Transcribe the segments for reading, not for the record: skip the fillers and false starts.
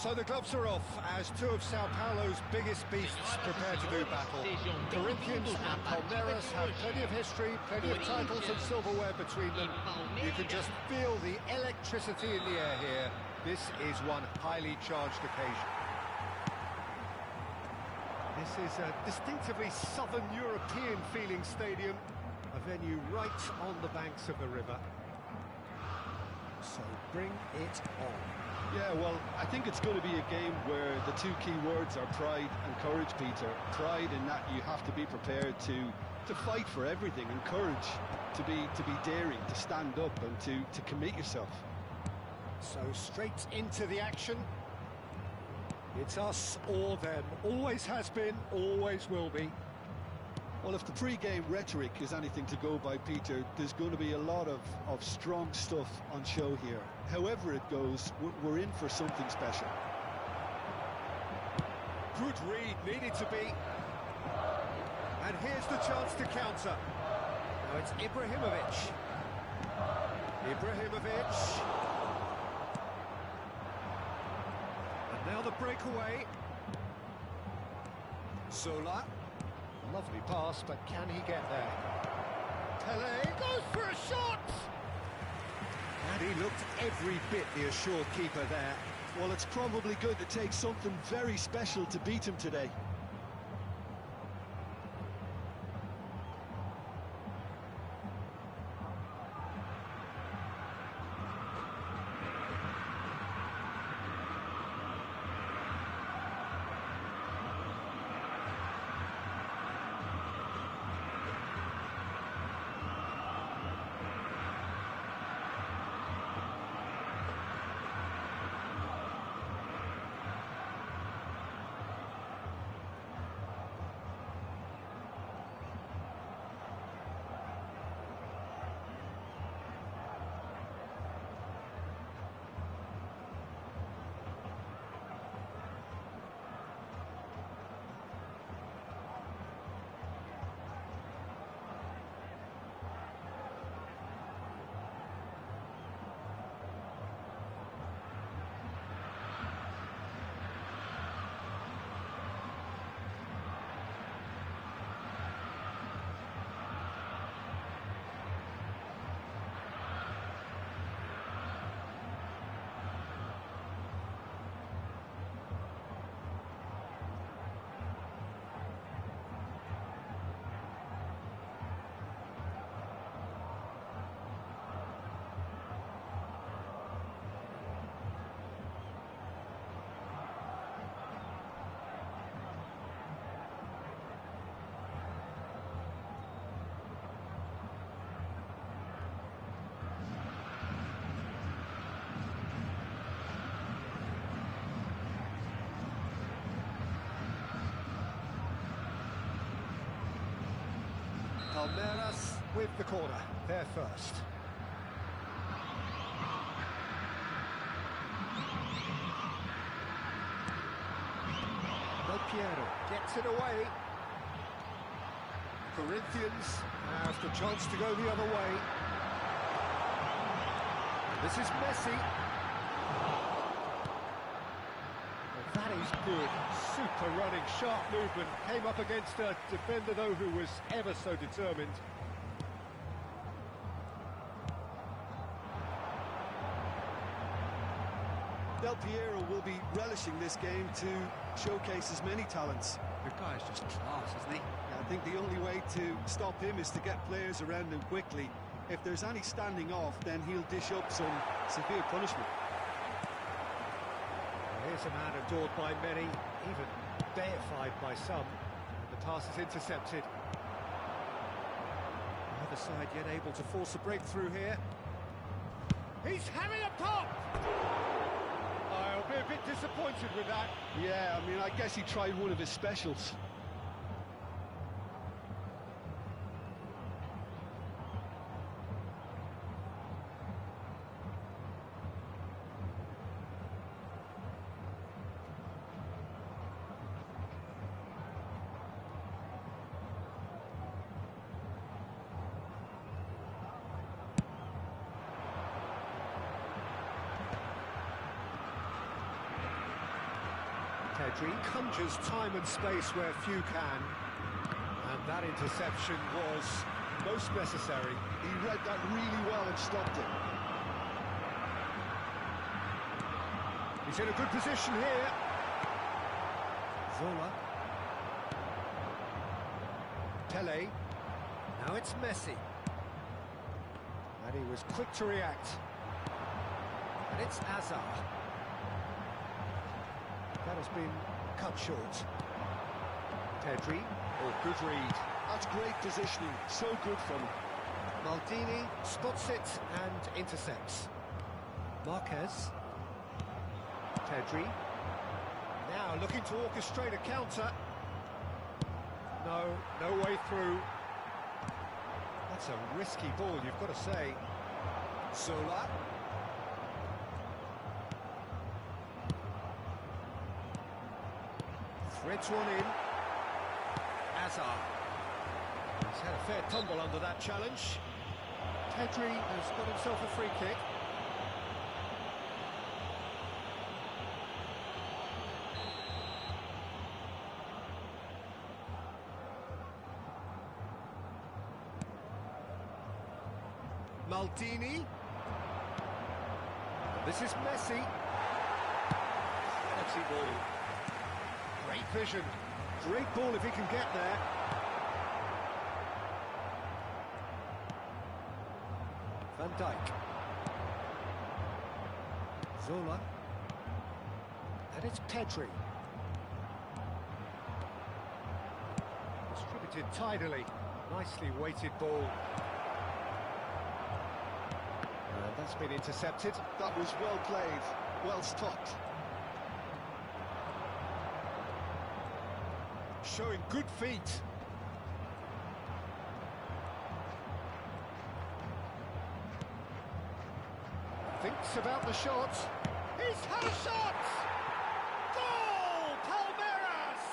So the gloves are off as two of Sao Paulo's biggest beasts prepare to do battle. Corinthians and Palmeiras have plenty of history, plenty of titles and silverware between them. You can just feel the electricity in the air here. This is one highly charged occasion. This is a distinctively southern European feeling stadium, a venue right on the banks of the river. So bring it on. Yeah, well, I think it's going to be a game where the two key words are pride and courage, Peter. Pride in that you have to be prepared to fight for everything, and courage to be daring, to stand up and to commit yourself. So straight into the action. It's us or them. Always has been, always will be. Well, if the pre-game rhetoric is anything to go by, Peter, there's going to be a lot of strong stuff on show here. However it goes, we're in for something special. Good read, needed to be. And here's the chance to counter. Now it's Ibrahimovic. Ibrahimovic. And now the breakaway. Zola. Lovely pass, but can he get there? Pele goes for a shot! And he looked every bit the assured keeper there. Well, it's probably going to take something very special to beat him today. Palmeiras with the corner, they're first. Del Piero gets it away. Corinthians has the chance to go the other way. This is Messi. Well, that is good. Super running, sharp movement. Came up against a defender, though, who was ever so determined. Del Piero will be relishing this game to showcase his many talents. The guy's just class, isn't he? I think the only way to stop him is to get players around him quickly. If there's any standing off, then he'll dish up some severe punishment. Here's a man adored by many, even deified by some. And the pass is intercepted. The other side yet able to force a breakthrough here. He's having a pop! I'll be a bit disappointed with that. Yeah, I mean, I guess he tried one of his specials. Pedri conjures time and space where few can. And that interception was most necessary. He read that really well and stopped it. He's in a good position here. Zola. Pele. Now it's Messi. And he was quick to react. And it's Hazard. That has been cut short. Pedri. Oh, good read. That's great positioning. So good from him. Maldini spots it and intercepts. Marquez. Pedri. Now looking to orchestrate a counter. No way through. That's a risky ball, you've got to say. Zola. Threads one in. Hazard. He's had a fair tumble under that challenge. Pedri has got himself a free kick. Maldini. This is Messi. Penalty ball. Great vision. Great ball if he can get there. Van Dijk. Zola. And it's Pedri. Distributed tidily. Nicely weighted ball. And that's been intercepted. That was well played, well stopped. Showing good feet. Thinks about the shot. He's had a shot! Goal! Palmeiras!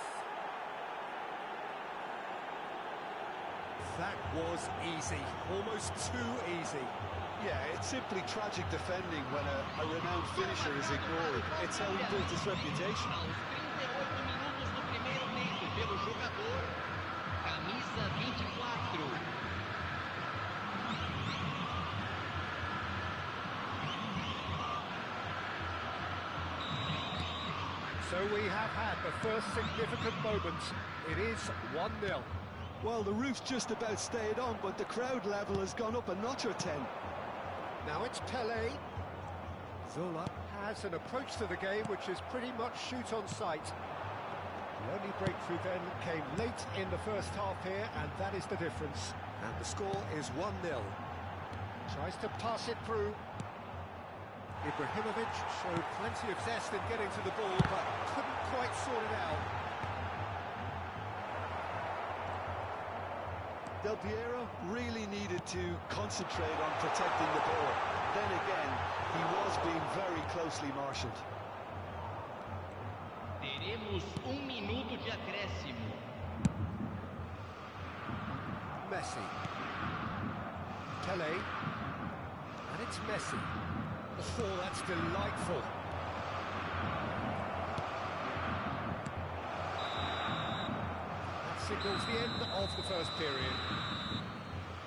That was easy, almost too easy. Yeah, it's simply tragic defending when a renowned finisher is ignored. It's how he built his reputation. Pelo jogador, camisa 24. So we have had the first significant moment. It is 1-0. Well, the roof's just about stayed on, but the crowd level has gone up a notch or 10. Now it's Pele. Zola has an approach to the game which is pretty much shoot on sight. The only breakthrough then came late in the first half here, and that is the difference. And the score is 1-0. Tries to pass it through. Ibrahimovic showed plenty of zest in getting to the ball, but couldn't quite sort it out. Del Piero really needed to concentrate on protecting the ball. Then again, he was being very closely marshalled. Teremos minuto de acréscimo. Messi. Pele. And it's Messi. Oh, that's delightful. That signals the end of the first period.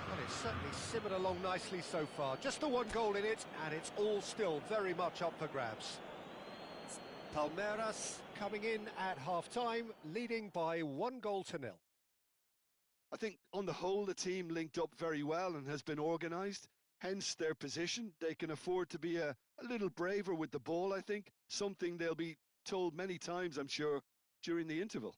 Well, it's certainly simmered along nicely so far. Just the one goal in it, and it's all still very much up for grabs. Palmeiras coming in at half-time, leading by 1-0. I think on the whole the team linked up very well and has been organised, hence their position. They can afford to be a little braver with the ball, I think, something they'll be told many times, I'm sure, during the interval.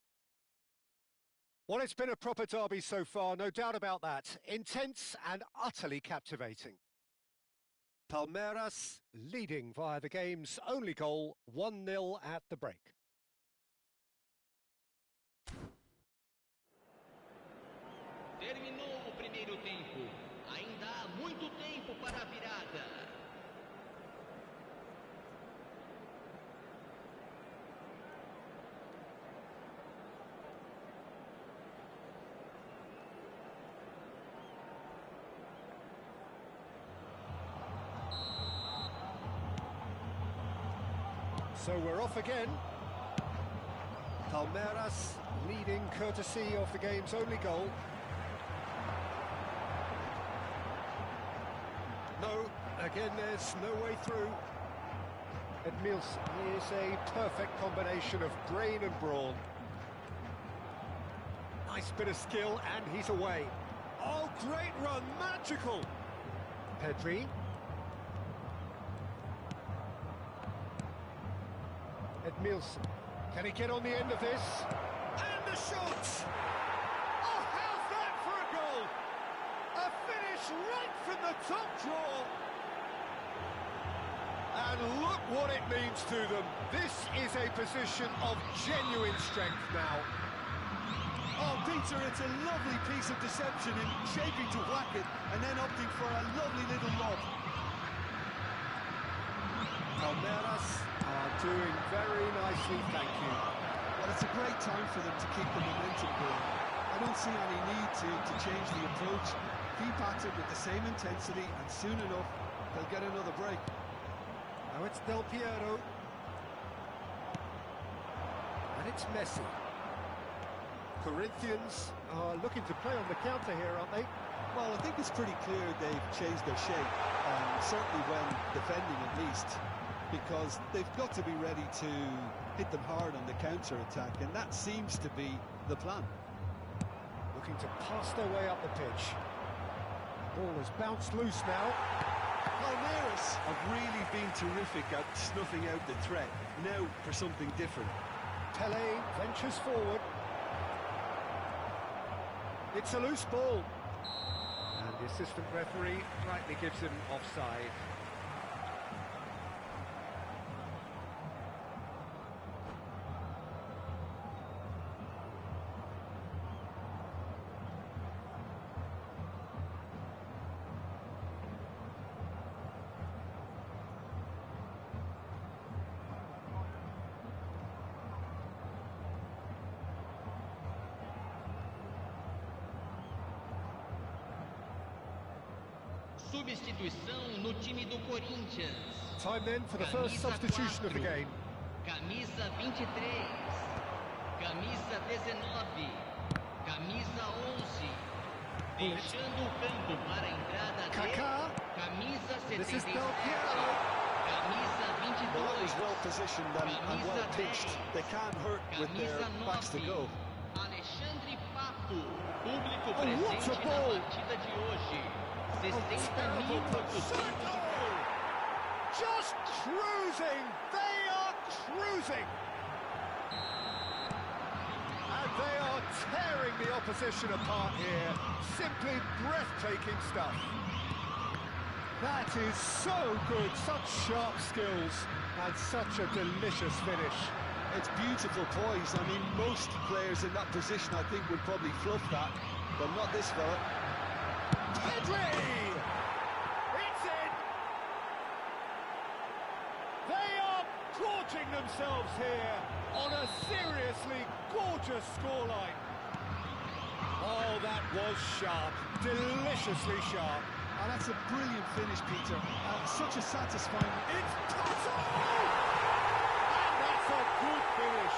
Well, it's been a proper derby so far, no doubt about that. Intense and utterly captivating. Palmeiras leading via the game's only goal, 1-0 at the break. Terminou o primeiro tempo. Ainda há muito tempo para a virada. So we're off again. Palmeiras leading courtesy of the game's only goal. No, again there's no way through. Edmilson is a perfect combination of brain and brawn. Nice bit of skill, and he's away. Oh, great run, magical! Pedri. Edmilson. Can he get on the end of this? And the shot! Oh, how's that for a goal? A finish right from the top draw. And look what it means to them. This is a position of genuine strength now. Oh, Peter, it's a lovely piece of deception in shaping to whack it and then opting for a lovely little lob. Palmeiras are doing very nicely, thank you. Well, it's a great time for them to keep the momentum going. I don't see any need to change the approach. Keep at it with the same intensity, and soon enough, they'll get another break. Now it's Del Piero. And it's Messi. Corinthians are looking to play on the counter here, aren't they? Well, I think it's pretty clear they've changed their shape, certainly when defending at least, because they've got to be ready to hit them hard on the counter-attack, and that seems to be the plan. Looking to pass their way up the pitch. Ball has bounced loose now. Palmeiras have really been terrific at snuffing out the threat. Now for something different. Pele ventures forward. It's a loose ball. And the assistant referee rightly gives him offside. Substituição no time do Corinthians. Time then for the first substitution of the game. Camisa 23. Camisa 19. Camisa 11. Deixando o campo para a entrada Kaká. Camisa 77. This is Del Piero. Camisa 22. Well, that was well positioned and well pitched. They can't hurt with their backs to go. Alexandre Pato, público what a presente ball. na partida de hoje. 60.800 Just cruising! They are cruising! And they are tearing the opposition apart here. Simply breathtaking stuff. That is so good, such sharp skills, and such a delicious finish. It's beautiful poise. I mean, most players in that position, I think, would probably fluff that, but not this fella. Pedri! It's in! They are gorging themselves here on a seriously gorgeous scoreline. Oh, that was sharp, deliciously sharp. And that's a brilliant finish, Peter. Such a satisfying... It's Pato! And that's a good finish.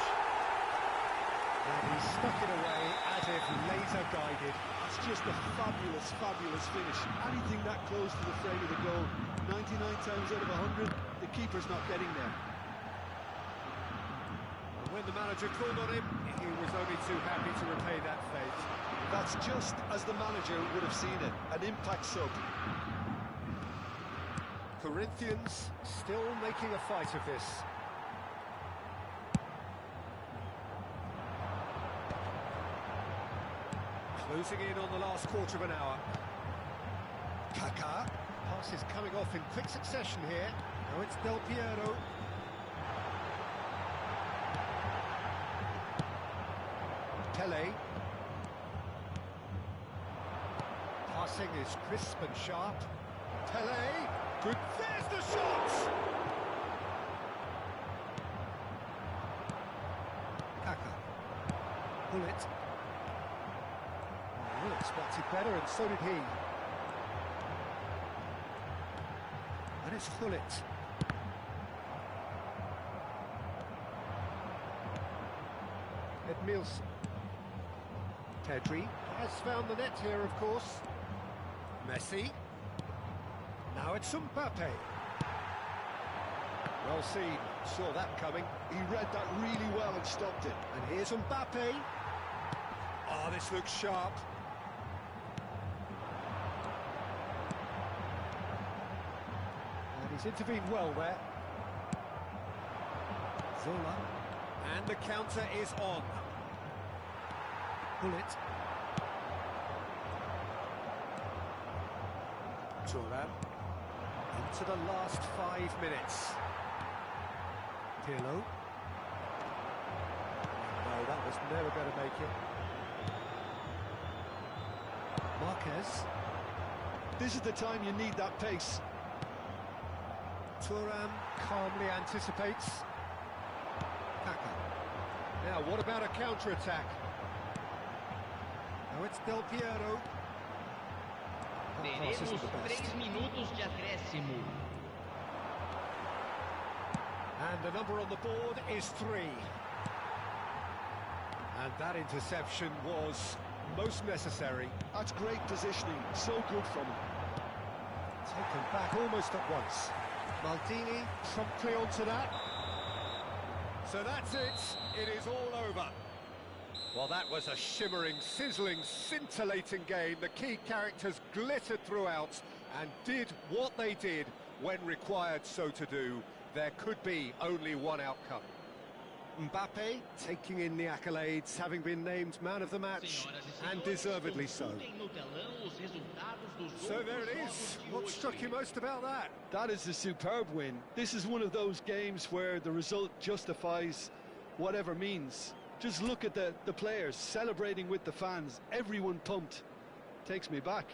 And he stuck it away as if laser-guided. It's just a fabulous, fabulous finish. Anything that close to the frame of the goal, 99 times out of 100, the keeper's not getting there. And when the manager called on him, he was only too happy to repay that fate. That's just as the manager would have seen it, an impact sub. Corinthians still making a fight of this. Closing in on the last quarter of an hour. Kaká. Pass is coming off in quick succession here. Now it's Del Piero. Pele. Passing is crisp and sharp. Pele. Good. There's the shot! Kaká. Bullet. Will expected better, and so did he. And it's Hullet. Edmilson. Pedri has found the net here, of course. Messi. Now it's Mbappe. Well seen, saw that coming. He read that really well and stopped it. And here's Mbappe. Oh, this looks sharp. And he's intervened well there. Zola. And the counter is on. Bullet. Thuram. Into the last 5 minutes. Pirlo. No, that was never going to make it. Marquez. This is the time you need that pace. Thuram calmly anticipates. Kaka. Now, what about a counter-attack? Now it's Del Piero. That pass isn't the best. 3 minutos de acréscimo. And the number on the board is 3. And that interception was most necessary. That's great positioning, so good from him. Taken back almost at once. Maldini promptly onto that. So that's it. It is all over. Well, that was a shimmering, sizzling, scintillating game. The key characters glittered throughout and did what they did when required so to do. There could be only one outcome. Mbappe taking in the accolades, having been named man of the match, and deservedly so. So there it is. What struck you most about that? That is a superb win. This is one of those games where the result justifies whatever means. Just look at the players celebrating with the fans. Everyone pumped. Takes me back.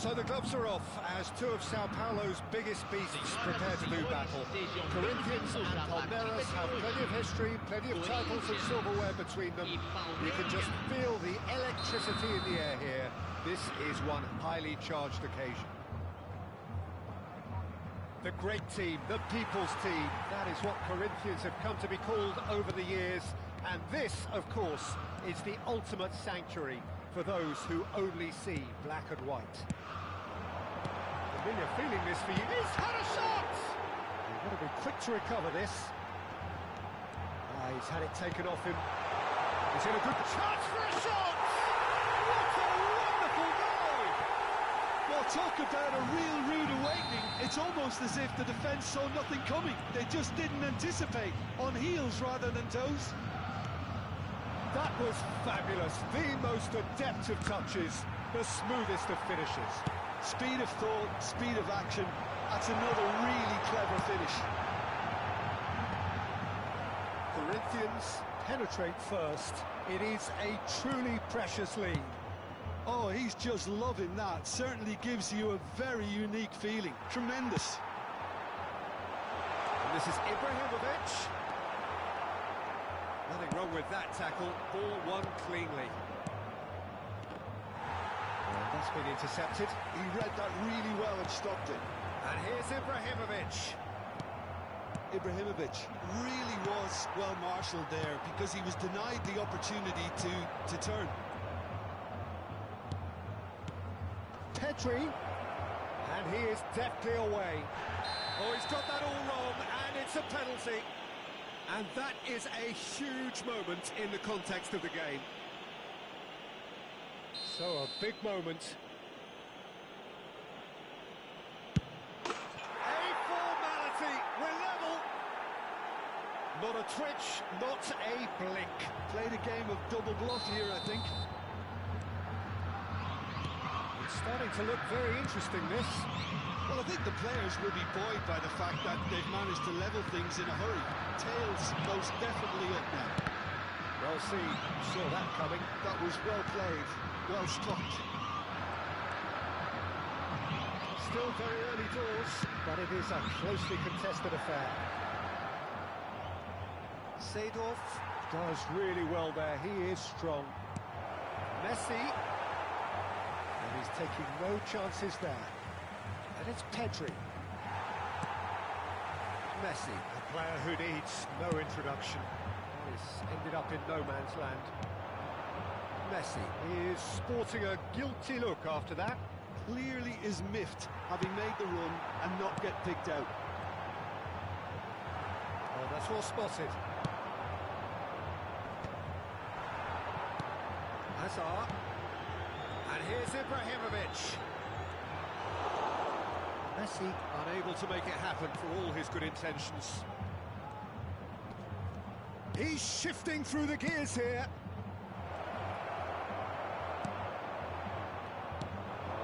So the gloves are off as two of Sao Paulo's biggest beasts prepare to do battle. Corinthians and Palmeiras have plenty of history, plenty of titles and silverware between them. You can just feel the electricity in the air here. This is one highly charged occasion. The great team, the people's team, that is what Corinthians have come to be called over the years. And this, of course, is the ultimate sanctuary for those who only see black and white. Familiar feeling this for you. He's had a shot! You've got to be quick to recover this. He's had it taken off him. He's in a good chance for a shot! What a wonderful goal! Well, talk about a real rude awakening. It's almost as if the defence saw nothing coming. They just didn't anticipate. On heels rather than toes. That was fabulous. The most adept of touches, the smoothest of finishes. Speed of thought, speed of action. That's another really clever finish. Corinthians penetrate first. It is a truly precious lead. Oh, he's just loving that. Certainly gives you a very unique feeling. Tremendous. And this is Ibrahimovic. Nothing wrong with that tackle. Ball won cleanly. And that's been intercepted. He read that really well and stopped it. And here's Ibrahimovic. Ibrahimovic really was well marshalled there because he was denied the opportunity to turn. Pedri, and he is deftly away. Oh, he's got that all wrong, and it's a penalty. And that is a huge moment in the context of the game. So a big moment. A formality, we're level. Not a twitch, not a blink. Played a game of double bluff here, I think. It's starting to look very interesting, this. Well, I think the players will be buoyed by the fact that they've managed to level things in a hurry. Tails most definitely up now. Well seen, saw that coming. That was well played, well stopped. Still very early doors, but it is a closely contested affair. Seedorf does really well there, he is strong. Messi, and he's taking no chances there. And it's Pedri. Messi, a player who needs no introduction. He's ended up in no man's land. Messi is sporting a guilty look after that. Clearly is miffed, having made the run and not get picked out. Oh, that's well spotted. Hazard. And here's Ibrahimovic. Messi unable to make it happen for all his good intentions. He's shifting through the gears here.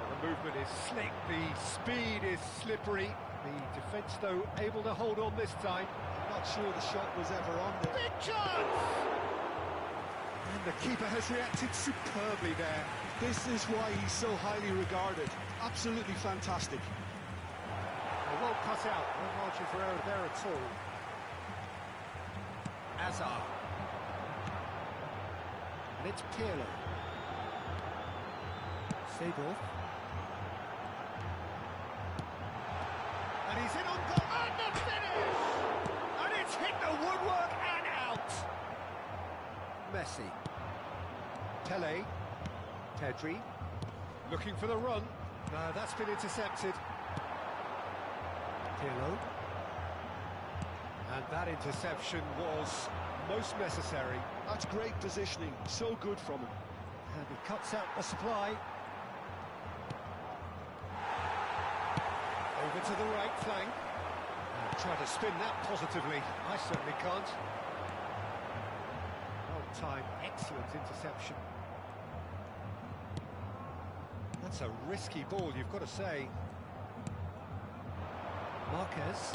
The movement is slick, the speed is slippery. The defence, though, able to hold on this time. I'm not sure the shot was ever on there. Big chance! And the keeper has reacted superbly there. This is why he's so highly regarded. Absolutely fantastic. Well cut out, no margin for error there at all. Hazard. And it's Pirlo. Seedorf. And he's in on goal, and the finish! And it's hit the woodwork and out! Messi. Pele. Pedri. Looking for the run. No, that's been intercepted. Pirlo. And that interception was most necessary. That's great positioning, so good from him. And he cuts out the supply. Over to the right flank. And try to spin that positively. I certainly can't. Well timed, excellent interception. That's a risky ball, you've got to say. Marquez.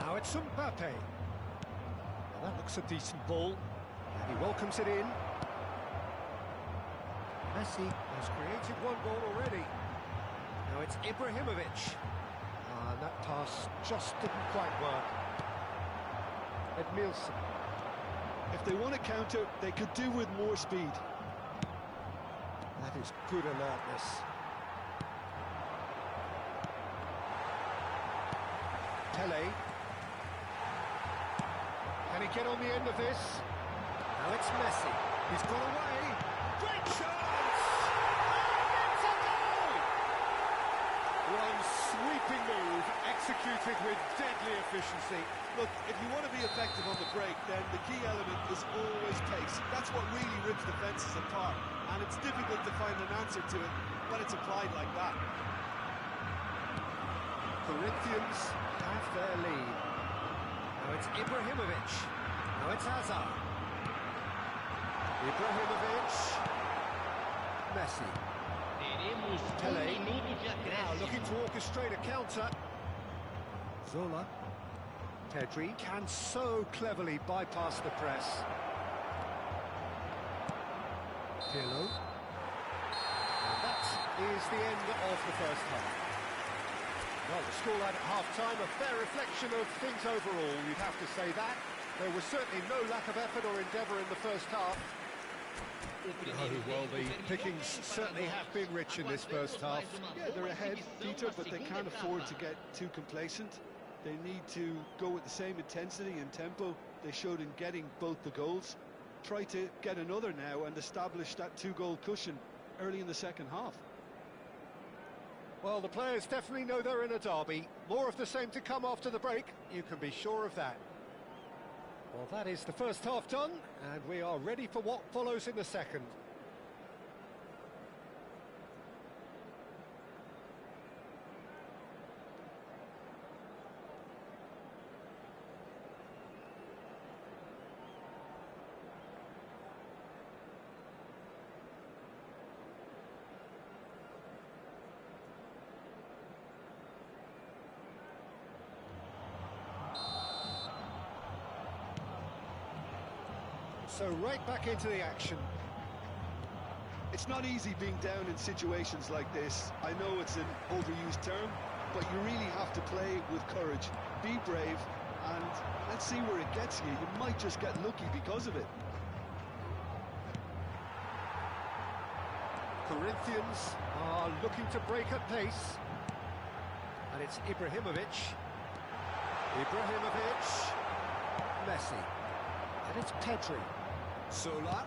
Now it's Mbappe. Well, that looks a decent ball. And he welcomes it in. Messi has created one goal already. Now it's Ibrahimovic. And that pass just didn't quite work. Edmilson. If they want to counter, they could do with more speed. That is good alertness. Tele. Can he get on the end of this? Now it's Messi. He's got away. Great chance! And it's a goal! One sweeping move, executed with deadly efficiency. Look, if you want to be effective on the break, then the key element is always pace. That's what really rips defences apart, and it's difficult to find an answer to it when it's applied like that. Corinthians have their lead. Now it's Ibrahimovic. Now it's Hazard. Ibrahimovic. Messi. Tele. Now looking to orchestrate a counter. Zola. Pedri can so cleverly bypass the press. Pirlo. And that is the end of the first half. Well, the scoreline at half-time, a fair reflection of things overall, you'd have to say that. There was certainly no lack of effort or endeavour in the first half. Oh, well, the pickings certainly have been rich in this first half. Yeah, they're ahead, Peter, but they can't afford to get too complacent. They need to go with the same intensity and tempo they showed in getting both the goals. Try to get another now and establish that two-goal cushion early in the second half. Well, the players definitely know they're in a derby. More of the same to come after the break, you can be sure of that. Well, that is the first half done, and we are ready for what follows in the second. So right back into the action. It's not easy being down in situations like this. I know it's an overused term, but you really have to play with courage. Be brave, and let's see where it gets you. You might just get lucky because of it. Corinthians are looking to break at pace. And it's Ibrahimovic. Ibrahimovic. Messi. And it's Pedri. Zola.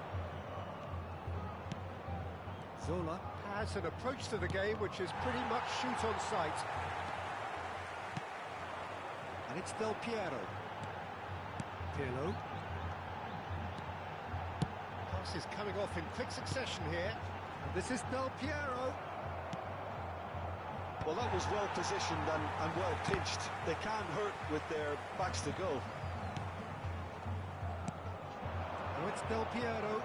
Zola has an approach to the game which is pretty much shoot on sight. And it's Del Piero. Pirlo. Pass is coming off in quick succession here. And this is Del Piero. Well, that was well positioned and well pitched. They can't hurt with their backs to goal. Oh, it's Del Piero.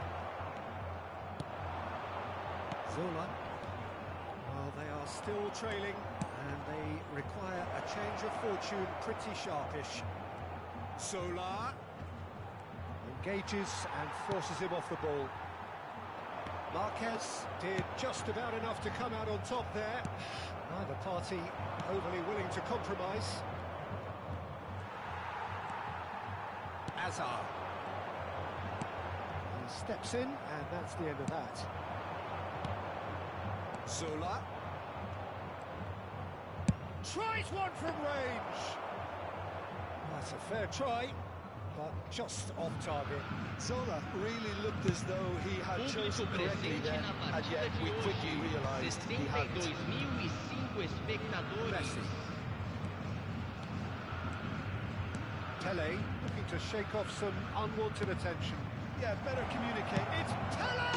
Zola. Well, they are still trailing, and they require a change of fortune pretty sharpish. Zola engages and forces him off the ball. Marquez did just about enough to come out on top there. Neither party overly willing to compromise. Hazard. He steps in, and that's the end of that. Zola. Tries one from range. That's a fair try, but just off target. Zola really looked as though he had chosen correctly then, and yet we quickly realised he hadn't. Messi. Tele looking to shake off some unwanted attention. Yeah, better communicate. It's Tele!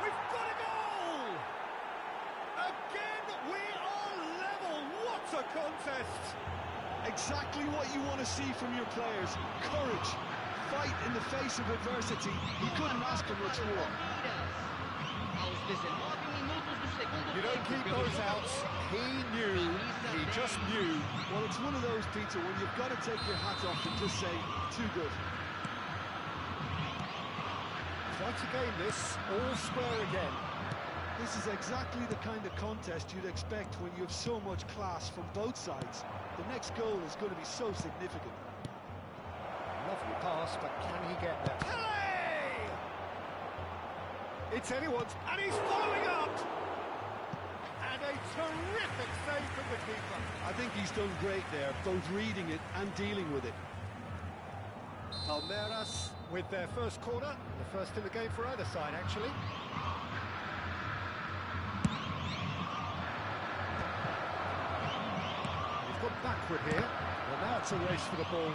We've got a goal! Again, we are level. What a contest! Exactly what you want to see from your players. Courage. Fight in the face of adversity. You couldn't ask for much more. You don't keep those out. He knew. He just knew. Well, it's one of those, Peter, when you've got to take your hat off and just say, too good. Quite a game this, all square again. This is exactly the kind of contest you'd expect when you have so much class from both sides. The next goal is going to be so significant. Lovely pass, but can he get there? Pele! It's anyone's, and he's following up! And a terrific save from the keeper. I think he's done great there, both reading it and dealing with it. Palmeiras with their first corner, the first in the game for either side, actually. He's got backward here. Well, now it's a race for the ball.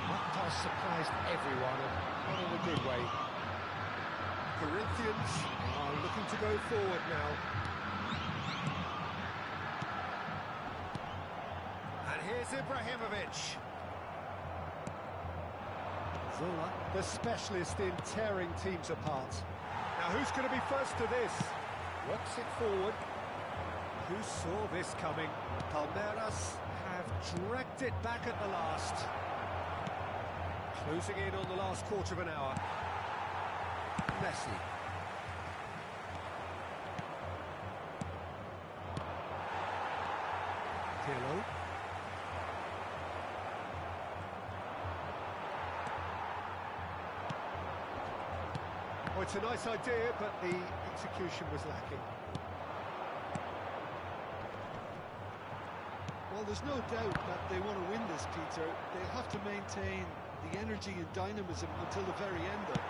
That pass surprised everyone, and not in a good way. Corinthians are looking to go forward now. And here's Ibrahimovic. Zola, the specialist in tearing teams apart. Now who's going to be first to this? Works it forward. Who saw this coming? Palmeiras have dragged it back at the last. Closing in on the last quarter of an hour. Messi. Pirlo. Oh, it's a nice idea, but the execution was lacking. Well, there's no doubt that they want to win this, Peter. They have to maintain the energy and dynamism until the very end, though.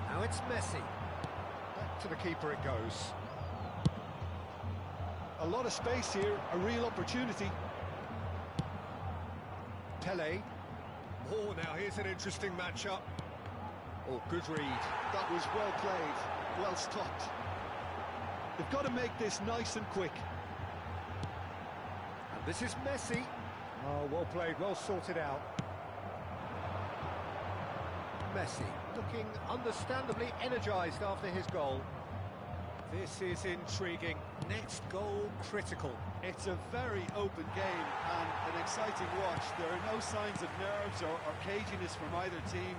Now it's Messi. Back to the keeper it goes. A lot of space here, a real opportunity. Pele. Oh, now here's an interesting matchup. Oh, good read. That was well played, well stopped. They've got to make this nice and quick. And this is Messi. Oh, well played, well sorted out. Messi looking understandably energised after his goal. This is intriguing. Next goal critical. It's a very open game and an exciting watch. There are no signs of nerves or caginess from either team.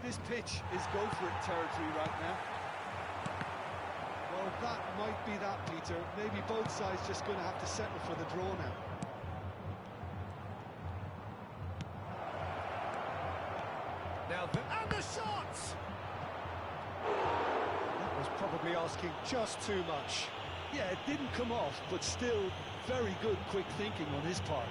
This pitch is go-for-it territory right now. Well, that might be that, Peter. Maybe both sides just going to have to settle for the draw now. Now, and the shots! That was probably asking just too much. Yeah, it didn't come off, but still very good quick thinking on his part.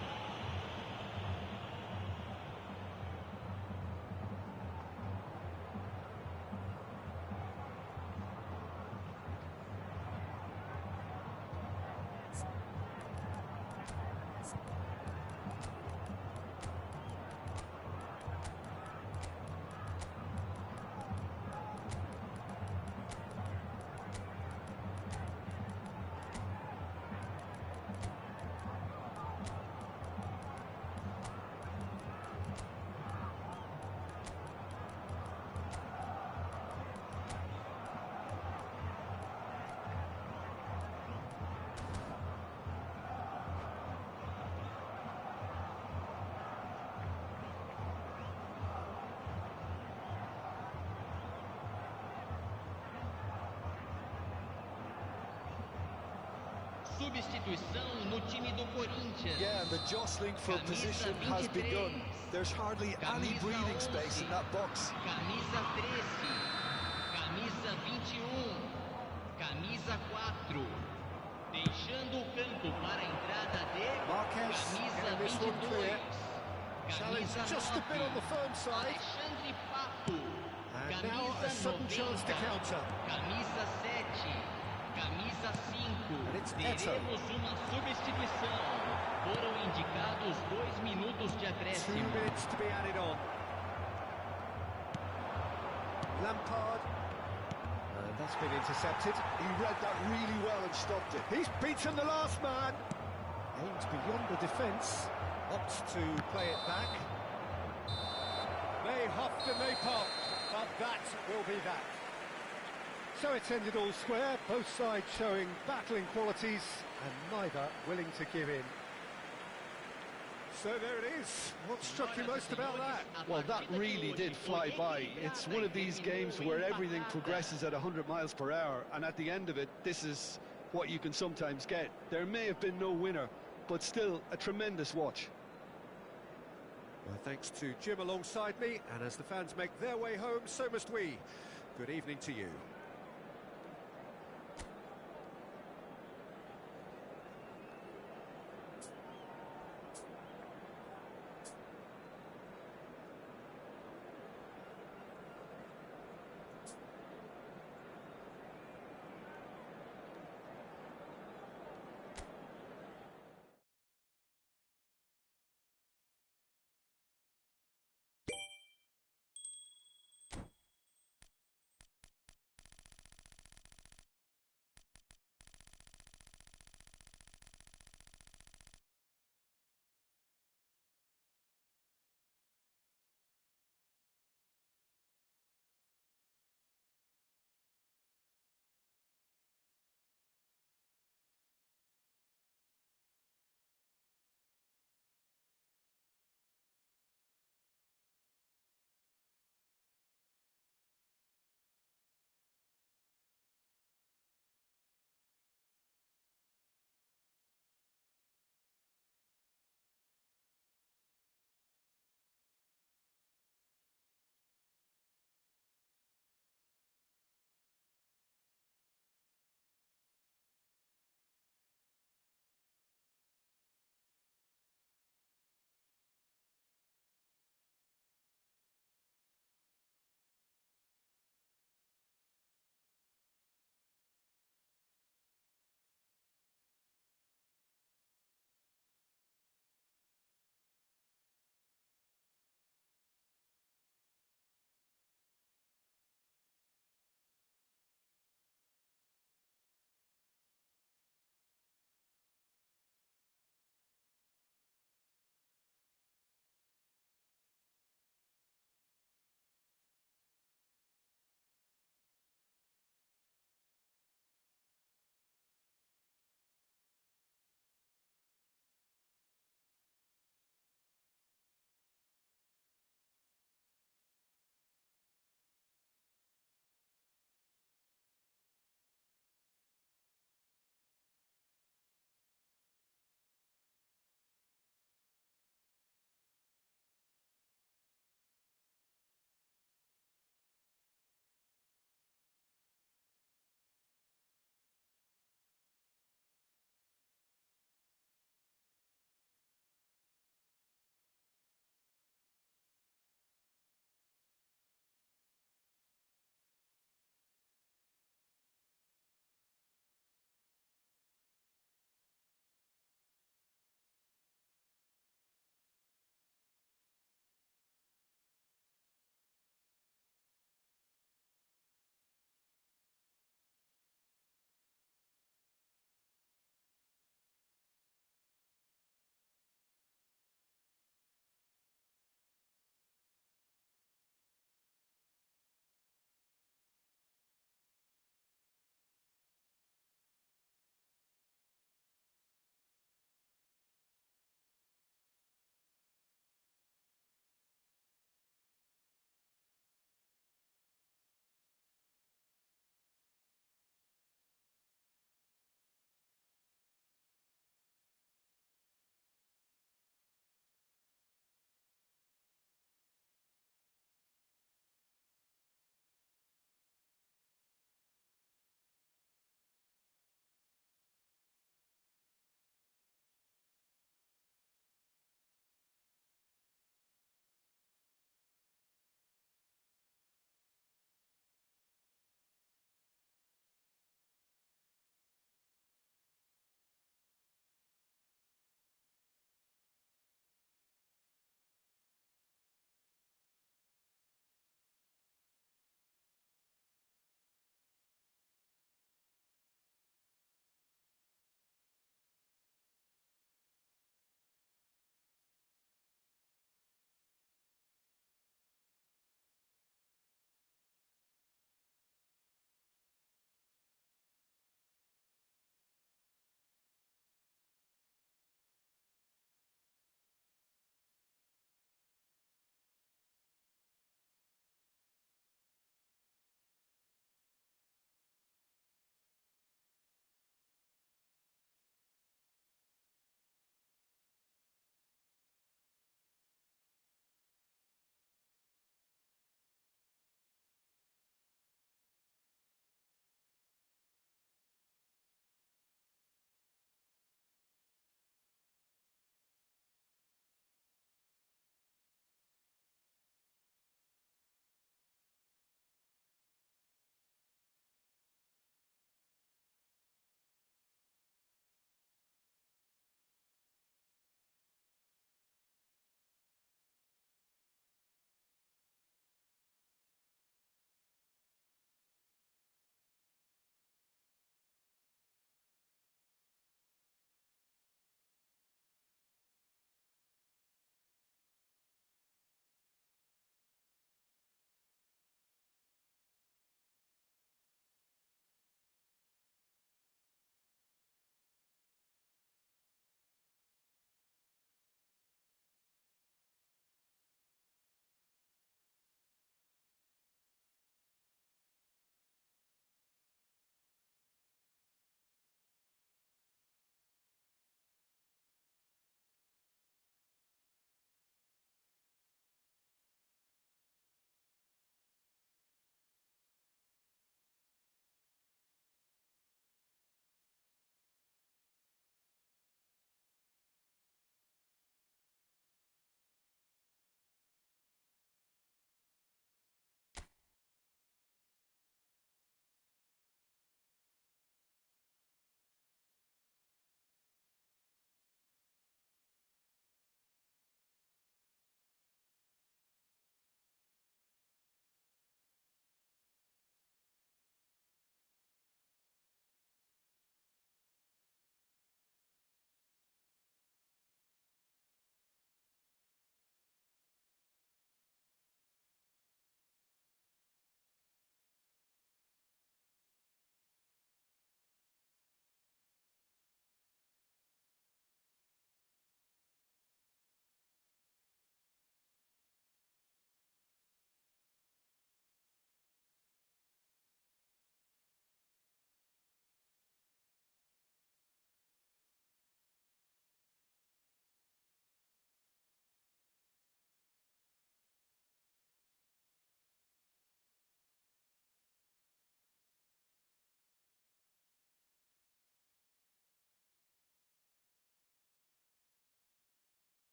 Substituição no time do Corinthians. Yeah, and the jostling for position has begun. There's hardly any breathing space in that box. Camisa 13, camisa 21, camisa 4. Deixando o campo para a entrada de Marquez camisa getting this one 22. clear. Challenge just a bit on the firm side. Alexandre Pato. And now a sudden chance to counter. Camisa 7, camisa 5. it's Eto. Teremos uma substituição. Foram indicados 2 minutos de 2 acréscimo. minutes to be added on. Lampard. And that's been intercepted. He read that really well and stopped it. He's beaten the last man. Aims beyond the defence. Opts to play it back. They huffed and they puffed, but that will be that. So it's ended all square, both sides showing battling qualities and neither willing to give in. So there it is. What struck you most about that? Well, that really did fly by. It's one of these games where everything progresses at 100 miles per hour, and at the end of it, this is what you can sometimes get. There may have been no winner, but still a tremendous watch. Well, thanks to Jim alongside me, and as the fans make their way home, so must we. Good evening to you.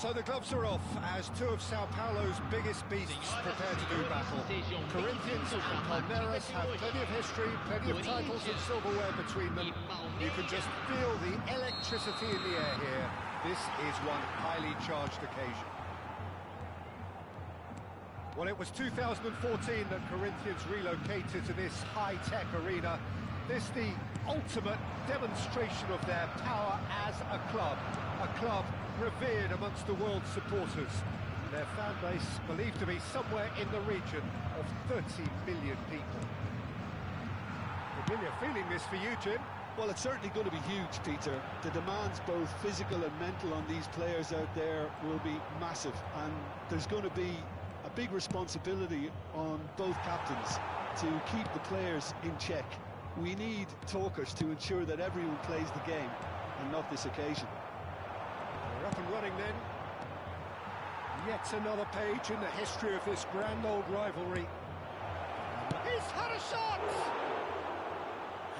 So the gloves are off as two of Sao Paulo's biggest beasts prepare to do battle. Corinthians and Palmeiras have plenty of history, plenty of titles and silverware between them. You can just feel the electricity in the air here. This is one highly charged occasion. Well, it was 2014 that Corinthians relocated to this high-tech arena. This the ultimate demonstration of their power as a club revered amongst the world's supporters. Their fan base believed to be somewhere in the region of 30 million people. Familiar feeling this for you, Jim? Well, it's certainly going to be huge, Peter. The demands, both physical and mental, on these players out there will be massive, and there's going to be a big responsibility on both captains to keep the players in check. We need talkers to ensure that everyone plays the game, and not this occasion. We're up and running then. Yet another page in the history of this grand old rivalry. He's had a shot!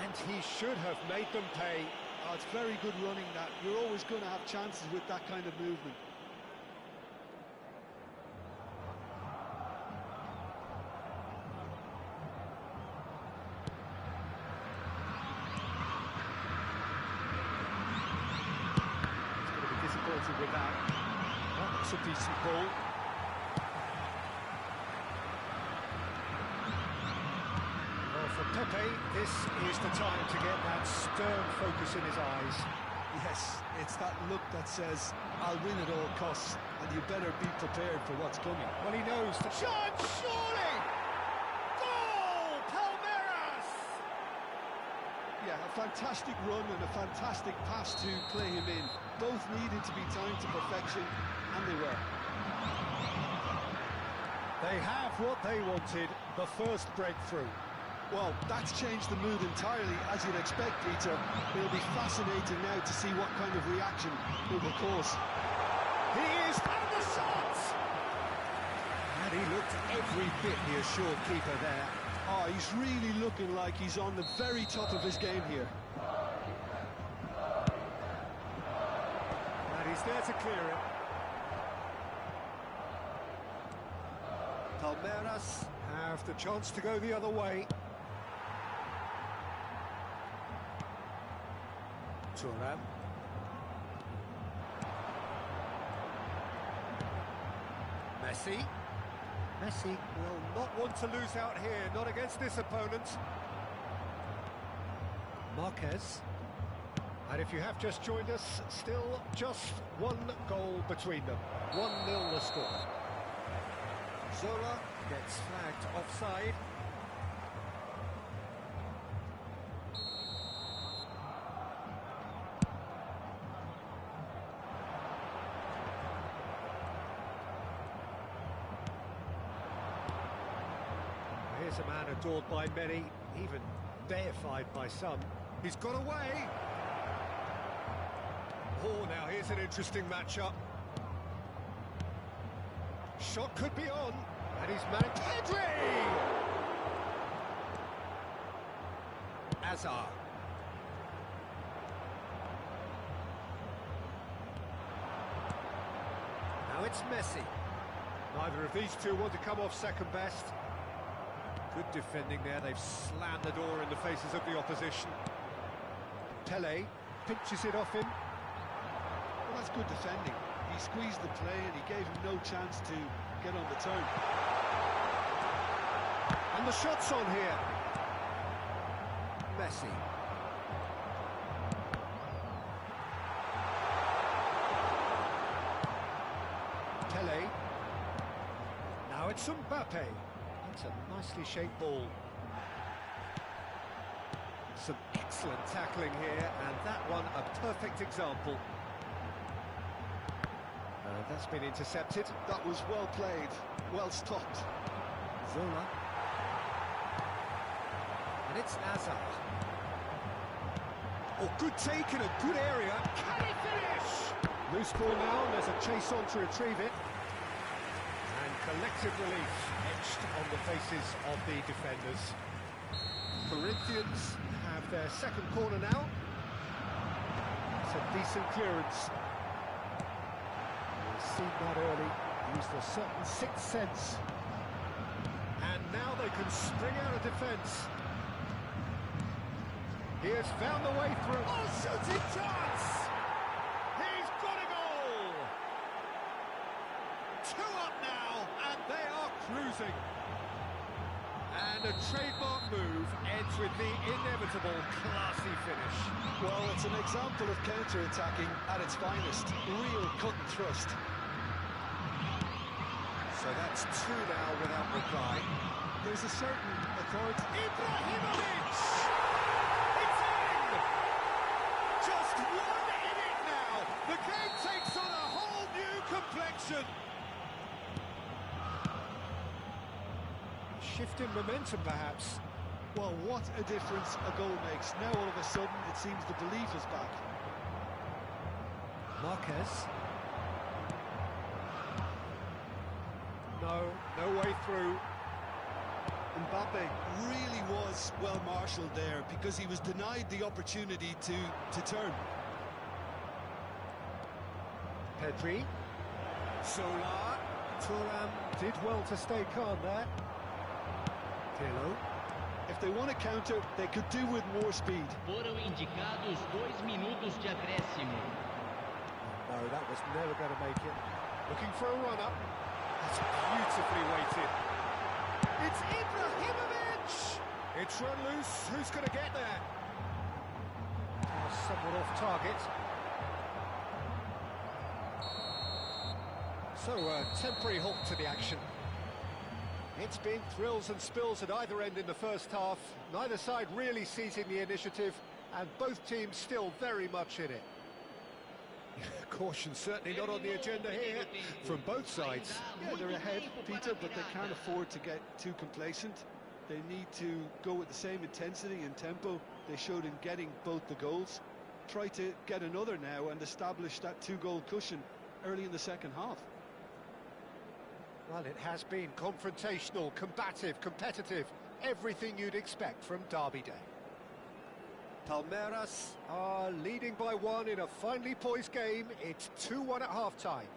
And he should have made them pay. Oh, it's very good running, that. You're always going to have chances with that kind of movement. With that. Oh, that's a decent ball. Well, for Pepe, this is the time to get that stern focus in his eyes. Yes, it's that look that says, I'll win at all costs, and you better be prepared for what's coming. Well, he knows the chance, surely! Goal! Palmeiras! Yeah, a fantastic run and a fantastic pass to play him in. Both needed to be timed to perfection, and they were. They have what they wanted, the first breakthrough. Well, that's changed the mood entirely, as you'd expect, Peter. It'll be fascinating now to see what kind of reaction it will cause. He is had the shot! And he looked every bit the assured keeper there. Oh, he's really looking like he's on the very top of his game here. He's there to clear it. Palmeiras have the chance to go the other way. Turan. Messi. Messi will not want to lose out here, not against this opponent. Marquez. And if you have just joined us, still just one goal between them. 1-0 the score. Zola gets flagged offside. Here's a man adored by many, even deified by some. He's got away. Oh, now here's an interesting matchup. Shot could be on, and he's managed. Pedri! Azar. Now it's Messi. Neither of these two want to come off second best. Good defending there. They've slammed the door in the faces of the opposition. Pele pinches it off him. Well, that's good defending. He squeezed the play and he gave him no chance to get on the turn. And the shot's on here. Messi. Pele. Now it's Mbappe. That's a nicely shaped ball. Some excellent tackling here, and that one a perfect example. That's been intercepted. That was well played, well stopped. Zola. And it's Azar. Oh, good take in a good area. Can he finish? Loose ball now, and there's a chase on to retrieve it. And collective relief etched on the faces of the defenders. Corinthians have their second corner now. It's a decent clearance. seen that early, used a certain sixth sense. And now they can spring out of defence. He has found the way through. Oh, shooting chance! He's got a goal! 2 up now, and they are cruising. And a trademark move ends with the inevitable classy finish. Well, it's an example of counter-attacking at its finest. Real cut and thrust. So that's 2 now without reply. There's a certain authority. Ibrahimovic! It's in! Just 1 in it now. The game takes on a whole new complexion. Shift in momentum, perhaps. Well, what a difference a goal makes. Now, all of a sudden, it seems the belief is back. Marquez. No way through. Mbappe really was well marshalled there because he was denied the opportunity to turn. Pedri. Solar. Thuram did well to stay calm there. Pirlo. If they want to counter, they could do with more speed. Foram indicados 2 minutos de acréscimo. No, that was never going to make it. Looking for a run-up. That's beautifully weighted. It's Ibrahimovic! It's run loose. Who's going to get there? Somewhat off target. So, a temporary halt to the action. It's been thrills and spills at either end in the first half. Neither side really seizing the initiative, and both teams still very much in it. Caution certainly not on the agenda here from both sides. Yeah, they're ahead, Peter, but they can't afford to get too complacent. They need to go with the same intensity and tempo they showed in getting both the goals. Try to get another now and establish that 2-goal cushion early in the second half. Well, it has been confrontational, combative, competitive, everything you'd expect from Derby Day. Palmeiras are leading by 1 in a finely poised game. It's 2-1 at half-time.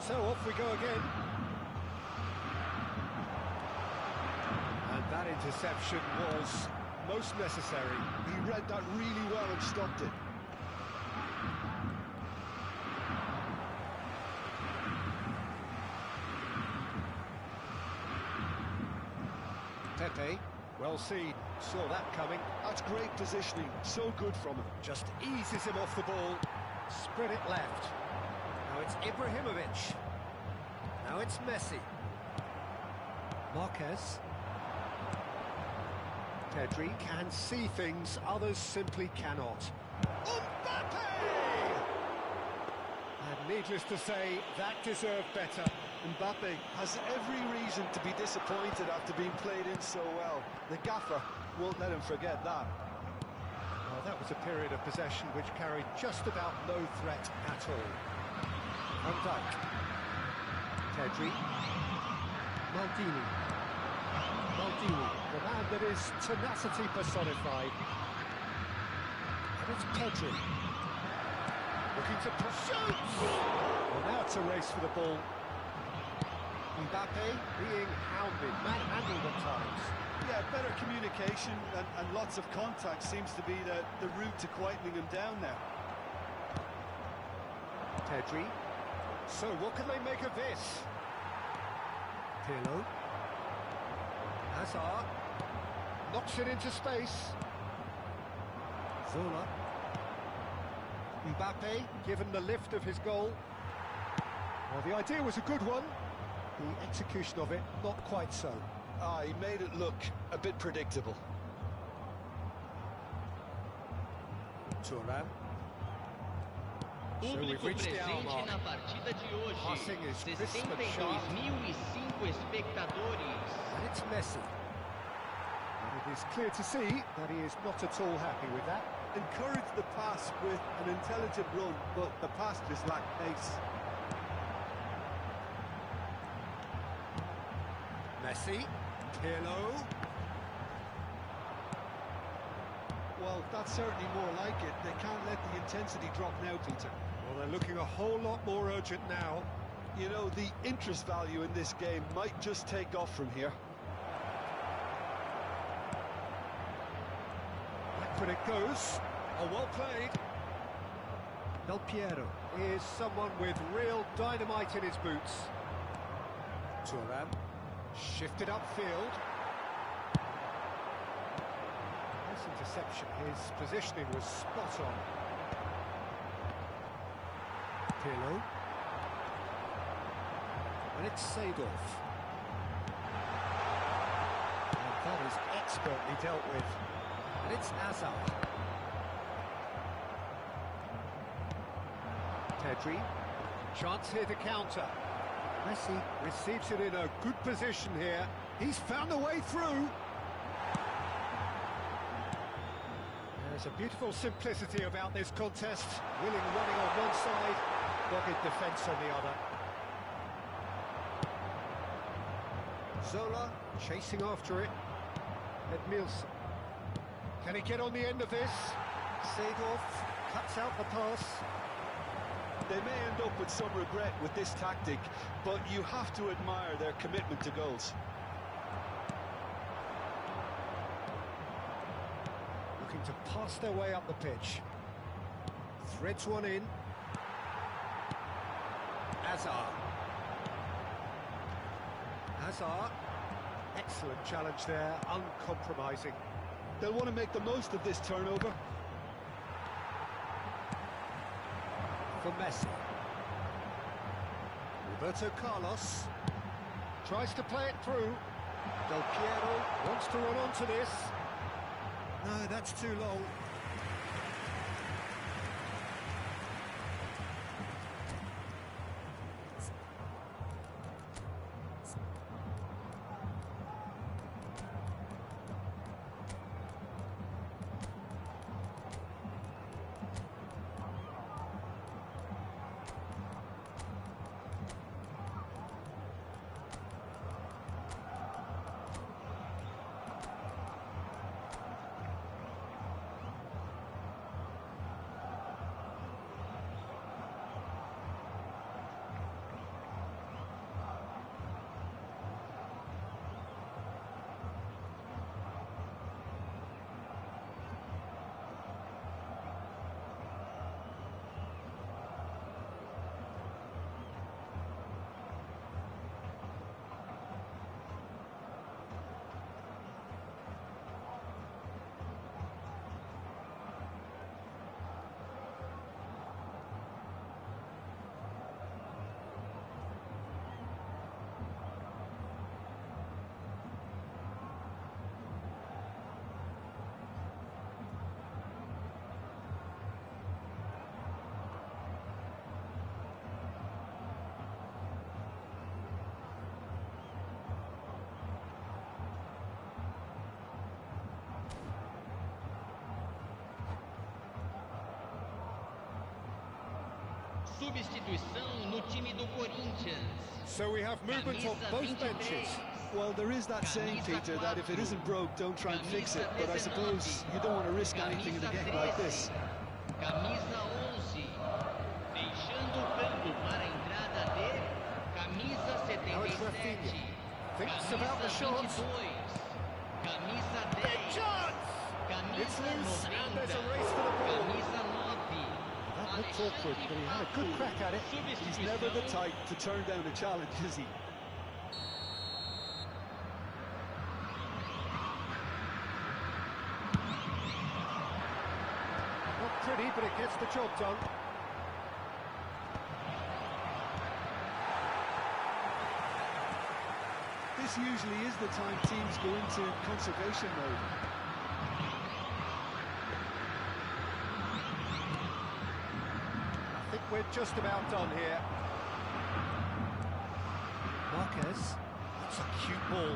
So off we go again. And that interception was most necessary. He read that really well and stopped it. Pepe, well seen, saw that coming. That's great positioning, so good from him. Just eases him off the ball, spread it left. Now it's Ibrahimovic. Now it's Messi. Marquez. Pedri can see things others simply cannot. Mbappe! And needless to say, that deserved better. Mbappe has every reason to be disappointed after being played in so well. The gaffer won't let him forget that. Well, that was a period of possession which carried just about no threat at all. Van Dijk. Pedri. Maldini. Maldini, the man that is tenacity personified. And it's Pedri. Looking to shoot! Well, now it's a race for the ball. Mbappe being hounded, manhandled at times. Yeah, better communication and lots of contact seems to be the route to quietening him down now. Pedri. So what can they make of this? Pirlo. Hazard. Knocks it into space. Zola. Mbappe, given the lift of his goal. Well, the idea was a good one. The execution of it, not quite so. He made it look a bit predictable. Thuram. So we've reached the hour mark. Na partida de hoje, Passing is crisp and sharp. 62.500 espectadores. And it's Messi. And it is clear to see that he is not at all happy with that. Encourage the pass with an intelligent run, but the pass just lacked pace. Messi, Pirlo. Well, that's certainly more like it. They can't let the intensity drop now, Peter. Well, they're looking a whole lot more urgent now. You know, the interest value in this game might just take off from here. Back it goes. Oh, well played. Del Piero is someone with real dynamite in his boots. Thuram shifted upfield. Nice interception. His positioning was spot on. Pirlo. And it's Seedorf. And that is expertly dealt with. And it's Hazard. Pedri. Chance here to counter. Messi receives it in a good position here. He's found a way through. There's a beautiful simplicity about this contest. Willing running on one side, dogged defence on the other. Zola chasing after it. Edmilson. Can he get on the end of this? Seedorf cuts out the pass. They may end up with some regret with this tactic, but you have to admire their commitment to goals. Looking to pass their way up the pitch. Threads one in. Hazard. Hazard. Excellent challenge there, uncompromising. They'll want to make the most of this turnover. For Messi. Roberto Carlos tries to play it through. Del Piero wants to run onto this. No, that's too long. Substituição no time do Corinthians. So we have movement on both benches. Well, there is that saying, Peter, that if it isn't broke, don't try and fix it. But I suppose you don't want to risk anything in a game like this. Camisa 11. Deixando o campo para a entrada de camisa 77. Thinks about the shots. Camisa 10. It's Camisa loose, 90. and there's a race for the ball. Camisa 9. That looked awkward, but he had a good crack at it. He's never the type to turn down a challenge, is he? Not pretty, but it gets the job done. This usually is the time teams go into conservation mode. We're just about done here. Marquez Cute ball.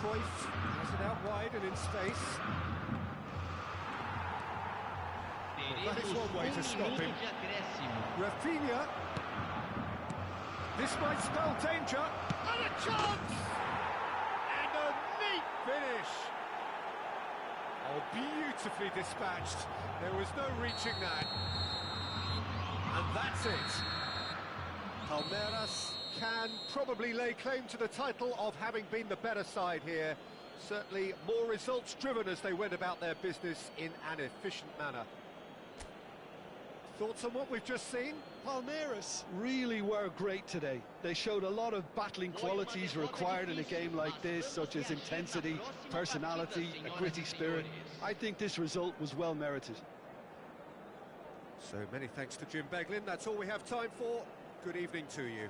Cruyff has it out wide and in space. Well, that is one way to stop him. Rafinha. This might spell danger. And a chance! And a neat finish. Oh, beautifully dispatched. There was no reaching that. And that's it. Palmeiras can probably lay claim to the title of having been the better side here. Certainly more results-driven as they went about their business in an efficient manner. Thoughts on what we've just seen? Palmeiras really were great today. They showed a lot of battling qualities required in a game like this, such as intensity, personality, a gritty spirit. I think this result was well merited. So many thanks to Jim Beglin. That's all we have time for. Good evening to you.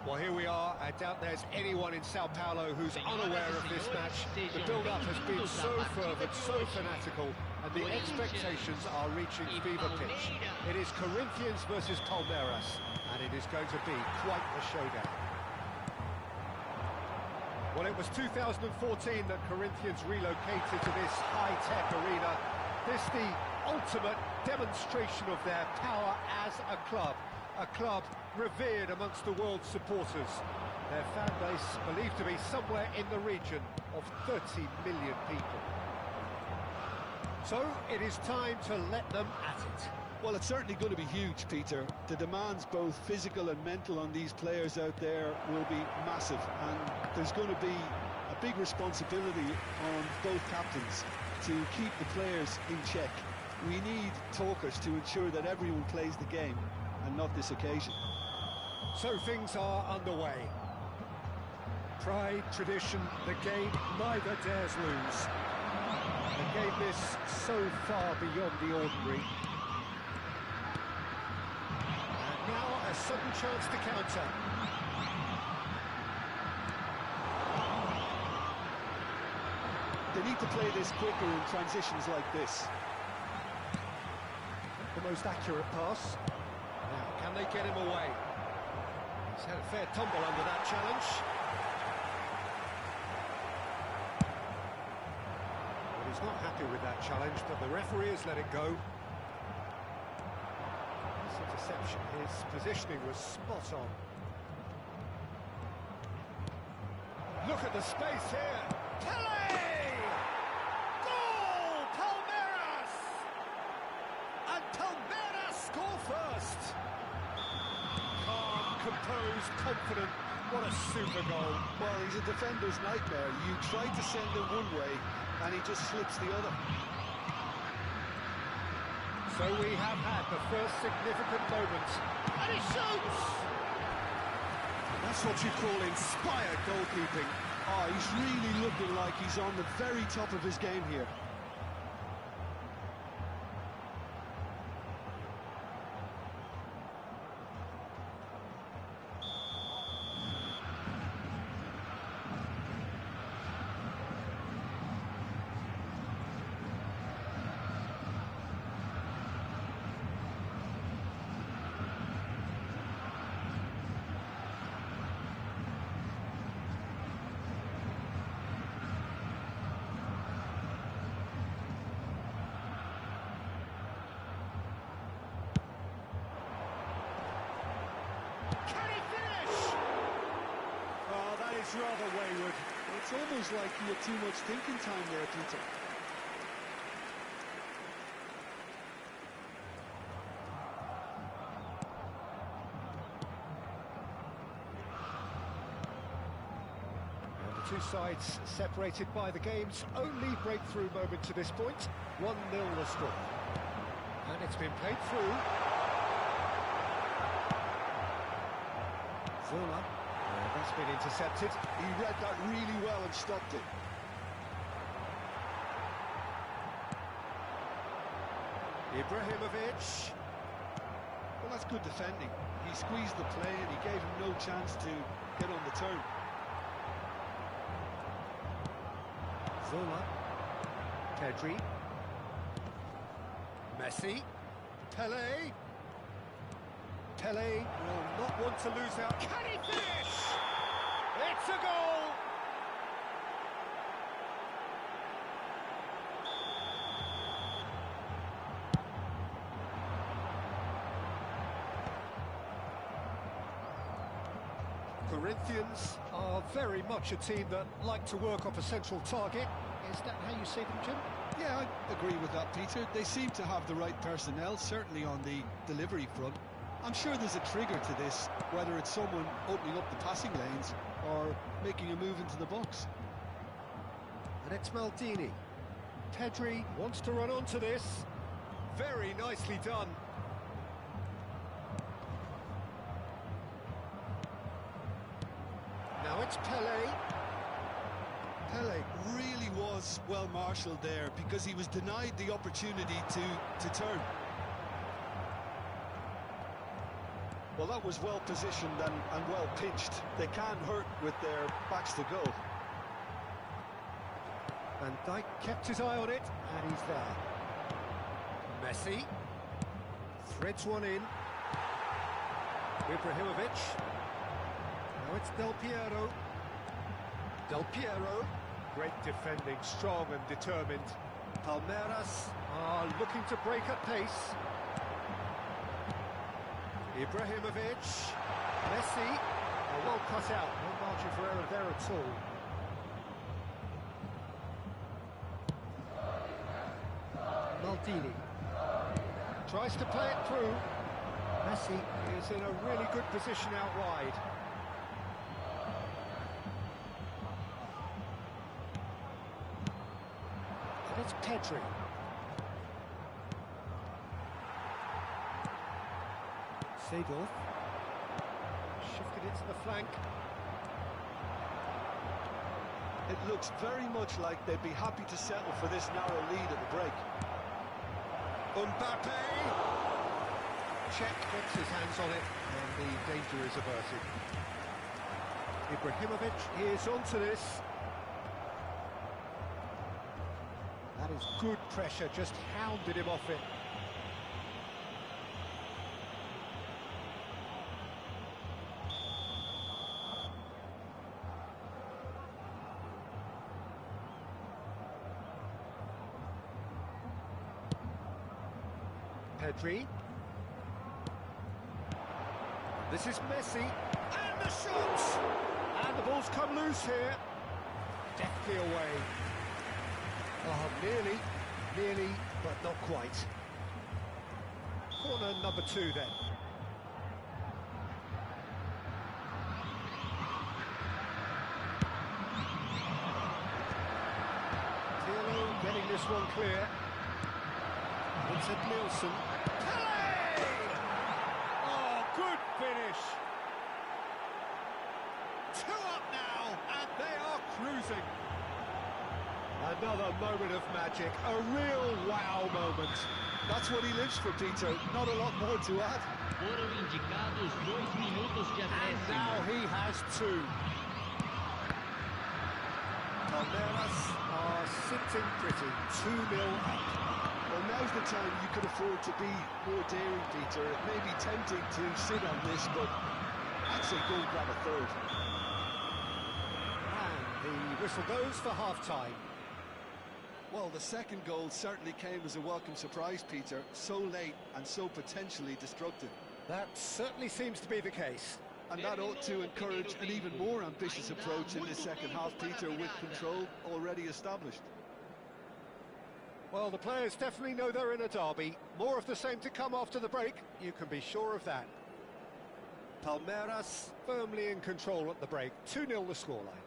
Well, here we are. I doubt there's anyone in Sao Paulo who's unaware of this match. The build-up has been so fervent, so fanatical, and the expectations are reaching fever pitch. It is Corinthians versus Palmeiras, and it is going to be quite a showdown. Well, it was 2014 that Corinthians relocated to this high-tech arena. This the ultimate demonstration of their power as a club revered amongst the world's supporters. Their fan base believed to be somewhere in the region of 30 million people. So it is time to let them at it. Well, it's certainly going to be huge, Peter. The demands, both physical and mental, on these players out there will be massive, and there's going to be a big responsibility on both captains to keep the players in check. We need talkers to ensure that everyone plays the game, and not this occasion. So things are underway. Pride, tradition, the game neither dares lose. A game is so far beyond the ordinary. And now a sudden chance to counter. They need to play this quicker in transitions like this. The most accurate pass. Now, can they get him away? He's had a fair tumble under that challenge. Well, he's not happy with that challenge, but the referee has let it go. This interception, his positioning was spot on. Look at the space here. Pele! Goal! Palmeiras! And Palmeiras score first. Calm, composed, confident. What a super goal. Well, he's a defender's nightmare. You try to send him one way, and he just slips the other. So we have had the first significant moment. And he shoots! That's what you call inspired goalkeeping. Oh, he's really looking like he's on the very top of his game here. Rather wayward. It's almost like he had too much thinking time there, Peter. And the two sides separated by the game's only breakthrough moment to this point. 1-0 the score. And it's been played through. Zola. That's been intercepted. He read that really well and stopped it. Ibrahimovic. Well, that's good defending. He squeezed the play and he gave him no chance to get on the turn. Zola. Pedri. Messi. Pele. Pele will not want to lose out. Can he finish? It's a goal! Corinthians are very much a team that like to work off a central target. Is that how you see them, Jim? Yeah, I agree with that, Peter. They seem to have the right personnel, certainly on the delivery front. I'm sure there's a trigger to this, whether it's someone opening up the passing lanes or making a move into the box. And it's Maldini. Pedri wants to run onto this. Very nicely done. Now it's Pele. Pele really was well marshalled there because he was denied the opportunity to turn. Well, that was well positioned and well pitched. They can't hurt with their backs to goal. Van Dijk kept his eye on it, and he's there. Messi threads one in. Ibrahimovic. Now it's Del Piero. Del Piero. Great defending, strong and determined. Palmeiras are looking to break at pace. Ibrahimovic. Messi. Well cut out. No margin for error there at all. Maldini tries to play it through. Messi is in a really good position out wide. And it's Pedri. Seedorf shifted it to the flank. It looks very much like they'd be happy to settle for this narrow lead at the break. Mbappe! Check gets his hands on it, and the danger is averted. Ibrahimovic is onto this. That is good pressure, just hounded him off it. Pedri. This is Messi, and the shot! And the ball's come loose here. Deftly away. Oh, nearly, but not quite. Corner number 2 then. Pirlo getting this one clear. It's at Nielsen. Oh, good finish. 2 up now, and they are cruising. Another moment of magic, a real wow moment. That's what he lives for, Peter. Not a lot more to add. Foram indicados 2 minutos de And acréscimo. now he has 2. Palmeiras are sitting pretty, 2-0 up. Well, now's the time you could afford to be more daring, Peter. It may be tempting to sit on this, but I'd say go and grab a third. And the whistle goes for half-time. Well, the second goal certainly came as a welcome surprise, Peter. So late and so potentially destructive. That certainly seems to be the case. And that ought to encourage an even more ambitious approach in this second half, Peter, with control already established. Well, the players definitely know they're in a derby. More of the same to come after the break, you can be sure of that. Palmeiras firmly in control at the break, 2-0 the scoreline.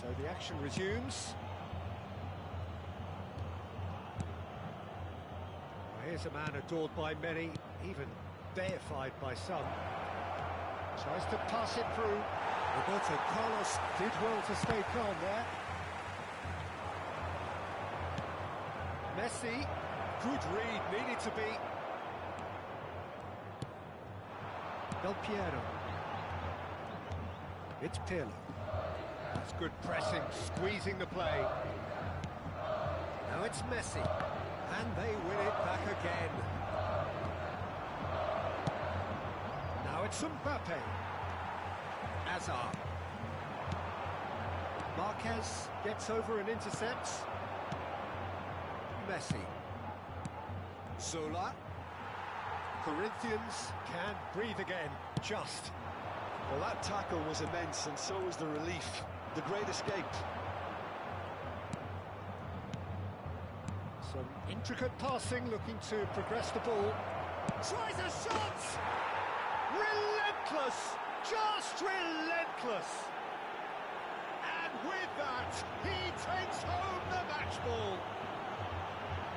So the action resumes. Well, here's a man adored by many, even deified by some. Tries to pass it through. Roberto Carlos did well to stay calm there. Messi, good read, needed to be. Del Piero. It's Pirlo. That's good pressing, squeezing the play. Now it's Messi, and they win it back again. Now it's Mbappe. Hazard. Marquez gets over and intercepts. Messi. Zola. Corinthians can breathe again, just. Well, that tackle was immense, and so was the relief. The great escape. Some intricate passing, looking to progress the ball. Tries a shot! Relentless! Just relentless! And with that, he takes home the match ball.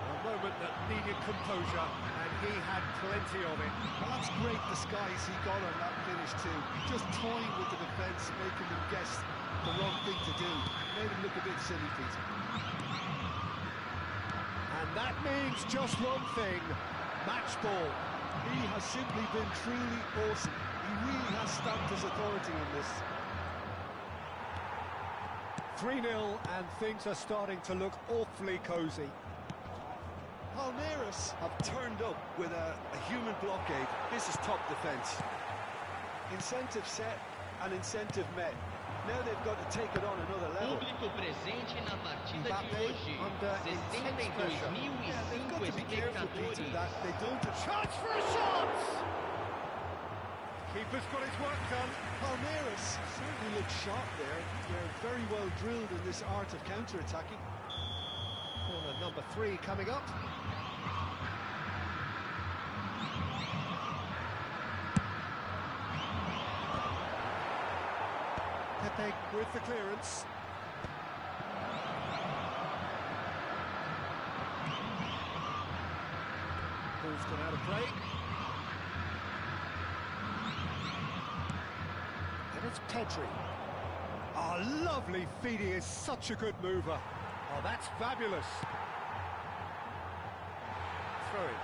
A moment that needed composure, and he had plenty of it. Well, that's great disguise he got on that finish too. Just toying with the defence, making them guess the wrong thing to do. Made him look a bit silly, Peter. And that means just one thing, match ball. He has simply been truly awesome. He really has stamped his authority on this. 3-0, and things are starting to look awfully cosy. Palmeiras have turned up with a human blockade. This is top defence. Incentive set and incentive met. Now they've got to take it on another level. Público presente na partida de Mbappé hoje. under intense pressure. 62.005 They've got to be careful, Peter, that they don't... Chance for a shot! Keeper's got his work done. Palmeiras certainly look sharp there. They're very well drilled in this art of counter-attacking. Corner number 3 coming up. Pepe with the clearance. Ball's gone out of play. And it's Pedri. Oh, lovely feed. He is such a good mover. Oh, that's fabulous. Throw it.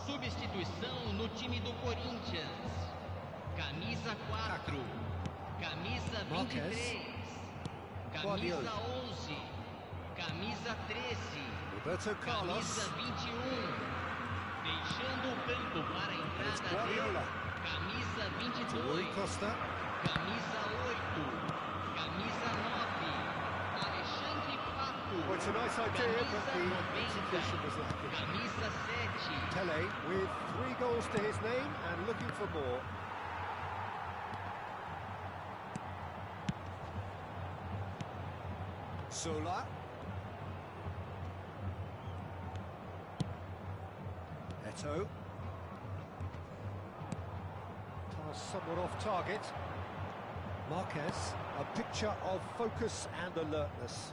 Substituição no time do Corinthians. Camisa 4. Camisa 23. Camisa 11. Camisa 13. Roberto Carlos. Camisa 21. Deixando o campo para a entrada dele. Camisa 22. Costa. Camisa 8. Camisa 9. Alexandre Pato. Well, it's a nice idea, but the execution was lacking. Camisa 7. Pele with 3 goals to his name and looking for more. Zola. Eto'o. Pass somewhat off target. Marquez, a picture of focus and alertness.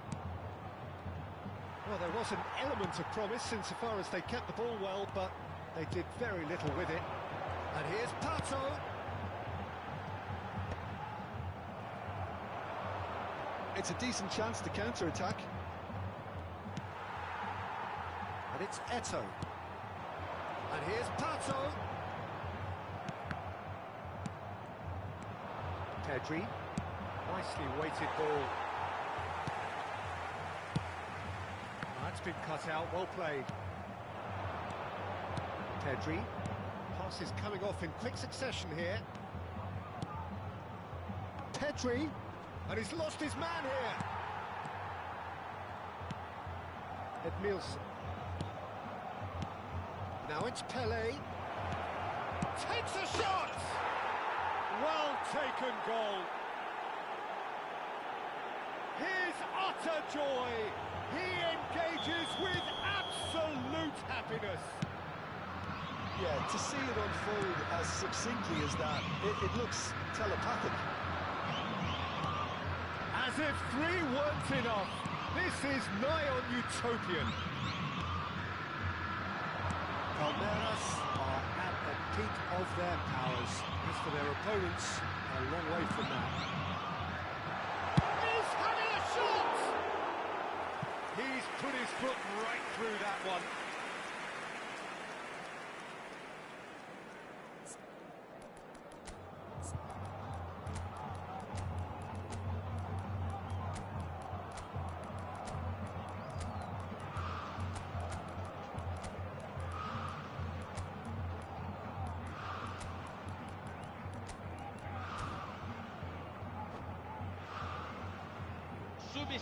Well, there was an element of promise insofar as they kept the ball well, but they did very little with it. And here's Pato. It's a decent chance to counter-attack. And it's Eto'o. And here's Pato. Pedri. Nicely weighted ball. That's been cut out, well played. Pedri. Passes coming off in quick succession here. Pedri. And he's lost his man here. Edmilson. Now it's Pele. Takes a shot! Well taken goal. His utter joy. He engages with absolute happiness. Yeah, to see it unfold as succinctly as that, it looks telepathic. As if 3 weren't enough, this is nigh on utopian. Palmeiras are at the peak of their powers. As for their opponents, a long way from that. He's having a shot! He's put his foot right through that one.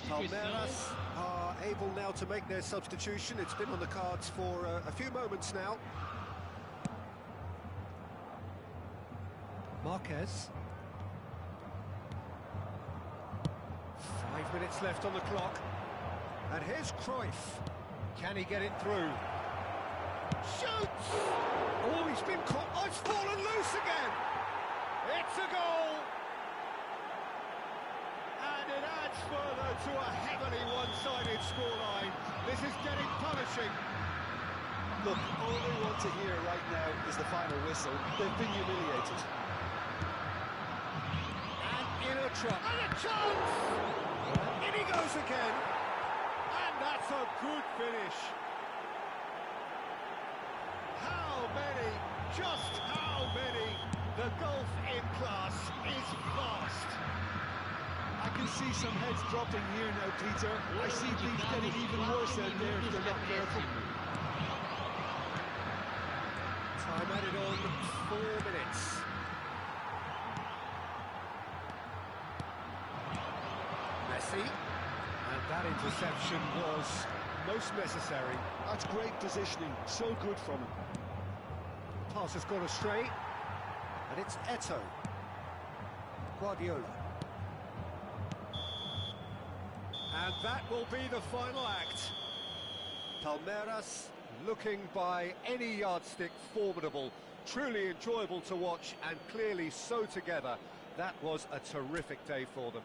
Palmeiras are able now to make their substitution. It's been on the cards for a few moments now. Marquez. 5 minutes left on the clock. And here's Cruyff. Can he get it through? Shoots! Oh, he's been caught. Oh, it's fallen loose again! It's a goal! And it adds further to a heavily one-sided scoreline. This is getting punishing. Look, all they want to hear right now is the final whistle. They've been humiliated. And in a trap. And a chance! In he goes again. And that's a good finish. How many? Just how many? The gulf in class is vast. I can see some heads dropping here now, Peter. I see things getting even worse out there if they're not careful. Time added on 4 minutes. Messi. And that interception was most necessary. That's great positioning. So good from him. Pass has gone astray. And it's Eto'o. Guardiola. And that will be the final act. Palmeiras looking by any yardstick formidable, truly enjoyable to watch and clearly so together. That was a terrific day for them.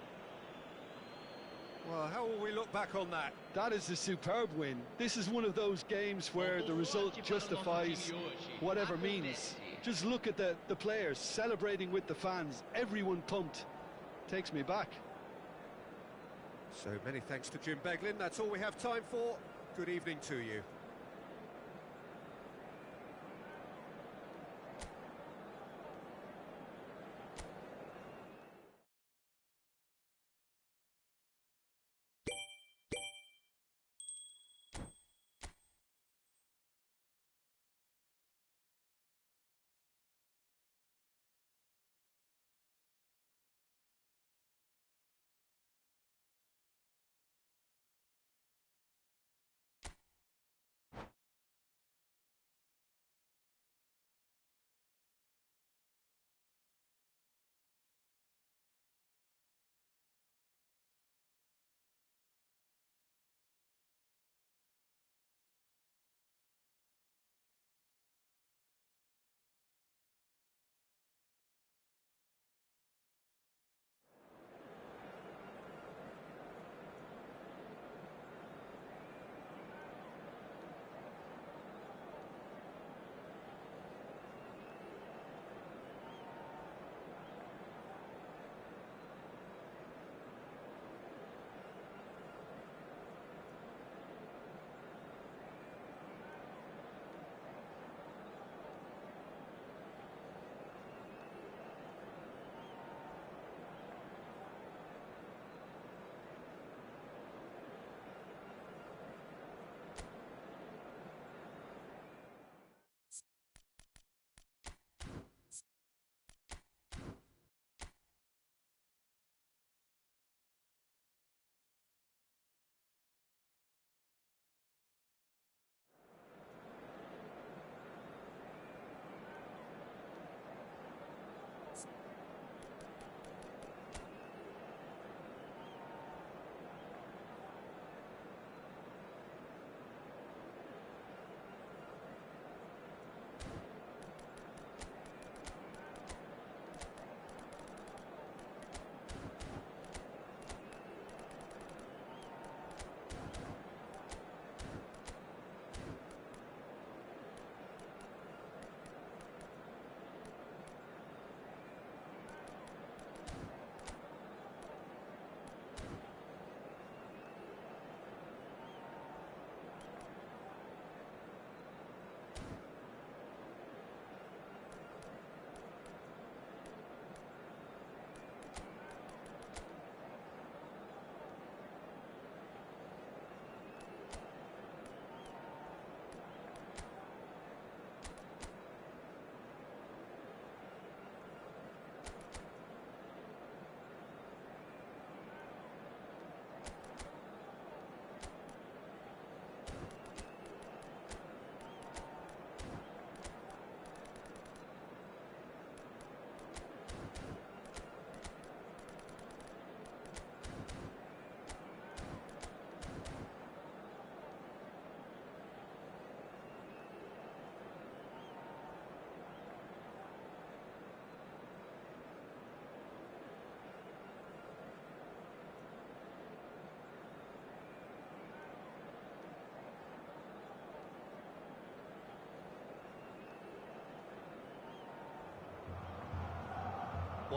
Well, how will we look back on that? That is a superb win. This is one of those games where the result justifies whatever means. Just look at the players celebrating with the fans. Everyone pumped. Takes me back. So many thanks to Jim Beglin. That's all we have time for. Good evening to you.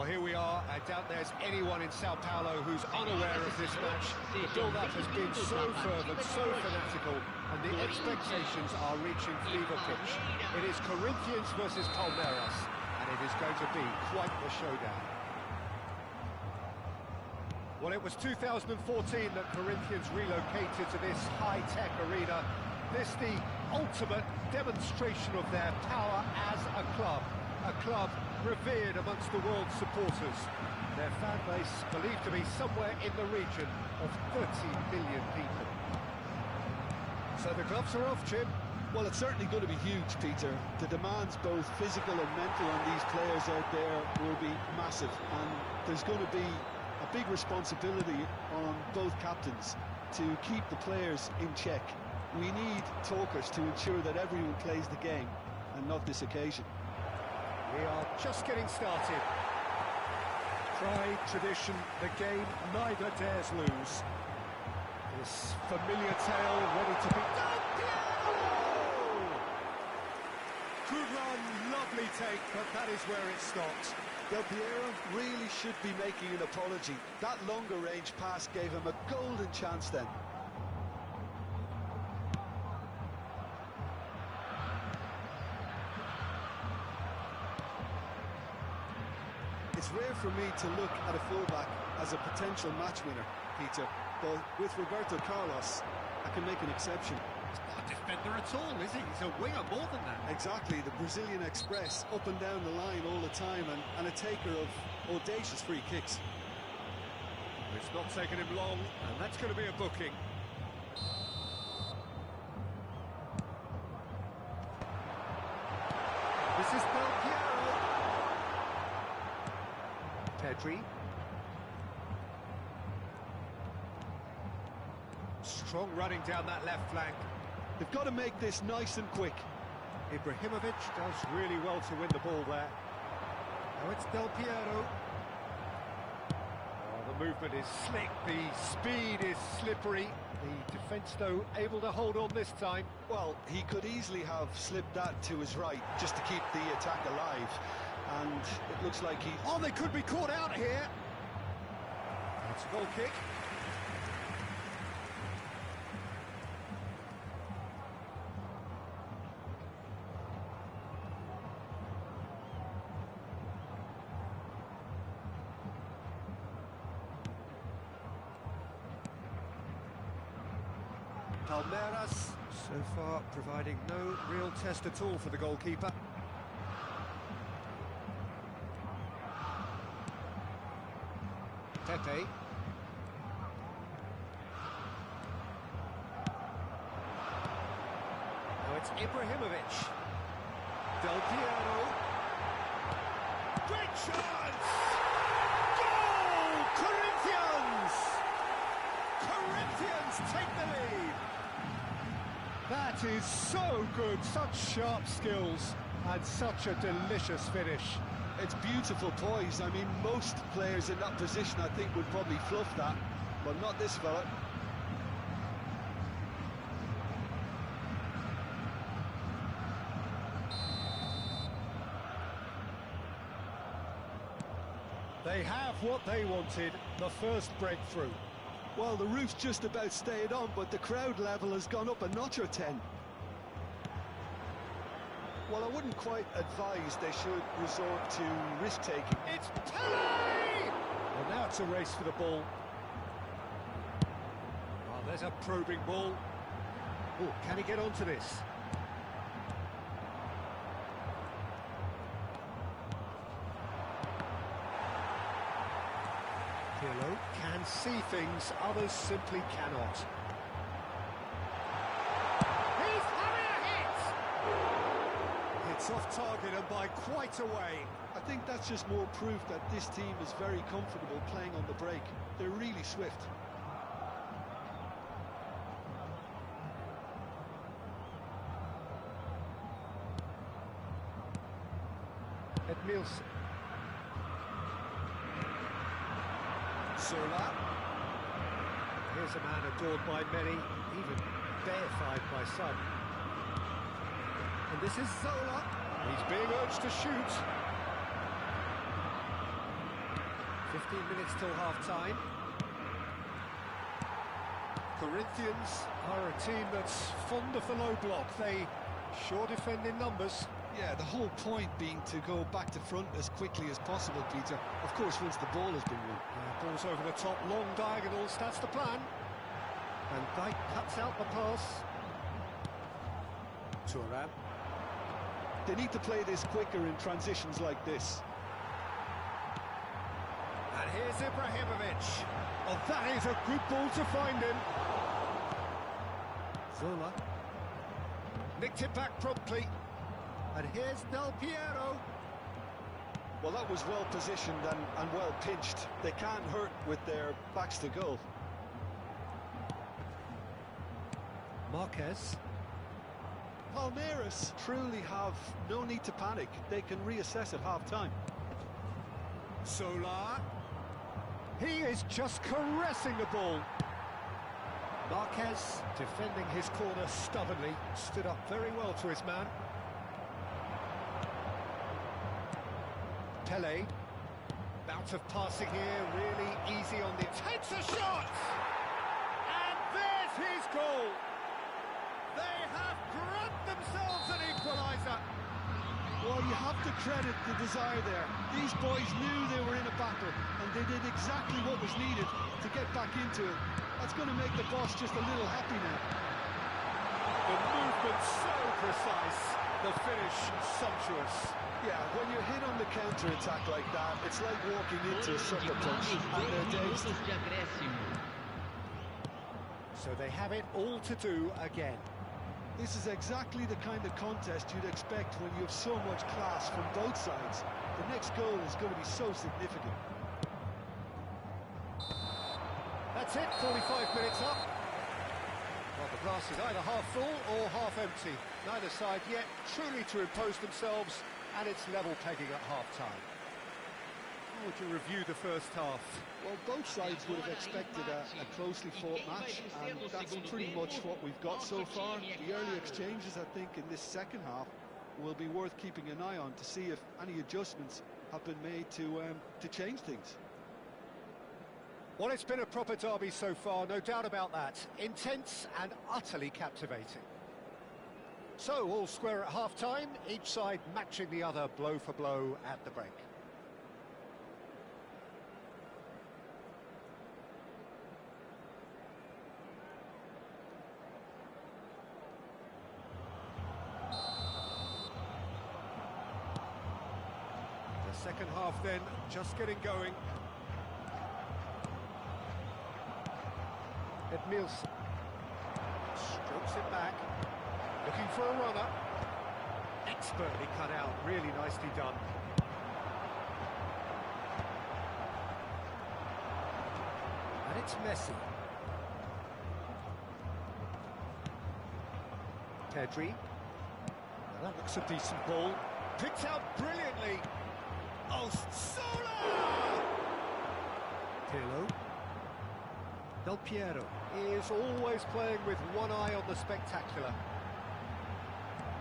Well, here we are. I doubt there's anyone in Sao Paulo who's unaware of this match. The build-up has been so fervent, so fanatical, and the expectations are reaching fever pitch. It is Corinthians versus Palmeiras, and it is going to be quite the showdown. Well, it was 2014 that Corinthians relocated to this high-tech arena. This the ultimate demonstration of their power as a club revered amongst the world's supporters. Their fan base believed to be somewhere in the region of 30 million people. So the gloves are off, Jim. Well, it's certainly going to be huge, Peter. The demands, both physical and mental, on these players out there will be massive, and there's going to be a big responsibility on both captains to keep the players in check. We need talkers to ensure that everyone plays the game, and not this occasion. We are just getting started. Pride, tradition, the game neither dares lose. This familiar tale ready to be... Good run, lovely take, but that is where it stopped. Del Piero really should be making an apology. That longer range pass gave him a golden chance then. It's rare for me to look at a fullback as a potential match winner, Peter, but with Roberto Carlos, I can make an exception. He's not a defender at all, is he? He's a winger more than that. Exactly, the Brazilian Express, up and down the line all the time, and a taker of audacious free kicks. It's not taken him long, and that's going to be a booking. This is Del Piero. Pedri. Strong running down that left flank. They've got to make this nice and quick. Ibrahimovic does really well to win the ball there. Now it's Del Piero. Oh, the movement is slick, the speed is slippery. The defence, though, able to hold on this time. Well, he could easily have slipped that to his right, just to keep the attack alive. And it looks like he... Oh, they could be caught out here. That's a goal kick. Palmeiras, so far, providing no real test at all for the goalkeeper. Pepe. Now it's Ibrahimovic. Del Piero. Great chance! Goal! Corinthians! Corinthians take the lead! That is so good, such sharp skills and such a delicious finish. It's beautiful poise. I mean, most players in that position, I think, would probably fluff that, but not this fella. They have what they wanted, the first breakthrough. Well, the roof's just about stayed on, but the crowd level has gone up a notch or 10. Well, I wouldn't quite advise they should resort to risk-taking. It's Pele! Well, now it's a race for the ball. Oh, there's a probing ball. Oh, can he get onto this? Pirlo can see things others simply cannot. He's having a hit! It's off target and by quite a way. I think that's just more proof that this team is very comfortable playing on the break. They're really swift. Edmilson. Zola. Here's a man adored by many, even deified by some. And this is Zola. He's being urged to shoot. 15 minutes till half-time. Corinthians are a team that's fond of the low block. They sure defend in numbers. Yeah, the whole point being to go back to front as quickly as possible, Peter. Of course, once the ball has been won. Yeah, ball's over the top, long diagonals, that's the plan. And Dijk cuts out the pass. Thuram. They need to play this quicker in transitions like this. And here's Ibrahimovic. Oh, that is a good ball to find him. Zola. Nicked it back promptly. And here's Del Piero. Well, that was well positioned and well pinched. They can't hurt with their backs to goal. Marquez. Palmeiras truly have no need to panic. They can reassess at half-time. Solar. He is just caressing the ball. Marquez, defending his corner stubbornly, stood up very well to his man. Pele. Bout of passing here, really easy on the... Takes a shot! And there's his goal! They have grabbed themselves an equaliser! Well, you have to credit the desire there. These boys knew they were in a battle, and they did exactly what was needed to get back into it. That's going to make the boss just a little happy now. The movement so precise, the finish sumptuous. Yeah, when you're hit on the counter-attack like that, it's like walking into a sucker punch, and they're dazed. So they have it all to do again. This is exactly the kind of contest you'd expect when you have so much class from both sides. The next goal is going to be so significant. That's it, 45 minutes up. Well, the glass is either half full or half empty. Neither side yet truly to impose themselves, and it's level pegging at half-time. How would you review the first half? Well, both sides would have expected a closely fought match, and that's pretty much what we've got so far. The early exchanges, I think, in this second half will be worth keeping an eye on to see if any adjustments have been made to change things. Well, it's been a proper derby so far, no doubt about that. Intense and utterly captivating. So, all square at half-time, each side matching the other blow for blow at the break. The second half then, just getting going. Edmilson strokes it back, looking for a runner. Expertly cut out, really nicely done. And it's Messi. Pedri. Now that looks a decent ball. Picked out brilliantly. Oh, Solar! Pirlo. Del Piero is always playing with one eye on the spectacular.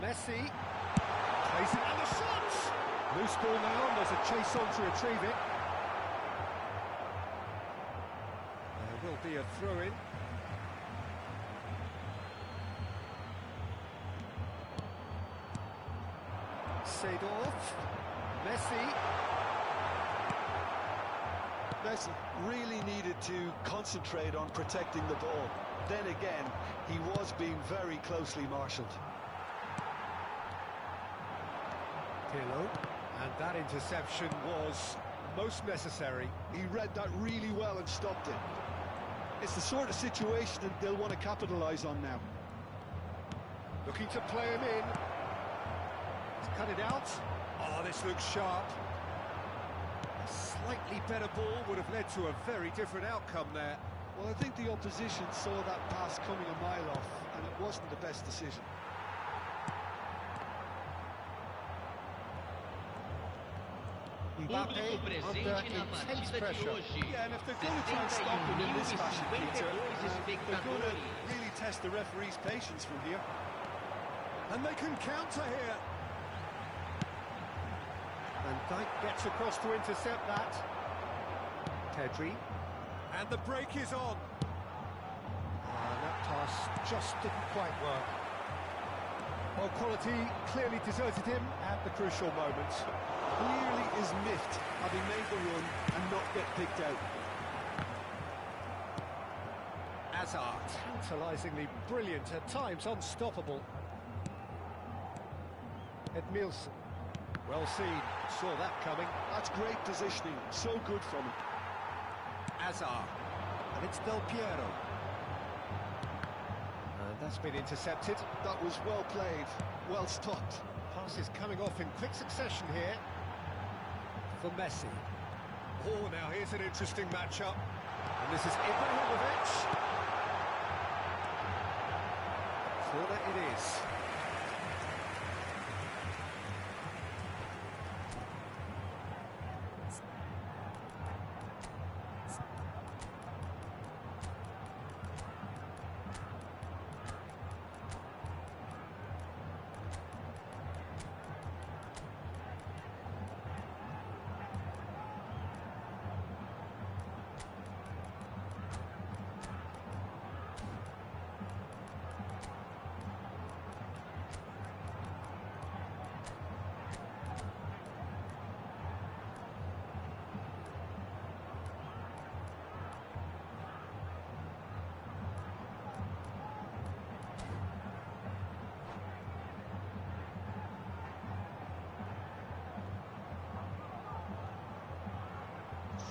Messi plays it, and the shot! Loose ball now, and there's a chase on to retrieve it. There will be a throw-in. Seedorf. Messi. Messi really needed to concentrate on protecting the ball. Then again, he was being very closely marshalled. Pirlo, and that interception was most necessary. He read that really well and stopped it. It's the sort of situation that they'll want to capitalise on now. Looking to play him in. He's cut it out. Oh, this looks sharp. A slightly better ball would have led to a very different outcome there. Well, I think the opposition saw that pass coming a mile off, and it wasn't the best decision. Mbappe under intense pressure. Yeah, and if they're going to try and stop him in this fashion, Peter, they're going to really test the referee's patience from here. And they can counter here. And Dijk gets across to intercept that. Pedri. And the break is on. That pass just didn't quite work. Well, quality clearly deserted him at the crucial moment. Clearly is miffed, having made the run and not get picked out. Hazard, tantalisingly brilliant, at times unstoppable. Edmilson, well seen, saw that coming. That's great positioning, so good from him. Hazard, and it's Del Piero. And that's been intercepted. That was well played, well stopped. Pass is coming off in quick succession here for Messi. Oh, now here's an interesting matchup. And this is Ibrahimovic. Corner it is.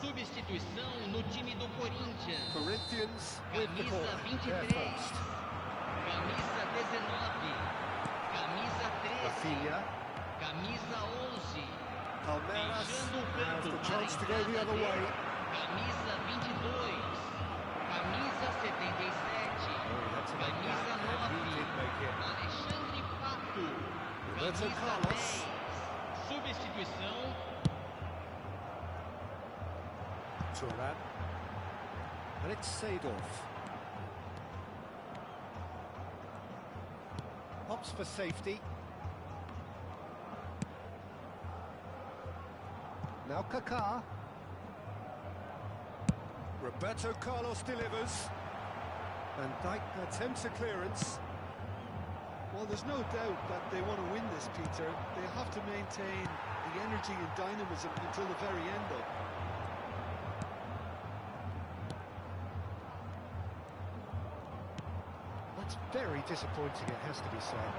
Substituição no time do Corinthians. Corinthians with the Camisa corner. 23. Camisa 19. Camisa 13. Rafinha. Camisa 11. Palmeiras Deixando o has campo the para chance to go a the entrada other way. dele. Camisa 22. Camisa 77. had to make Camisa that, and he 9. did make it. Alexandre Pato. Roberto Camisa Carlos. 10. Substituição. Turan. And it's Seedorf. Opts for safety. Now Kaká. Roberto Carlos delivers. And Dijk attempts a clearance. Well, there's no doubt that they want to win this, Peter. They have to maintain the energy and dynamism until the very end, though. That's very disappointing, it has to be said.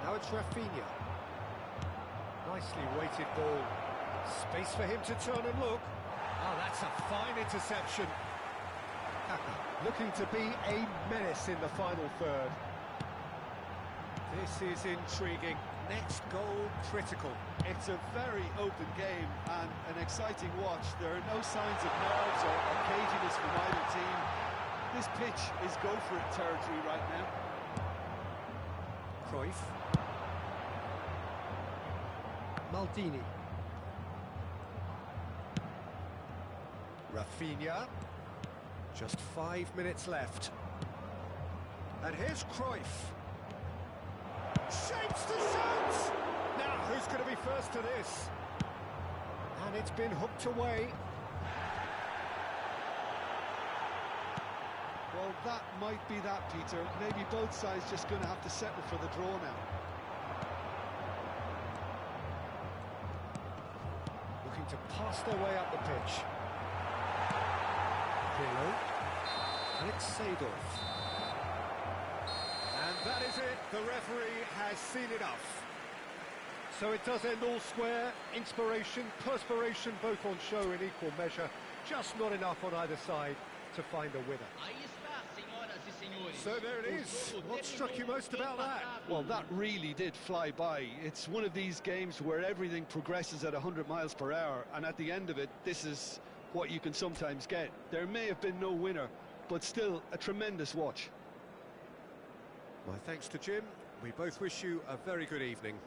Now it's Rafinha. Nicely weighted ball. Space for him to turn and look. Oh, that's a fine interception. Kaka looking to be a menace in the final third. This is intriguing. Next goal critical. It's a very open game and an exciting watch. There are no signs of nerves or caginess from either team. This pitch is go-for-it territory right now. Cruyff. Maldini. Rafinha. Just 5 minutes left. And here's Cruyff. Shapes to shoot! Now, who's going to be first to this? And it's been hooked away. Well, that might be that, Peter. Maybe both sides just going to have to settle for the draw now. Looking to pass their way up the pitch. Pirlo. And it's Seedorf. And that is it. The referee has seen enough. So it does end all square. Inspiration, perspiration, both on show in equal measure. Just not enough on either side to find a winner. Aí está, senhoras e senhores. So there it is. What struck you most about that? Well, that really did fly by. It's one of these games where everything progresses at 100 miles per hour, and at the end of it, this is what you can sometimes get. There may have been no winner, but still a tremendous watch. My thanks to Jim. We both wish you a very good evening.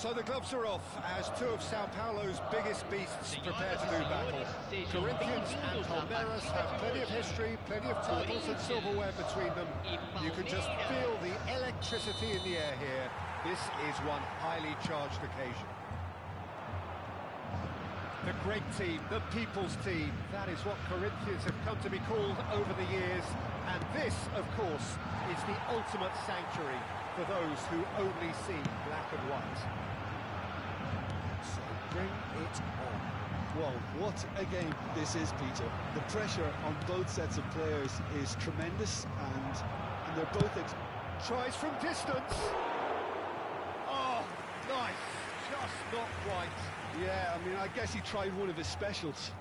So the gloves are off as two of Sao Paulo's biggest beasts prepare to do battle. Corinthians and Palmeiras have plenty of history, plenty of titles and silverware between them. You can just feel the electricity in the air here. This is one highly charged occasion. The great team, the people's team, that is what Corinthians have come to be called over the years. And this, of course, is the ultimate sanctuary for those who only see black and white. So bring it on. Well, what a game this is, Peter. The pressure on both sets of players is tremendous, and they're both... Tries from distance. Oh, nice. Just not quite. Yeah, I mean, I guess he tried one of his specials.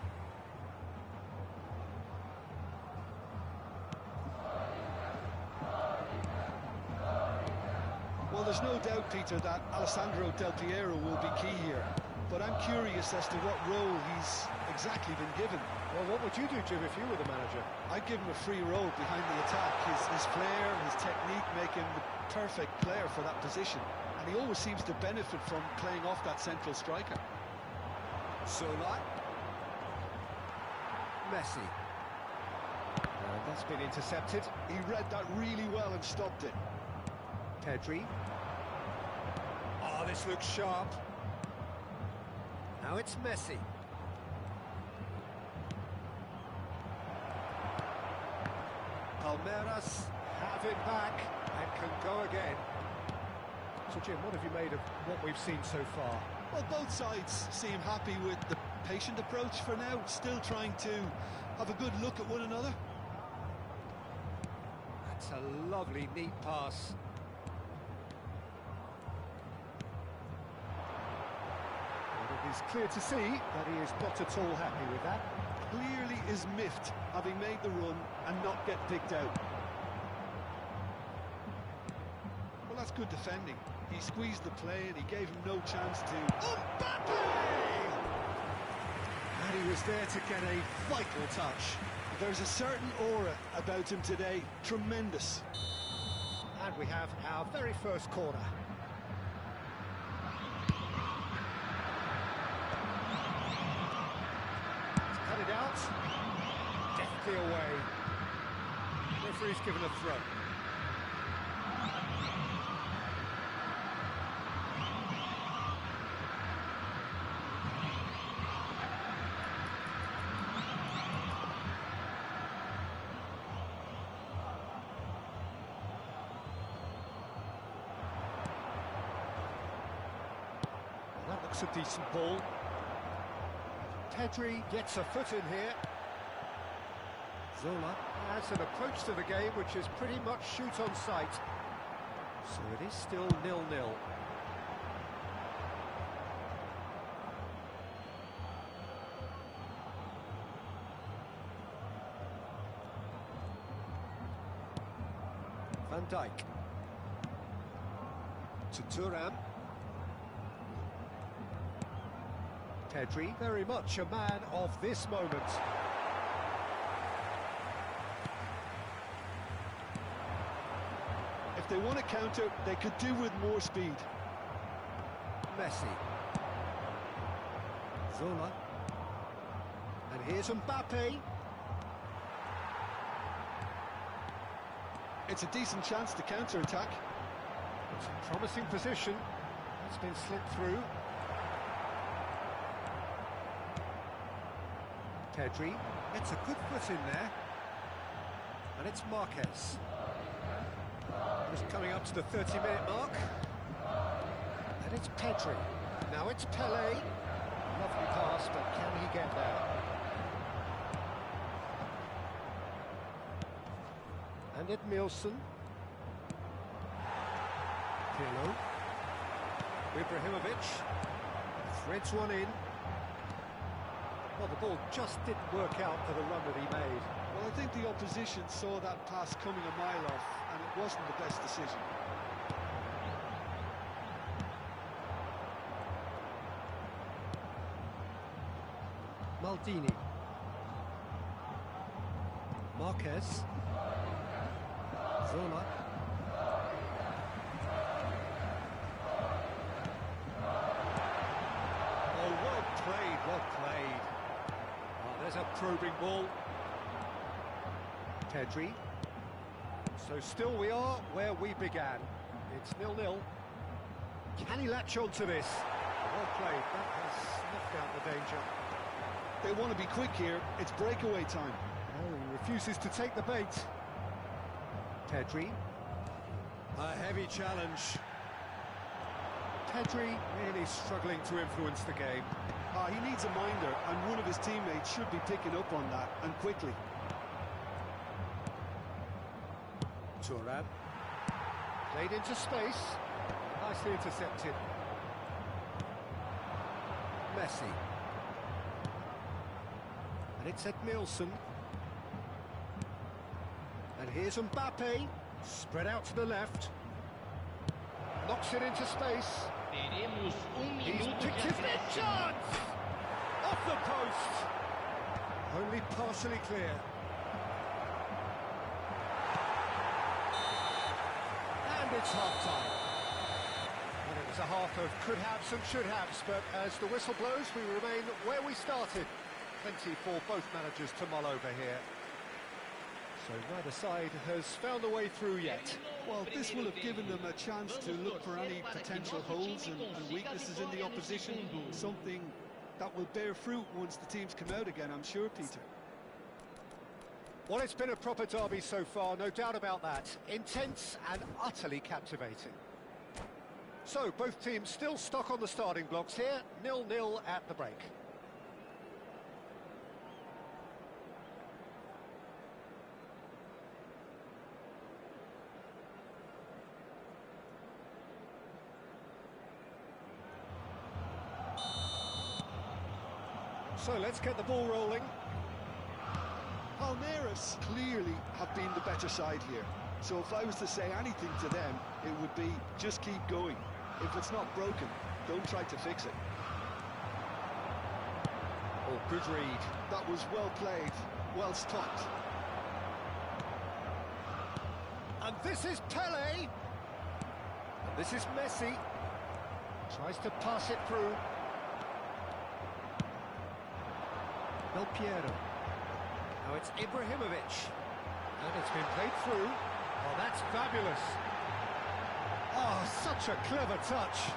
Well, there's no doubt, Peter, that Alessandro Del Piero will be key here. But I'm curious as to what role he's exactly been given. Well, what would you do, Jim, if you were the manager? I'd give him a free role behind the attack. His flair, his technique make him the perfect player for that position. And he always seems to benefit from playing off that central striker. Zola. Messi. And that's been intercepted. He read that really well and stopped it. Pedri. Oh, this looks sharp. Now it's Messi. Palmeiras have it back and can go again. So, Jim, what have you made of what we've seen so far? Well, both sides seem happy with the patient approach for now, still trying to have a good look at one another. That's a lovely, neat pass. It is clear to see that he is not at all happy with that. Clearly is miffed, having made the run and not get picked out. Well, that's good defending. He squeezed the play and he gave him no chance to... Mbappe! And he was there to get a vital touch. There's a certain aura about him today. Tremendous. And we have our very first corner. Cut it out. Deftly away. Referee's given a throw. That looks a decent ball. Pedri gets a foot in here. Zola has an approach to the game which is pretty much shoot on sight. So it is still 0-0. Van Dijk. To Thuram. Pedri, very much a man of this moment. If they want to counter, they could do with more speed. Messi. Zola. And here's Mbappe. It's a decent chance to counter-attack. It's a promising position. It's been slipped through. Pedri gets a good foot in there. And it's Marquez. Just coming up to the 30-minute mark. And it's Pedri. Now it's Pelé. Lovely pass, but can he get there? And Edmilson. Pirlo. Ibrahimovic. Threads one in. Well, the ball just didn't work out for the run that he made. Well, I think the opposition saw that pass coming a mile off, and it wasn't the best decision. Maldini. Marquez. Zola. played, well played. Oh, there's a probing ball. Pedri. So still we are where we began. It's 0-0. Can he latch on to this? Well played, that has snuffed out the danger. They want to be quick here, it's breakaway time. Oh, he refuses to take the bait. Pedri. A heavy challenge. Pedri really struggling to influence the game. He needs a minder, and one of his teammates should be picking up on that, and quickly. Thuram. Played into space. Nicely intercepted. Messi. And it's Edmilson. And here's Mbappe. Spread out to the left. Knocks it into space. He's picked his chance! Off the post! Only partially clear. And it's half-time. And it was a half of could-haves and should-haves, but as the whistle blows, we remain where we started. Plenty for both managers to mull over here. So neither side has found a way through yet. Well, this will have given them a chance to look for any potential holes and weaknesses in the opposition. Something that will bear fruit once the teams come out again, I'm sure, Peter. Well, it's been a proper derby so far, no doubt about that. Intense and utterly captivating. So, both teams still stuck on the starting blocks here, 0-0 at the break. So let's get the ball rolling. Palmeiras clearly have been the better side here. So if I was to say anything to them, it would be just keep going. If it's not broken, don't try to fix it. Oh, good read. That was well played, well stopped. And this is Pele. And this is Messi. Tries to pass it through. Del Piero. Now it's Ibrahimovic. And it's been played through. Oh, that's fabulous. Oh, such a clever touch.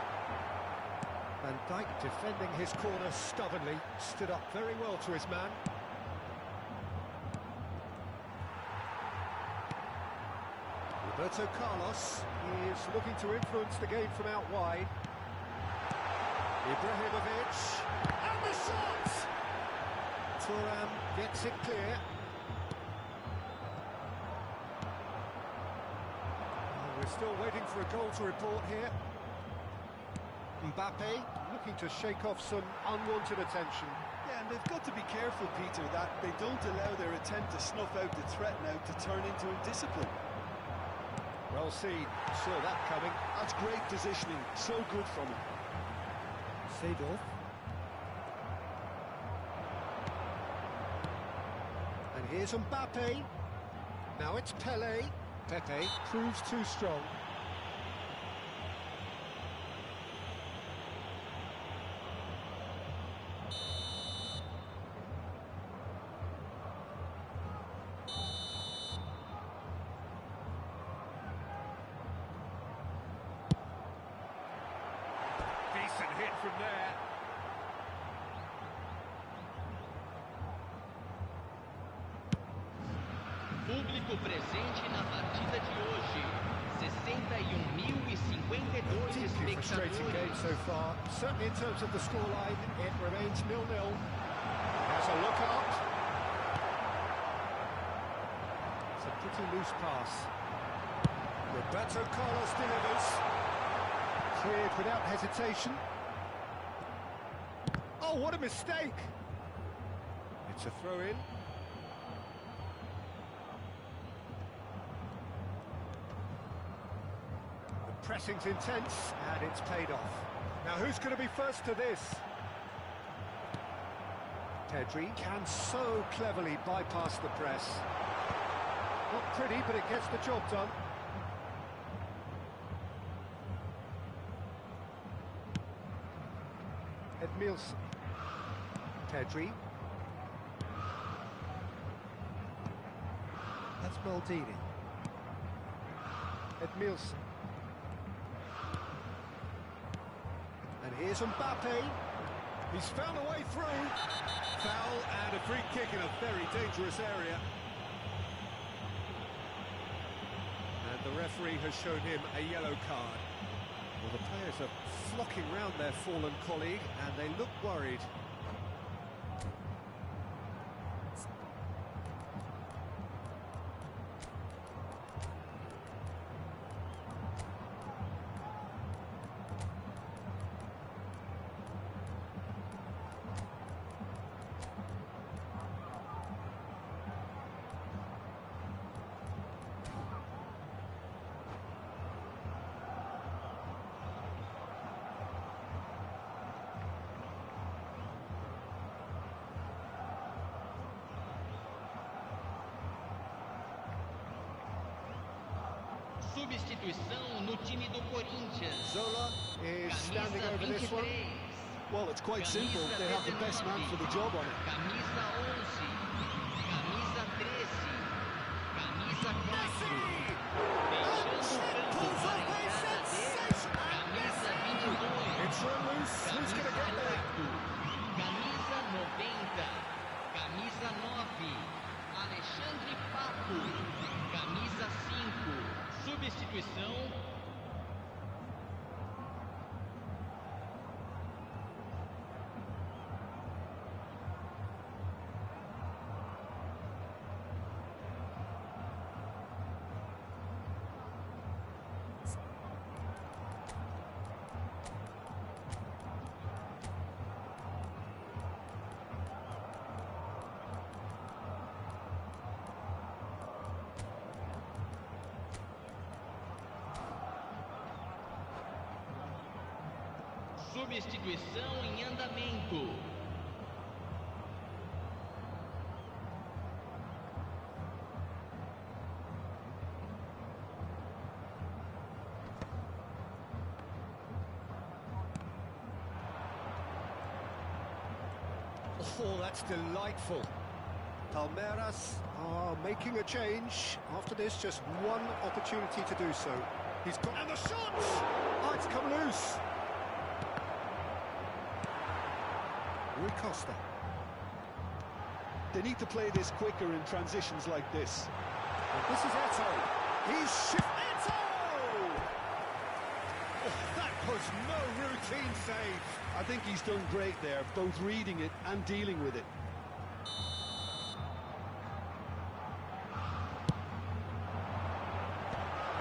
Van Dijk defending his corner stubbornly. Stood up very well to his man. Roberto Carlos is looking to influence the game from out wide. Ibrahimovic. And the shot! Thuram gets it clear. Oh, we're still waiting for a goal to report here. Mbappe looking to shake off some unwanted attention. Yeah, and they've got to be careful, Peter, that they don't allow their attempt to snuff out the threat now to turn into indiscipline. Well seen, saw that coming. That's great positioning, so good from him. Seedorf. And here's Mbappe. Now it's Pele. Pepe proves too strong. Decent hit from there. Público presente na partida de hoje. 61.052 Deeply frustrating game espectadores. so far. Certainly in terms of the scoreline, it remains 0-0. Has a look up. It's a pretty loose pass. Roberto Carlos delivers. Cleared without hesitation. Oh, what a mistake! It's a throw-in. The pressing's intense, and it's paid off. Now, who's going to be first to this? Pedri can so cleverly bypass the press. Not pretty, but it gets the job done. Edmilson. Pedri. That's Maldini. Edmilson. And here's Mbappe. He's found a way through. Foul and a free kick in a very dangerous area. And the referee has shown him a yellow card. Well, the players are flocking round their fallen colleague and they look worried. Substituição no time do Corinthians. Zola is standing over this one. Well, it's quite simple. They have the best man for the job on it. Camisa 11, camisa 13, camisa 4. Deixando o campo para a entrada dele. Camisa 22. It's run loose. Who's going to get there? Camisa 90, camisa 9, Alexandre Pato, camisa 5. Substituição. Substituição em andamento. Oh, that's delightful. Palmeiras are making a change. After this, just one opportunity to do so. He's got... And the shot! Oh, it's come loose. Rui Costa. They need to play this quicker in transitions like this. And this is Eto. He's shift. Eto! Oh, that was no routine save. I think he's done great there, both reading it and dealing with it.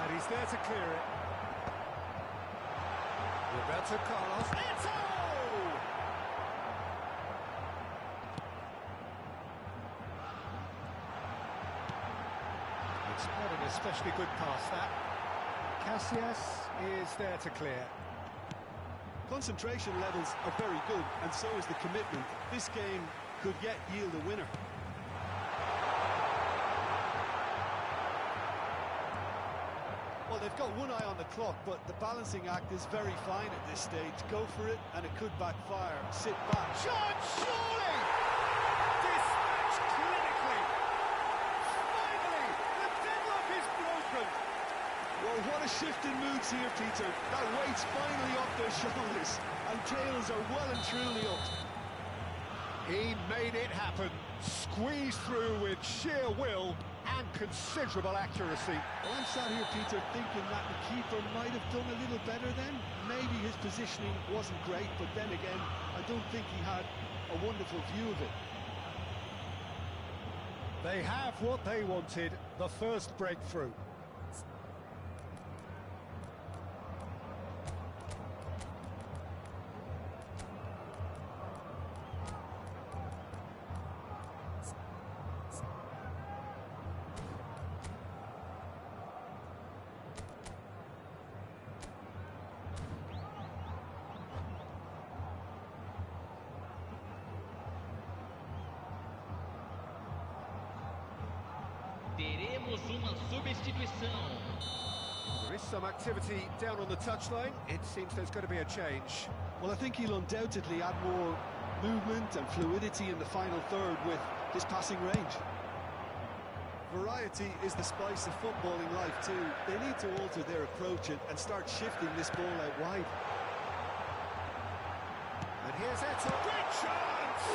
And he's there to clear it. Roberto Carlos. Eto! It's not an especially good pass, that. Casillas is there to clear. Concentration levels are very good, and so is the commitment. This game could yet yield a winner. Well, they've got one eye on the clock, but the balancing act is very fine at this stage. Go for it, and it could backfire. Sit back. Shot, surely! Dispatch clinically! Finally, the deadlock is broken! Well, what a shift in moods here, Peter. That weight's finally off their shoulders, and tails are well and truly up. He made it happen, squeezed through with sheer will and considerable accuracy. Well, I'm sat here, Peter, thinking that the keeper might have done a little better then. Maybe his positioning wasn't great, but then again, I don't think he had a wonderful view of it. They have what they wanted, the first breakthrough. Teremos uma substituição. There is some activity down on the touchline. It seems there's going to be a change. Well, I think he'll undoubtedly add more movement and fluidity in the final third with his passing range. Variety is the spice of footballing life too. They need to alter their approach and start shifting this ball out wide. And here's Eto'o. Great chance!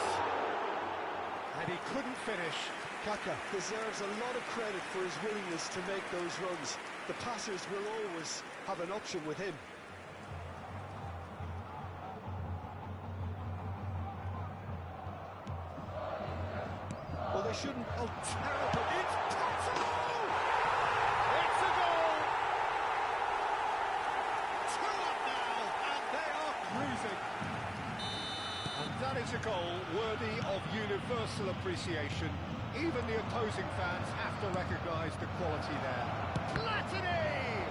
And he couldn't finish. Kaka deserves a lot of credit for his willingness to make those runs. The passers will always have an option with him. Well, they shouldn't... Oh, terrible! It's Eto'o! It's a goal! 2 up now, and they are cruising. And that is a goal worthy of universal appreciation. Even the opposing fans have to recognise the quality there. Platini!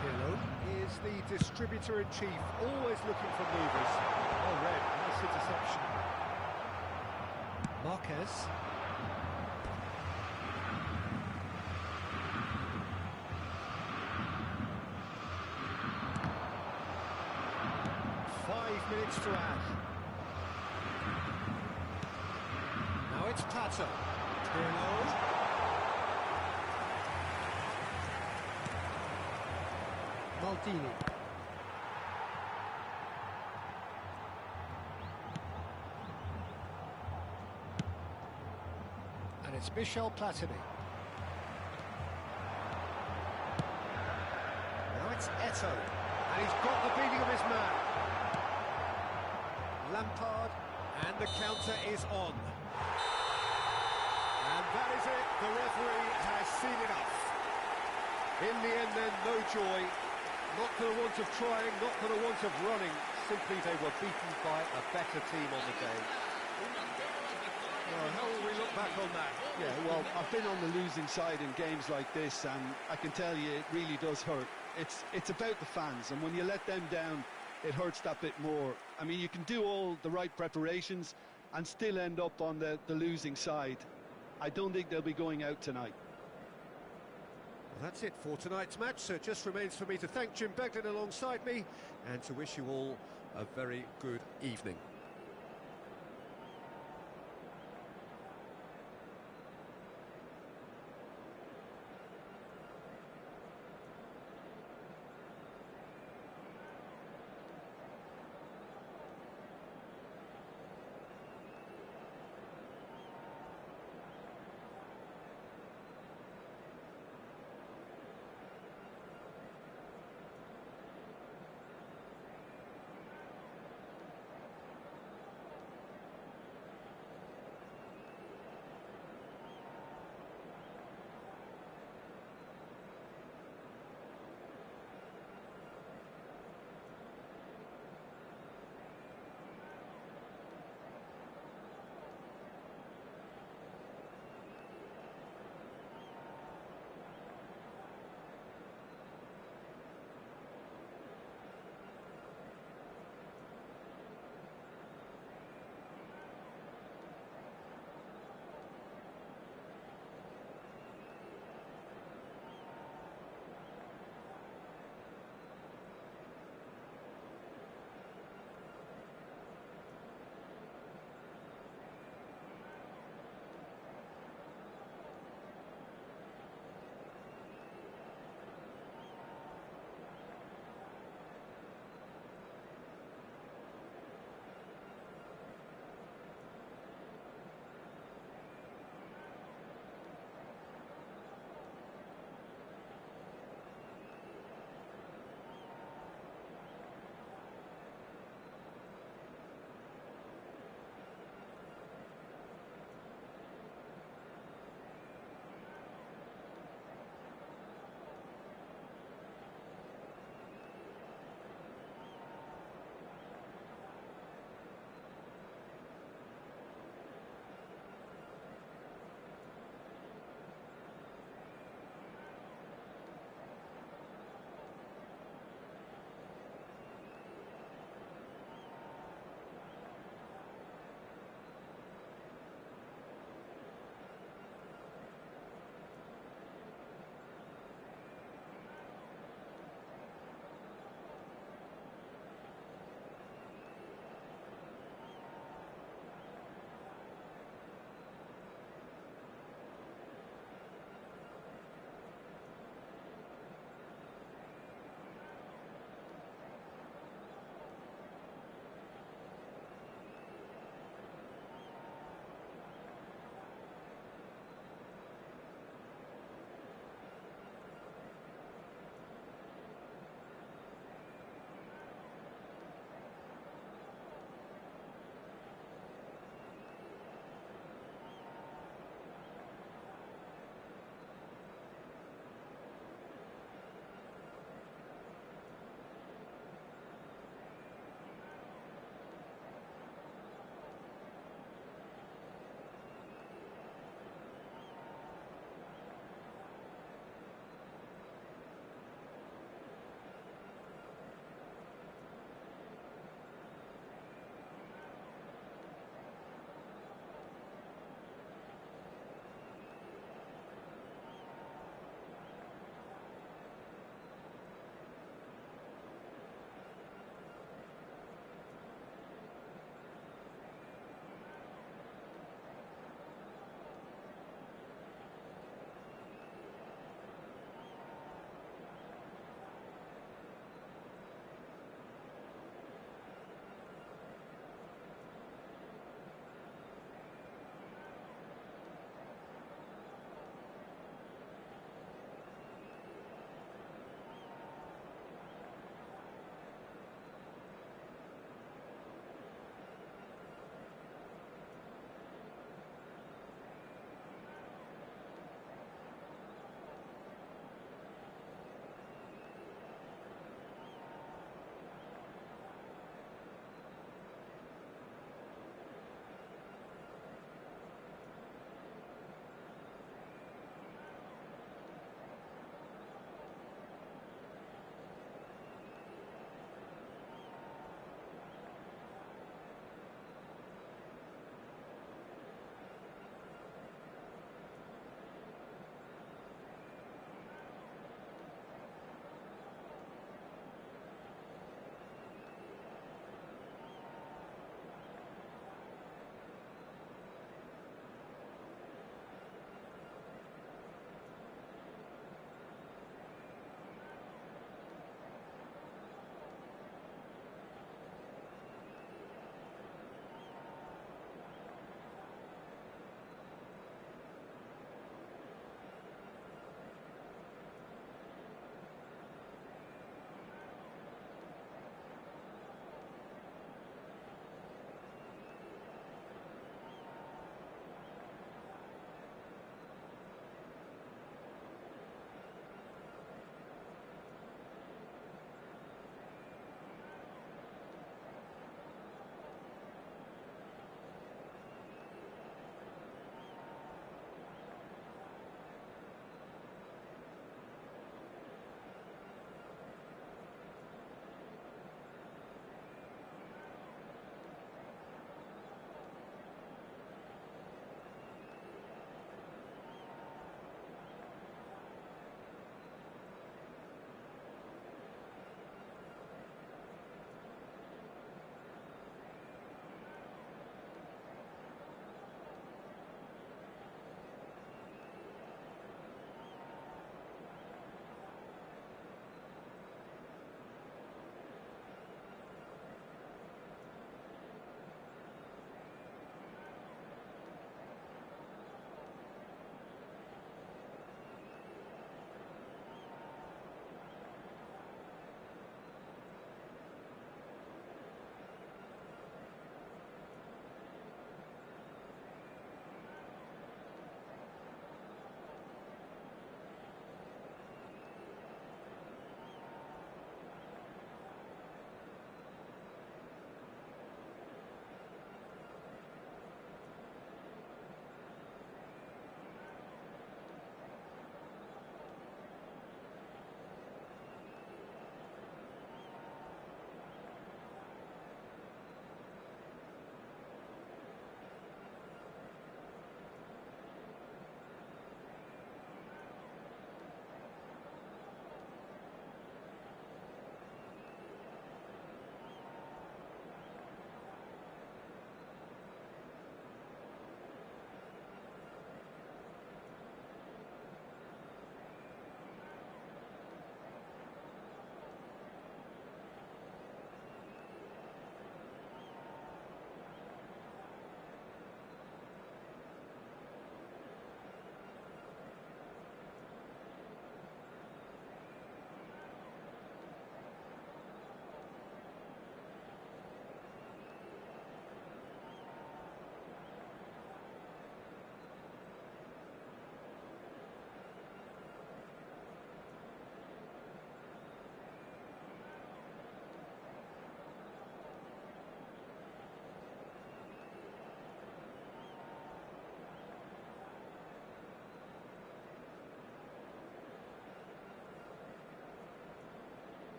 Pirlo is the distributor-in-chief, always looking for movers. Oh, Red, nice interception. Marquez. Five minutes to add. Now it's Pato. Pirlo. Maldini. And it's Michel Platini. Now it's Eto'o. And he's got the beating of his man. Lampard, and the counter is on. And that is it. The referee has seen enough. In the end, then, no joy. Not for the want of trying, not for the want of running. Simply they were beaten by a better team on the day. Well, how will we look back on that? Yeah, well, I've been on the losing side in games like this, and I can tell you it really does hurt. It's about the fans, and when you let them down, it hurts that bit more. I mean, you can do all the right preparations and still end up on the losing side. I don't think they'll be going out tonight. Well, that's it for tonight's match, so it just remains for me to thank Jim Beglin alongside me and to wish you all a very good evening.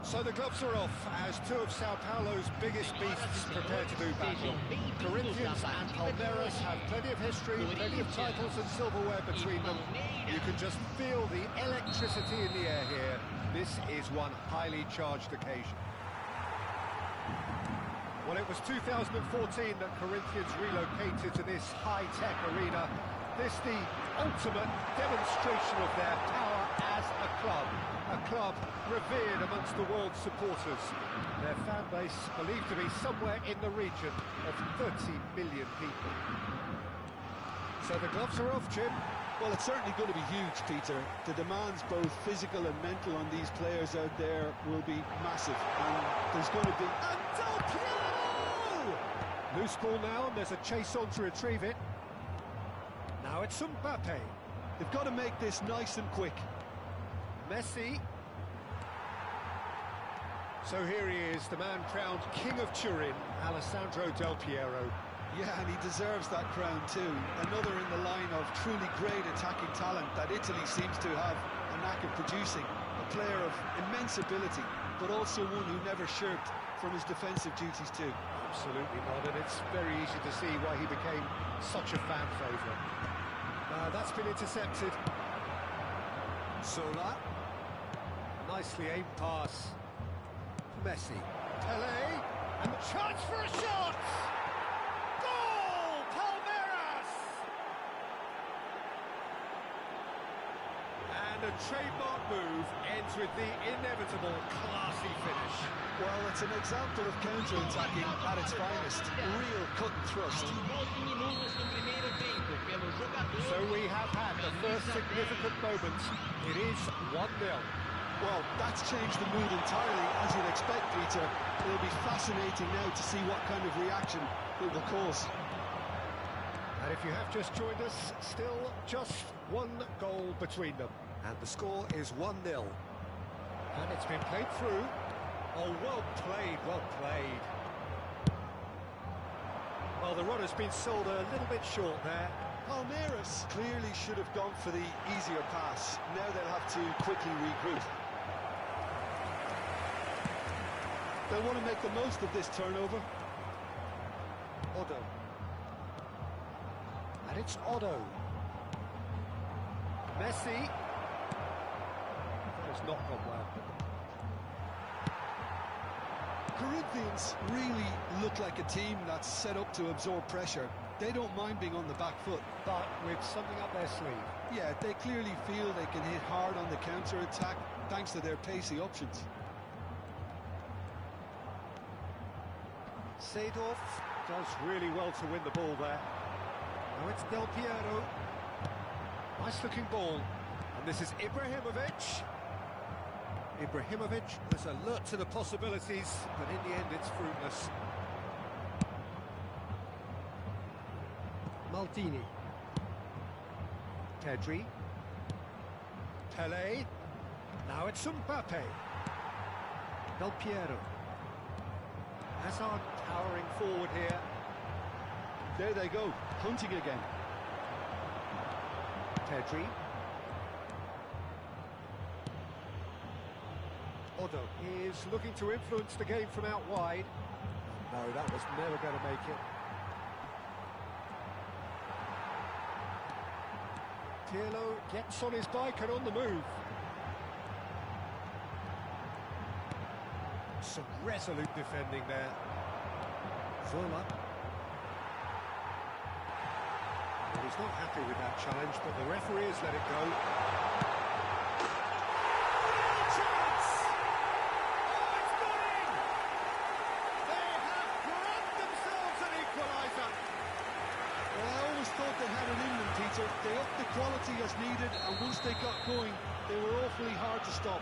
So the gloves are off as two of Sao Paulo's biggest beasts prepare to do battle. Corinthians and Palmeiras have plenty of history, plenty of titles and silverware between them. You can just feel the electricity in the air here. This is one highly charged occasion. Well, it was 2014 that Corinthians relocated to this high-tech arena. This the ultimate demonstration of their power as a club revered amongst the world's supporters. Their fan base believed to be somewhere in the region of 30 million people. So the gloves are off, Jim. Well, it's certainly going to be huge, Peter. The demands, both physical and mental, on these players out there will be massive. And there's going to be... Loose ball now, and there's a chase on to retrieve it. Now it's Mbappe. They've got to make this nice and quick. Messi. So here he is, the man crowned King of Turin, Alessandro Del Piero. Yeah, and he deserves that crown too. Another in the line of truly great attacking talent that Italy seems to have a knack of producing. A player of immense ability, but also one who never shirked from his defensive duties too. Absolutely not, and it's very easy to see why he became such a fan favourite. That's been intercepted. Sola. Nicely aimed pass. Messi. Pelé. And the chance for a shot! Goal! Palmeiras! And a trademark move ends with the inevitable classy finish. Well, it's an example of counter-attacking at its finest. Real cut and thrust. So we have had the first significant moment. It is 1-0. Well, that's changed the mood entirely, as you'd expect, Peter. It'll be fascinating now to see what kind of reaction it will cause. And if you have just joined us, still just one goal between them. And the score is 1-0. And it's been played through. Oh, well played, well played. Well, the run has been sold a little bit short there. Palmeiras clearly should have gone for the easier pass. Now they'll have to quickly regroup. They'll want to make the most of this turnover. Otto. And it's Otto. Messi. That has not gone well. Corinthians really look like a team that's set up to absorb pressure. They don't mind being on the back foot. But with something up their sleeve. Yeah, they clearly feel they can hit hard on the counter-attack thanks to their pacey options. Seedorf does really well to win the ball there. Now it's Del Piero. Nice looking ball. And this is Ibrahimovic. Ibrahimovic is alert to the possibilities, but in the end it's fruitless. Maldini. Pedri. Pelé. Now it's Mbappe. Del Piero. Hazard towering forward here. There they go, hunting again. Pedri. Otto is looking to influence the game from out wide. No, that was never going to make it. Pirlo gets on his bike and on the move. Some resolute defending there. Zola. Well, he's not happy with that challenge, but the referee has let it go. Chance! Oh, it's gone in! They have grabbed themselves an equaliser. Well, I always thought they had it in them, Peter. They upped the quality as needed, and once they got going, they were awfully hard to stop.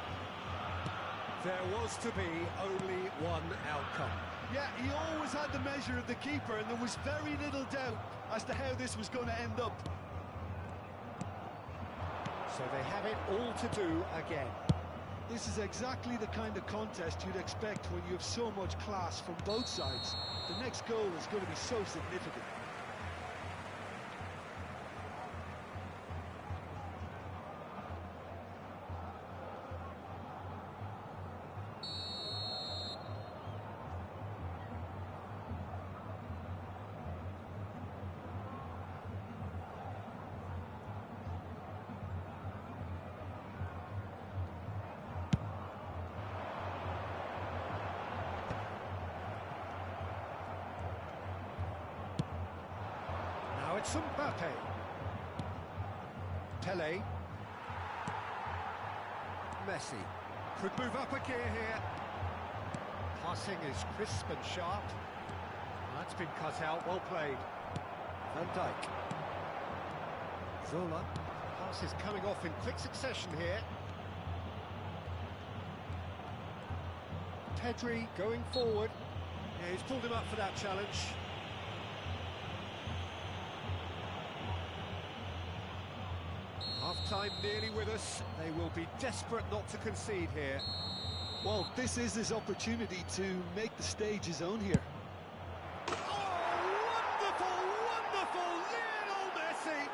There was to be only one outcome. Yeah, he always had the measure of the keeper, and there was very little doubt as to how this was going to end up. So they have it all to do again. This is exactly the kind of contest you'd expect when you have so much class from both sides. The next goal is going to be so significant. It's Mbappe. Pele. Messi. Could move up a gear here. Passing is crisp and sharp. That's been cut out, well played. Van Dijk. Zola. Pass is coming off in quick succession here. Pedri going forward. Yeah, he's pulled him up for that challenge. Half-time nearly with us. They will be desperate not to concede here. Well, this is his opportunity to make the stage his own here. Wonderful, wonderful Lionel Messi!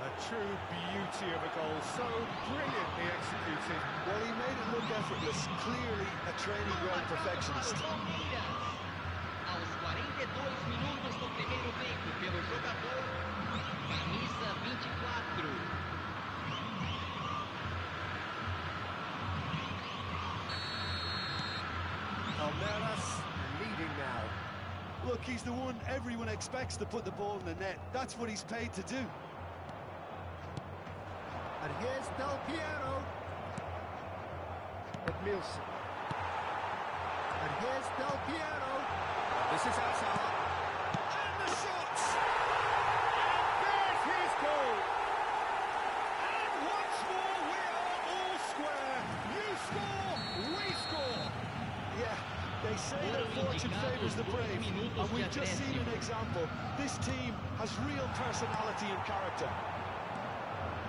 A true beauty of a goal, so brilliantly executed. Well, he made it look effortless, clearly a training ground perfectionist. Aos 42 minutos do primeiro tempo, pelo jogador, camisa 24. Palmeiras leading now. Look, he's the one everyone expects to put the ball in the net. That's what he's paid to do. And here's Del Piero. Edmilson. And here's Del Piero. This is Hazard. And the shot! And there's his goal! And once more we are all square. You score, we score. Yeah, they say that fortune favours the brave, and we've just seen an example. This team has real personality and character.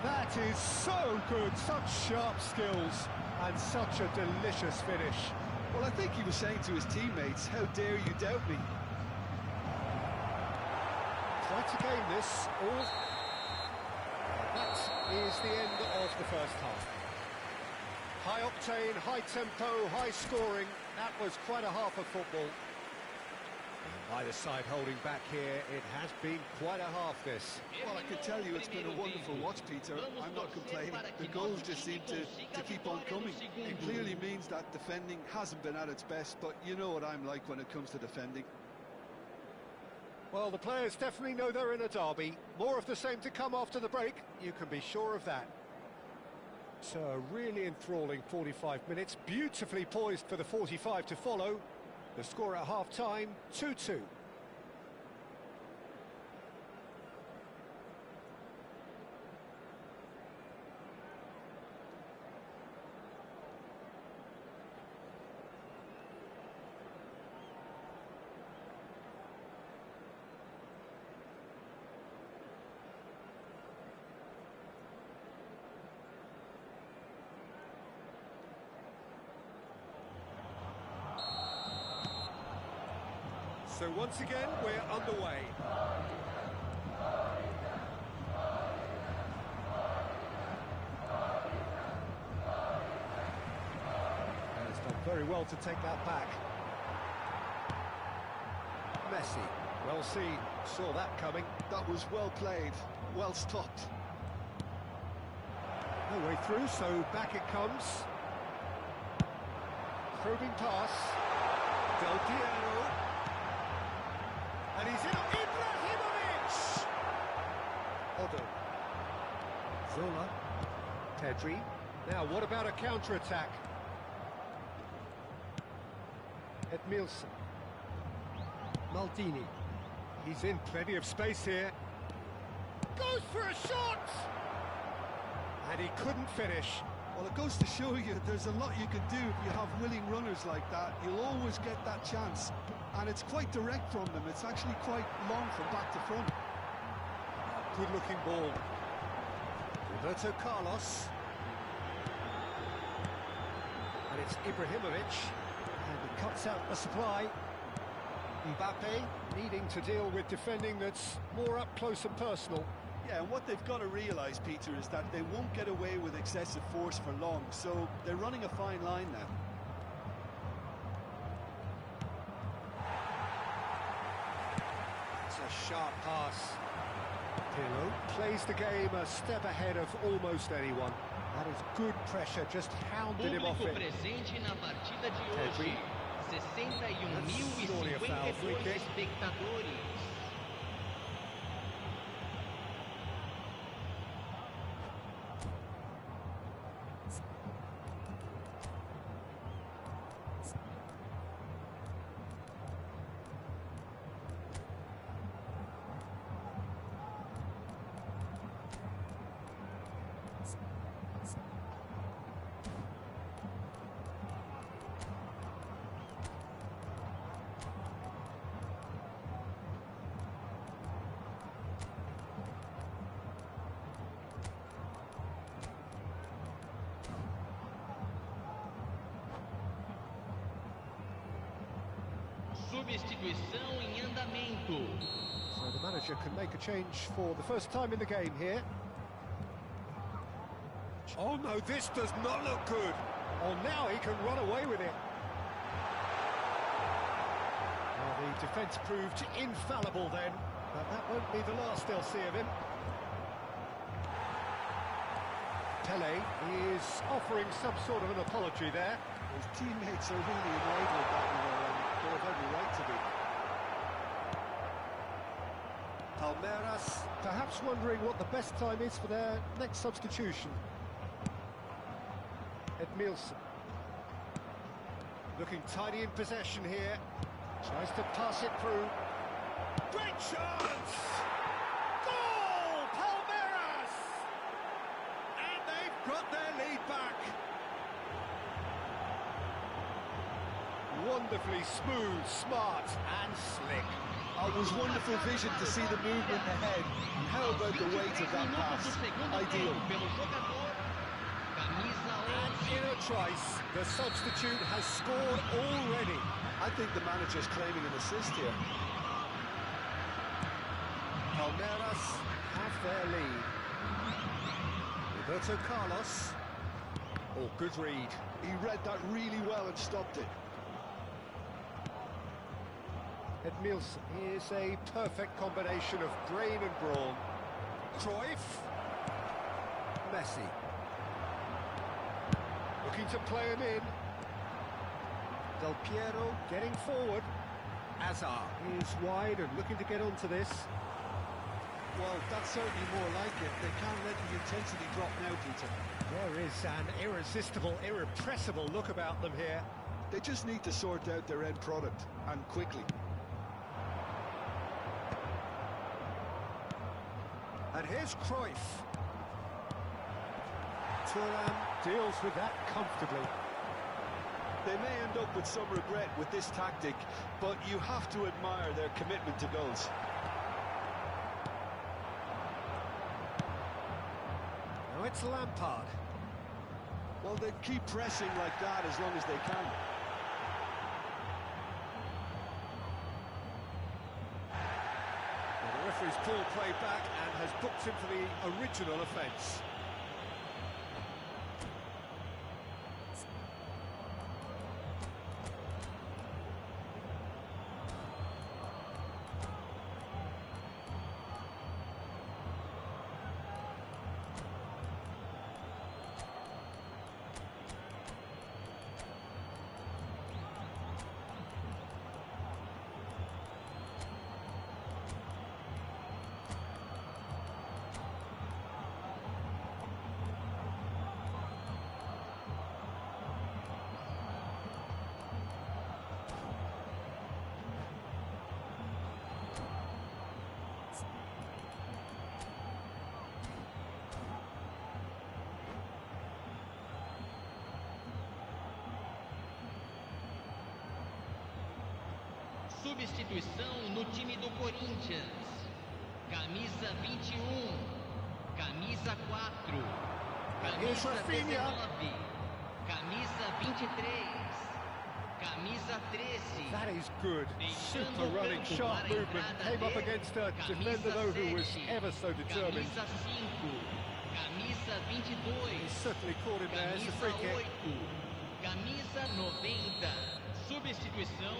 That is so good, such sharp skills, and such a delicious finish. Well, I think he was saying to his teammates, how dare you doubt me? Quite a game this, all. That is the end of the first half. High octane, high tempo, high scoring. That was quite a half of football. Either side holding back here, it has been quite a half this. Well, I can tell you it's been a wonderful watch, Peter. I'm not complaining. The goals just seem to keep on coming. It clearly means that defending hasn't been at its best, but you know what I'm like when it comes to defending. Well, the players definitely know they're in a derby. More of the same to come after the break, you can be sure of that. So a really enthralling 45 minutes, beautifully poised for the 45 to follow. The score at half-time, 2-2. So once again, we're underway. And it's done very well to take that back. Messi, well seen, saw that coming. That was well played, well stopped. No way through, so back it comes. Probing pass. Del Piero. And he's in. Ibrahimovic! Odo. Zola. Pedri. Now, what about a counter-attack? Edmilson. Maldini. He's in plenty of space here. Goes for a shot! And he couldn't finish. Well, it goes to show you there's a lot you can do if you have willing runners like that. You'll always get that chance. And it's quite direct from them. It's actually quite long from back to front. Good-looking ball. Roberto Carlos. And it's Ibrahimovic. And he cuts out the supply. Mbappe needing to deal with defending that's more up close and personal. Yeah, and what they've got to realise, Peter, is that they won't get away with excessive force for long. So they're running a fine line now. It's a sharp pass. Pirlo plays the game a step ahead of almost anyone. That is good pressure, just hounded him off it. Presente na partida de hoje. 61.052 espectadores. Substituição em andamento. So the manager can make a change for the first time in the game here. Oh no, this does not look good. Oh, now he can run away with it. Well, the defence proved infallible then, but that won't be the last they'll see of him. Pele is offering some sort of an apology there. His teammates are really annoyed with that, and they have every right to be. Palmeiras perhaps wondering what the best time is for their next substitution. Edmilson. Looking tidy in possession here. Tries to pass it through. Great chance! Goal! Palmeiras! And they've got their lead back. Wonderfully smooth, smart and slick. Oh, it was wonderful vision to see the movement ahead. And how about the weight of that pass? Ideal. And in a trice, the substitute has scored already. I think the manager's claiming an assist here. Palmeiras have their lead. Roberto Carlos. Oh, good read. He read that really well and stopped it. Edmilson is a perfect combination of brain and brawn. Cruyff. Messi. Looking to play him in. Del Piero getting forward. Hazard is wide and looking to get onto this. Well, that's certainly more like it. They can't let the intensity drop now, Peter. There is an irresistible, irrepressible look about them here. They just need to sort out their end product, and quickly. And here's Cruyff. Thuram deals with that comfortably. They may end up with some regret with this tactic, but you have to admire their commitment to goals. Now it's Lampard. Well, they keep pressing like that as long as they can. Well, the referee's pulled play back and has booked him for the original offence. Substituição no time do Corinthians. Camisa 21, camisa 4, camisa 19, camisa 23, camisa 13. That is good. Super running, sharp movement. Came up against a defender, though, who was ever so determined. Camisa 5, camisa 22, He certainly caught him there. It's a free camisa kick. 8, camisa 90. Substituição.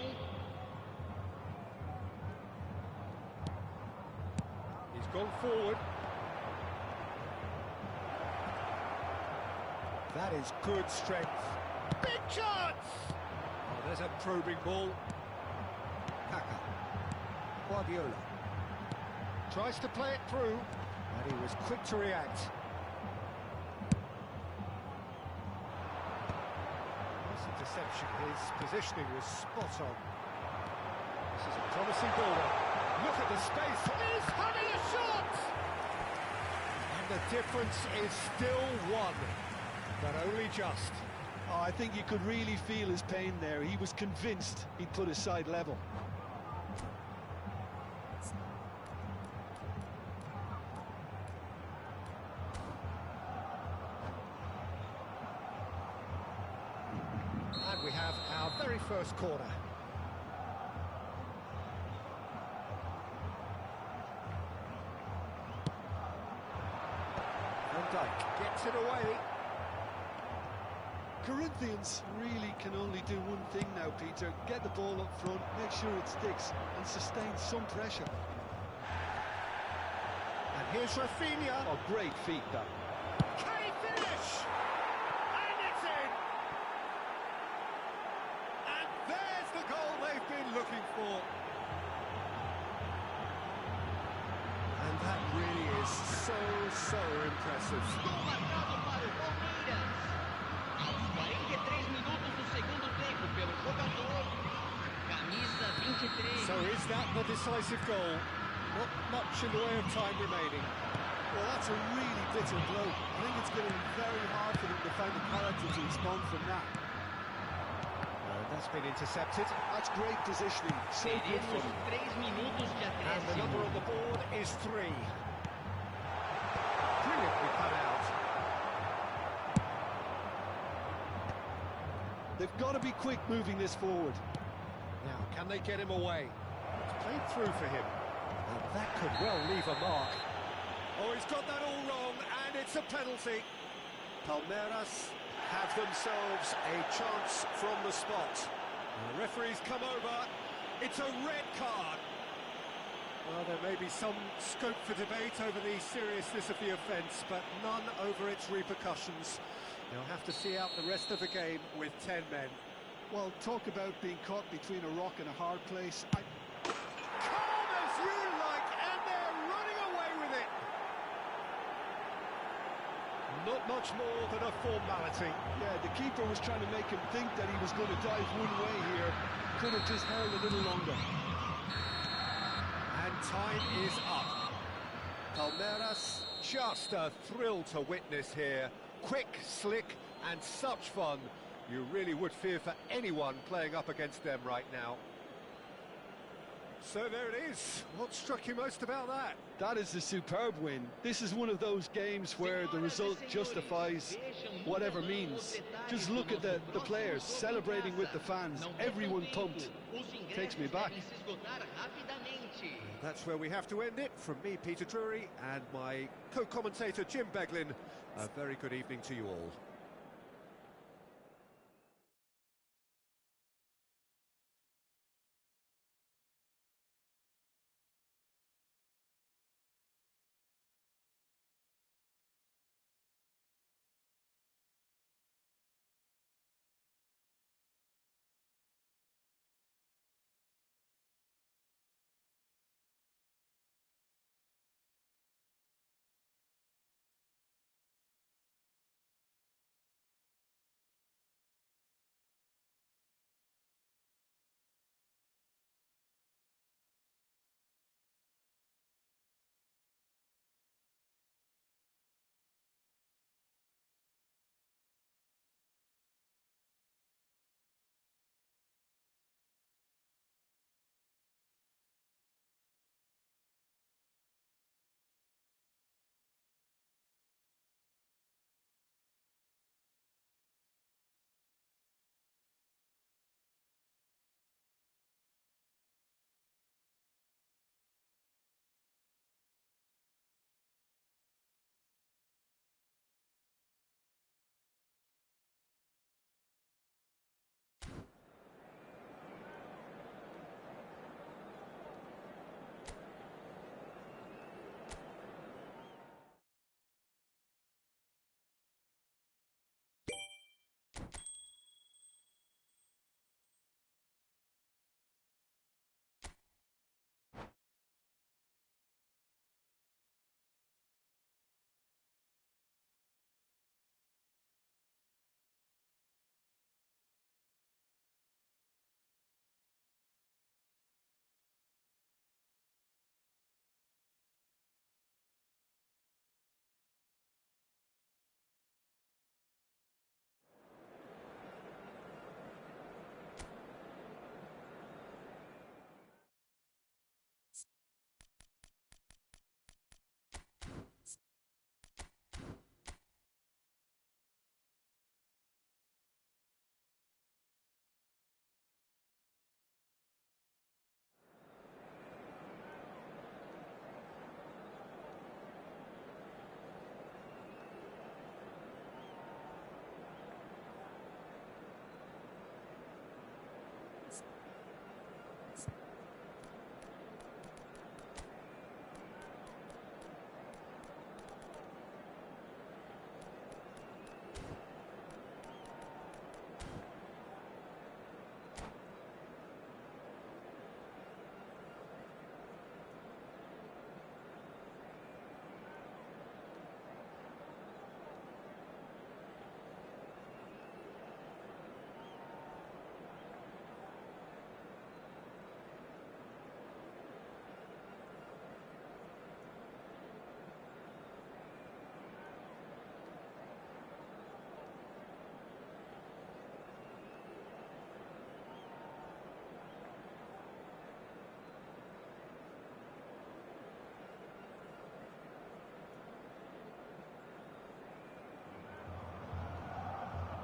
He's gone forward. That is good strength. Big chance! Oh, There's a probing ball. Kaka. Guardiola. Tries to play it through, and he was quick to react. Nice interception. His positioning was spot on. This is a promising build-up. Look at the space. He's having a shot! And the difference is still one, but only just. Oh, I think you could really feel his pain there. He was convinced he'd put his side level. And we have our very first corner. Van Dijk gets it away. Corinthians really can only do one thing now, Peter. Get the ball up front, make sure it sticks, and sustain some pressure. And here's Rafinha. Oh, great feat, that. Can he finish? And it's in! And there's the goal they've been looking for. And that really is so impressive. Gol marcado para o Palmeiras. Aos 43 minutos do segundo tempo pelo jogador. Camisa 23. So is that the decisive goal? Not much in the way of time remaining. Well, that's a really bitter blow. I think it's going to be very hard for them to find the character to respond from that. That's been intercepted. That's great positioning. So good for Teremos them. 3 minutos de And the number acréscimo. on the board is 3. Brilliantly cut out. They've got to be quick moving this forward. Now, can they get him away? It's played through for him. And that could well leave a mark. Oh, he's got that all wrong, and it's a penalty. Palmeiras have themselves a chance from the spot. And the referee's come over. It's a red card. Well, there may be some scope for debate over the seriousness of the offence, but none over its repercussions. They'll have to see out the rest of the game with 10 men. Well, talk about being caught between a rock and a hard place. Calm as you like, and they're running away with it. Not much more than a formality. Yeah, the keeper was trying to make him think that he was going to dive one way here. Could have just held a little longer. And time is up. Palmeiras, just a thrill to witness here. Quick, slick, and such fun. You really would fear for anyone playing up against them right now. So there it is. What struck you most about that? That is a superb win. This is one of those games where the result justifies whatever means. Just look at the players celebrating with the fans. Everyone pumped. Takes me back. That's where we have to end it. From me, Peter Drury, and my co-commentator, Jim Beglin. A very good evening to you all.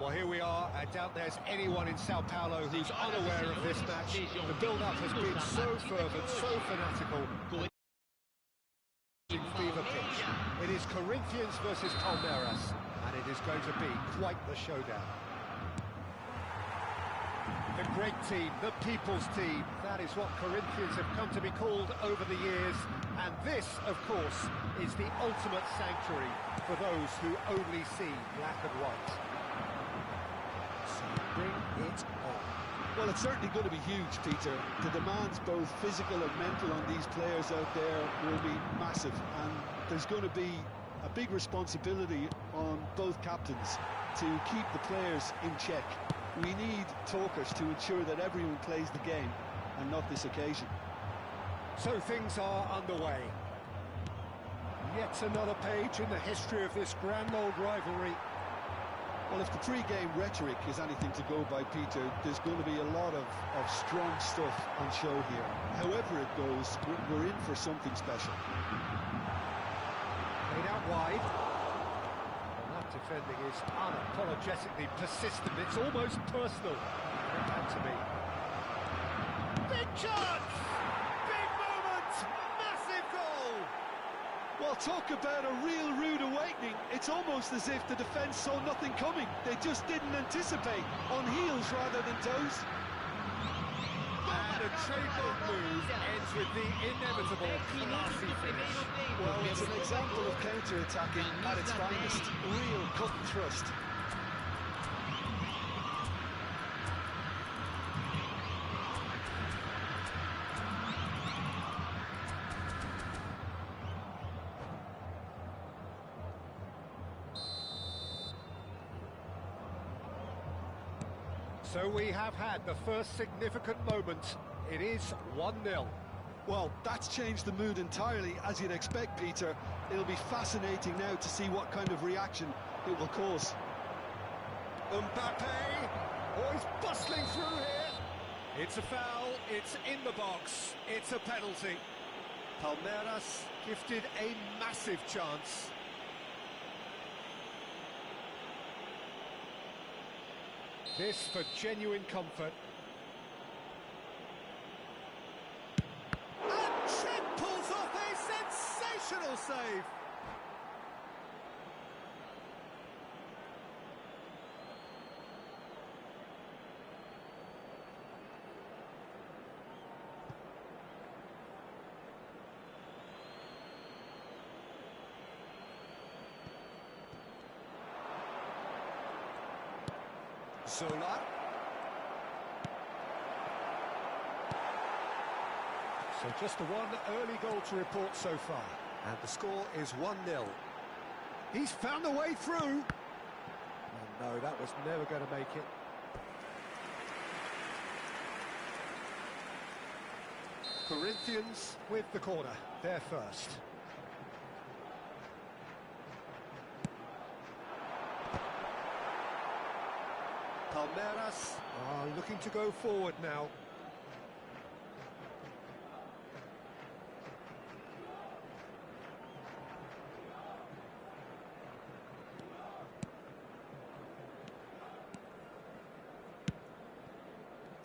Well, here we are. I doubt there's anyone in Sao Paulo who's unaware of this match. The build-up has been so fervent, so fanatical. Fever pitch. It is Corinthians versus Palmeiras, and it is going to be quite the showdown. The great team, the people's team, that is what Corinthians have come to be called over the years, and this, of course, is the ultimate sanctuary for those who only see black and white. So bring it on. Well, it's certainly going to be huge, Peter. The demands, both physical and mental, on these players out there will be massive, and there's going to be a big responsibility on both captains to keep the players in check. We need talkers to ensure that everyone plays the game, and not this occasion. So things are underway. Yet another page in the history of this grand old rivalry. Well, if the pre-game rhetoric is anything to go by, Peter, there's going to be a lot of strong stuff on show here. However it goes, we're in for something special. Played out wide. Well, that defending is unapologetically persistent. It's almost personal. Back to me. Big chance! Big moment! Massive goal! Well, talk about a real rude awakening. It's almost as if the defence saw nothing coming. They just didn't anticipate, on heels rather than toes. And a trademark move ends with the inevitable classy finish. Well, it's an example of counter-attacking at its finest. Real cut and thrust. So we have had the first significant moment. It is 1-0. Well, that's changed the mood entirely, as you'd expect, Peter. It'll be fascinating now to see what kind of reaction it will cause. Mbappe! Oh, he's bustling through here. It's a foul, it's in the box, it's a penalty. Palmeiras gifted a massive chance. This for genuine comfort. And Chet pulls off a sensational save. Zola. So just the one early goal to report so far. And the score is 1-0. He's found a way through. Oh no, that was never going to make it. Corinthians with the corner. They're first. Palmeiras are looking to go forward now.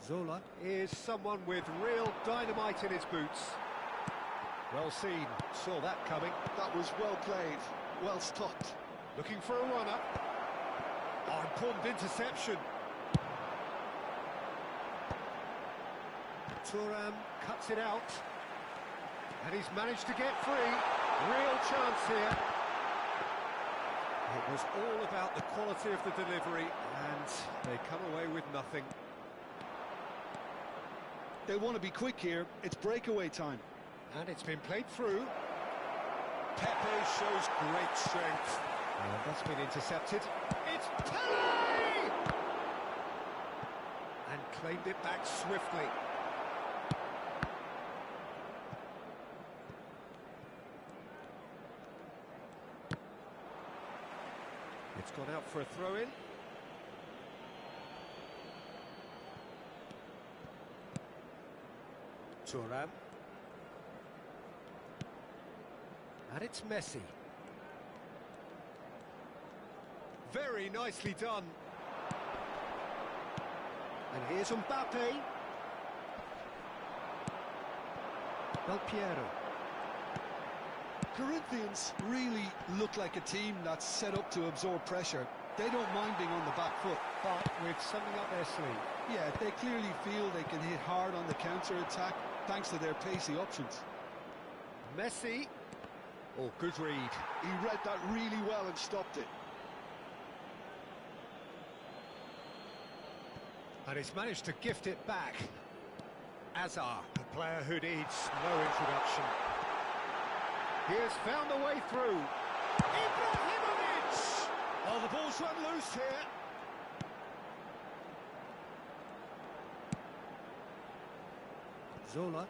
Zola is someone with real dynamite in his boots. Well seen, saw that coming. That was well played, well stopped. Looking for a run-up. Oh, important interception. Thuram cuts it out. And he's managed to get free. Real chance here. It was all about the quality of the delivery, and they come away with nothing. They want to be quick here. It's breakaway time. And it's been played through. Pepe shows great strength. And that's been intercepted. It's Pele! And claimed it back swiftly. It's gone out for a throw-in. Thuram. And it's Messi. Very nicely done. And here's Mbappe. Del Piero. Corinthians really look like a team that's set up to absorb pressure. They don't mind being on the back foot. But with something up their sleeve. Yeah, they clearly feel they can hit hard on the counter-attack thanks to their pacey options. Messi. Oh, good read. He read that really well and stopped it. And he's managed to gift it back. Azar, a player who needs no introduction. He has found a way through. Ibrahimovic! Oh, the ball's run loose here. Zola.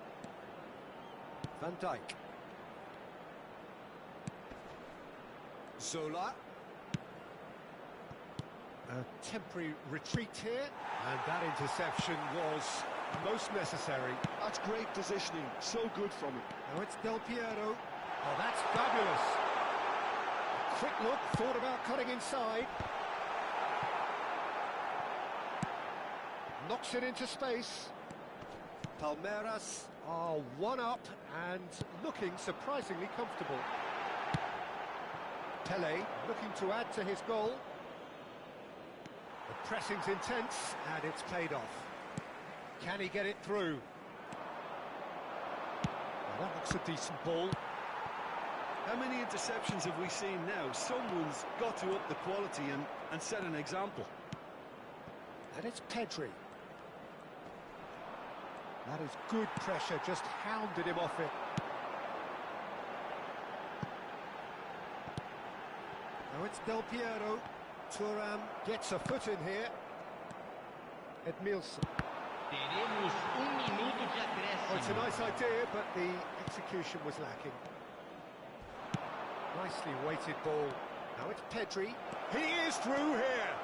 Van Dijk. Zola. A temporary retreat here, and that interception was most necessary. That's great positioning, so good from him. Now it's Del Piero. Oh, that's fabulous. A quick look, thought about cutting inside. Knocks it into space. Palmeiras are one up and looking surprisingly comfortable. Pele looking to add to his goal. The pressing's intense and it's paid off. Can he get it through? Well, that looks a decent ball. How many interceptions have we seen now? Someone's got to up the quality and set an example. And it's Pedri. That is good pressure, just hounded him off it. Now it's Del Piero. Thuram gets a foot in here. Edmilson. Teremos minuto de Oh, it's a acréscimo. nice idea, but the execution was lacking. Nicely weighted ball. Now it's Pedri. He is through here.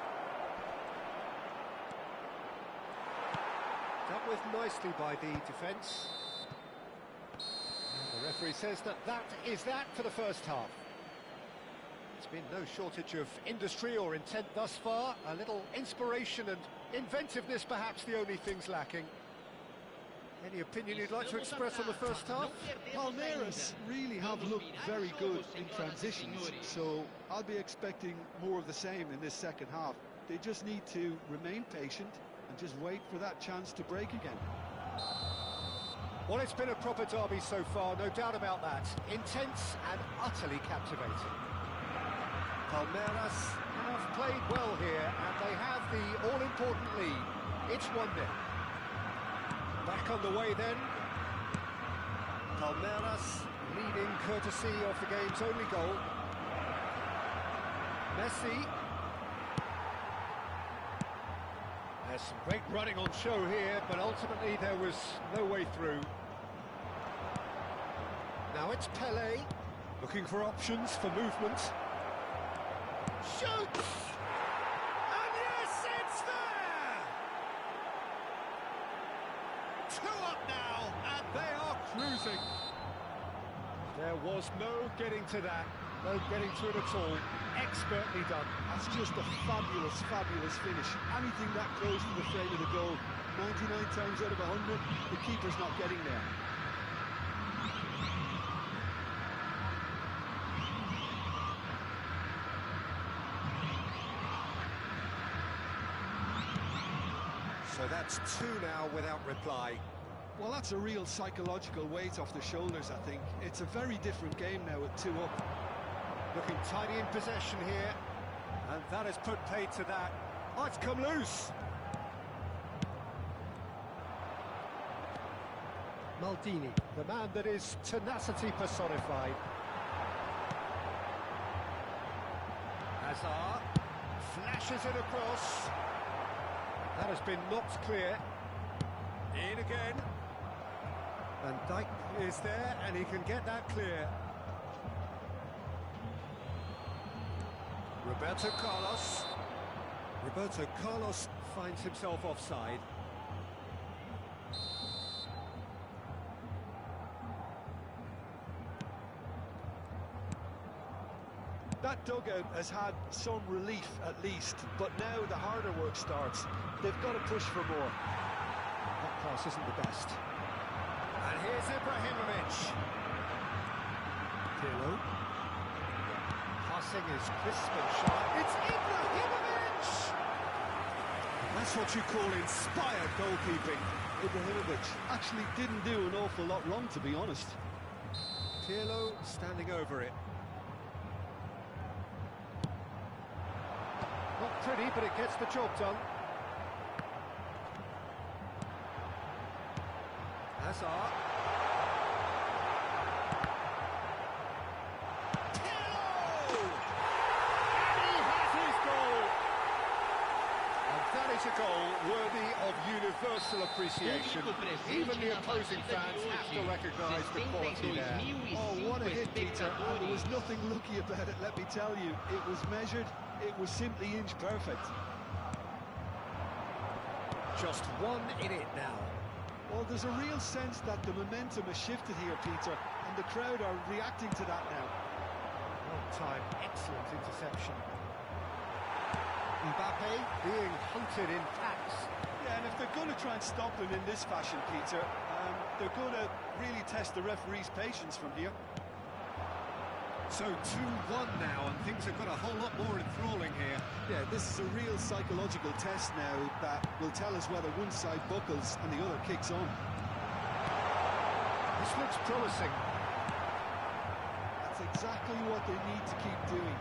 Dealt with nicely by the defence. The referee says that is that for the first half. There's been no shortage of industry or intent thus far. A little inspiration and inventiveness, perhaps the only things lacking. Any opinion you'd like to express on the first half? Palmeiras really have looked very good in transitions, so I'll be expecting more of the same in this second half. They just need to remain patient and just wait for that chance to break again. Well, it's been a proper derby so far, no doubt about that. Intense and utterly captivating. Palmeiras have played well here, and they have the all-important lead. It's 1-0. Back on the way then. Palmeiras leading courtesy of the game's only goal. Messi. There's some great running on show here, but ultimately there was no way through. Now it's Pele, looking for options for movement. Shoots! And yes, it's there! 2 up now, and they are cruising. There was no getting to that, no getting to it at all. Expertly done. That's just a fabulous, fabulous finish. Anything that close to the frame of the goal, 99 times out of 100, the keeper's not getting there. So that's 2 now without reply. Well, that's a real psychological weight off the shoulders, I think. It's a very different game now at 2 up. Looking tidy in possession here, and that has put paid to that. Oh, it's come loose. Maldini, the man that is tenacity personified. Hazard flashes it across. That has been knocked clear. In again. Van Dijk is there, and he can get that clear. Roberto Carlos. Roberto Carlos finds himself offside. That dugout has had some relief at least, but now the harder work starts. They've got to push for more. That pass isn't the best. And here's Ibrahimovic. Pirlo. Passing is crisp and sharp. It's Ibrahimovic! That's what you call inspired goalkeeping. Ibrahimovic actually didn't do an awful lot wrong, to be honest. Pirlo standing over it. Not pretty, but it gets the job done. Hazard. Pirlo! And he has his goal! And that is a goal worthy of universal appreciation. Even the opposing fans have to recognise the quality there. Oh, what a hit, Peter. And there was nothing lucky about it, let me tell you. It was measured, it was simply inch perfect. Just one in it now. Well, there's a real sense that the momentum has shifted here, Peter, and the crowd are reacting to that now. Well-timed, excellent interception. Mbappe being hunted in packs. Yeah, and if they're going to try and stop him in this fashion, Peter, they're going to really test the referee's patience from here. So 2-1 now, and things have got a whole lot more enthralling here. Yeah, this is a real psychological test now that will tell us whether one side buckles and the other kicks on. This looks promising. That's exactly what they need to keep doing.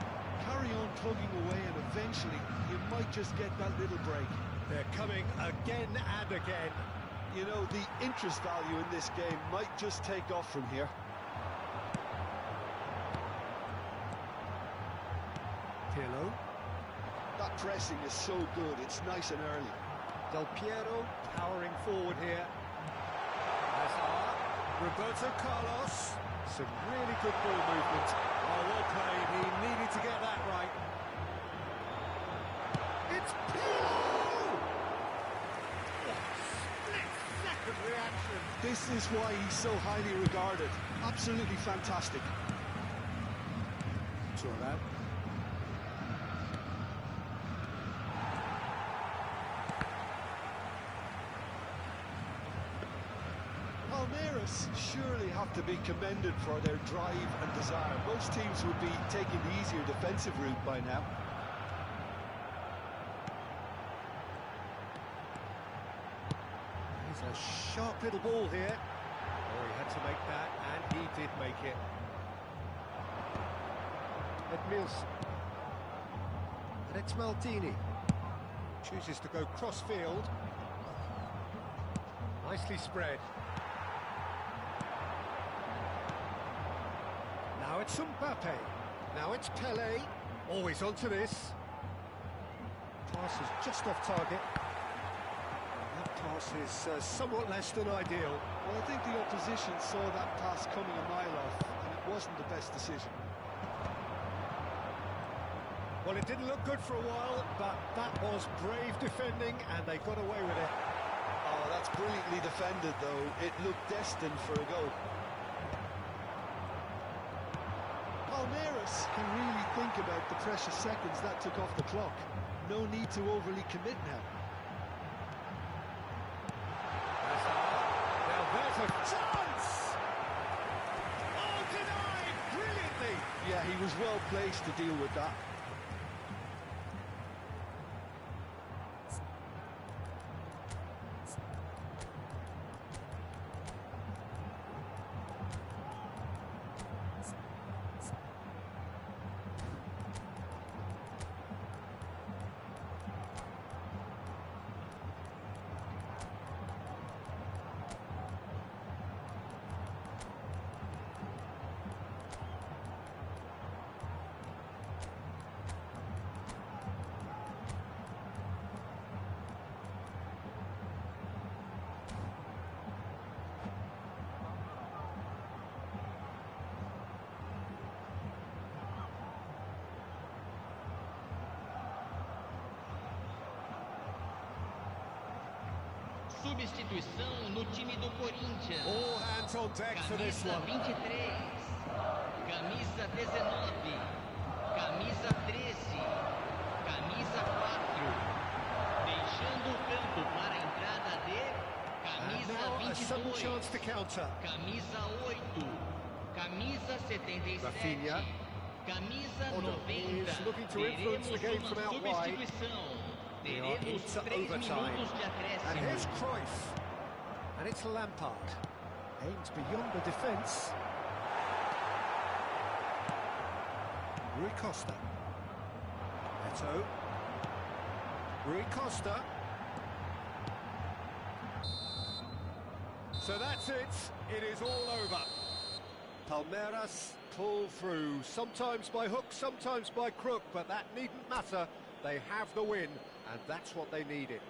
Carry on plugging away, and eventually you might just get that little break. They're coming again and again. You know, the interest value in this game might just take off from here. Pirlo. That pressing is so good, it's nice and early. Del Piero powering forward here. Hazard. Roberto Carlos. Some really good ball movement. Oh, well played. He needed to get that right. It's Pirlo! Split-second reaction. This is why he's so highly regarded. Absolutely fantastic. Turan. Palmeiras surely have to be commended for their drive and desire. Most teams would be taking the easier defensive route by now. Here's a sharp little ball here. Oh, he had to make that, and he did make it. Edmilson. And it's Maldini. Chooses to go cross-field. Nicely spread. Now it's Mbappe. Now it's Pelé. Always onto this. Pass is just off target. That pass is somewhat less than ideal. Well, I think the opposition saw that pass coming a mile off, and it wasn't the best decision. Well, it didn't look good for a while, but that was brave defending, and they got away with it. Oh, that's brilliantly defended, though. It looked destined for a goal. Palmeiras can really think about the precious seconds that took off the clock. No need to overly commit now. Now there's a chance! Oh, denied brilliantly! Yeah, he was well placed to deal with that. Substituição no time do Corinthians. All hands on deck for this Camisa one. 23, camisa 19, Camisa 13. Camisa 4. Deixando o campo para a entrada de And camisa now a sudden 22. chance to counter. Camisa 8. Camisa 77. Rafinha. Camisa Odo 90. is looking to influence the game from out wide. Substituição. We are Teremos into 3 overtime. minutos de And here's acréscimo. Cruyff. And it's Lampard. Aims beyond the defence. Rui Costa. Neto. Rui Costa. So that's it. It is all over. Palmeiras pull through, sometimes by hook, sometimes by crook, but that needn't matter. They have the win, and that's what they needed.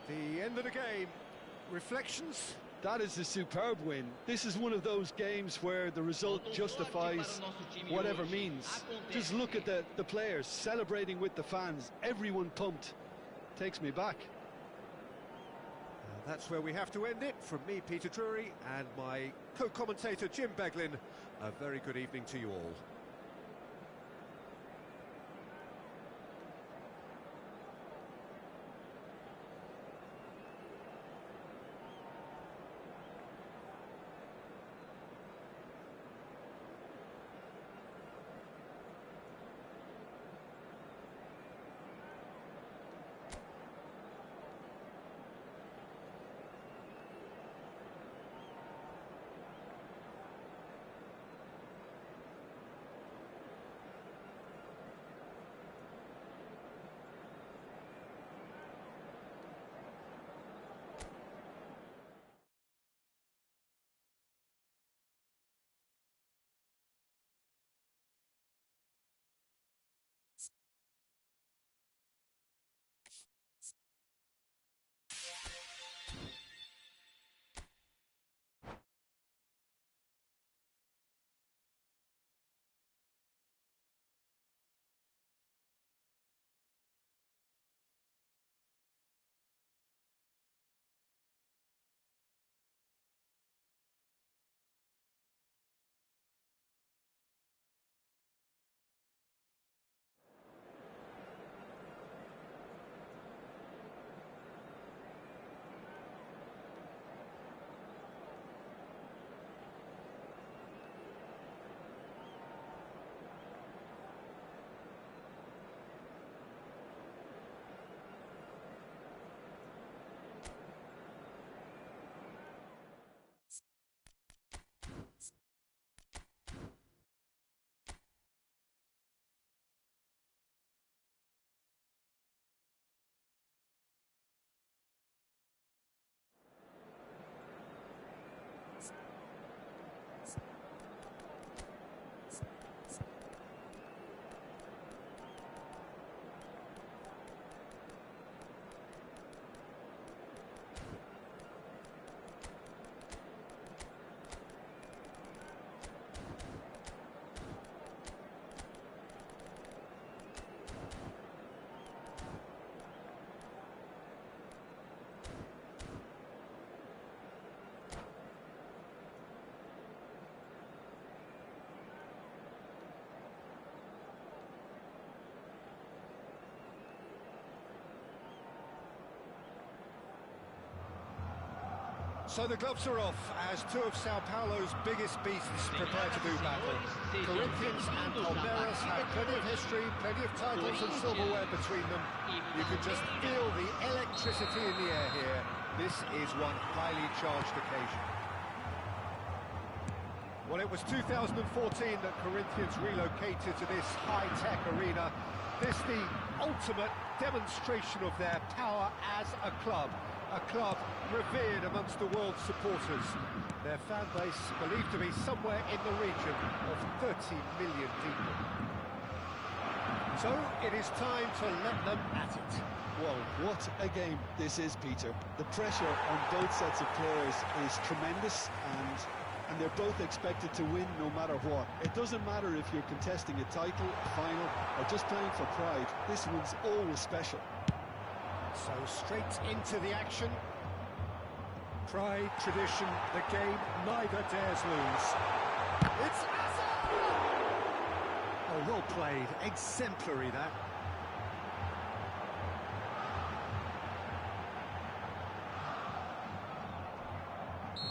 The end of the game. Reflections? That is a superb win. This is one of those games where the result justifies whatever means. Just look at the players celebrating with the fans. Everyone pumped. Takes me back. That's where we have to end it. From me, Peter Drury, and my co-commentator, Jim Beglin, a very good evening to you all. So the gloves are off as two of Sao Paulo's biggest beasts prepare to do battle. Corinthians and Palmeiras have plenty of history, plenty of titles and silverware between them. You can just feel the electricity in the air here. This is one highly charged occasion. Well, it was 2014 that Corinthians relocated to this high-tech arena. This the ultimate demonstration of their power as a club revered amongst the world's supporters. Their fan base believed to be somewhere in the region of 30 million people. So it is time to let them at it. Well, what a game this is, Peter. The pressure on both sets of players is tremendous, and they're both expected to win no matter what. It doesn't matter if you're contesting a title, a final, or just playing for pride. This one's always special. So straight into the action. Pride, tradition, the game neither dares lose. It's Hazard! Oh, Oh, well played. Exemplary, that.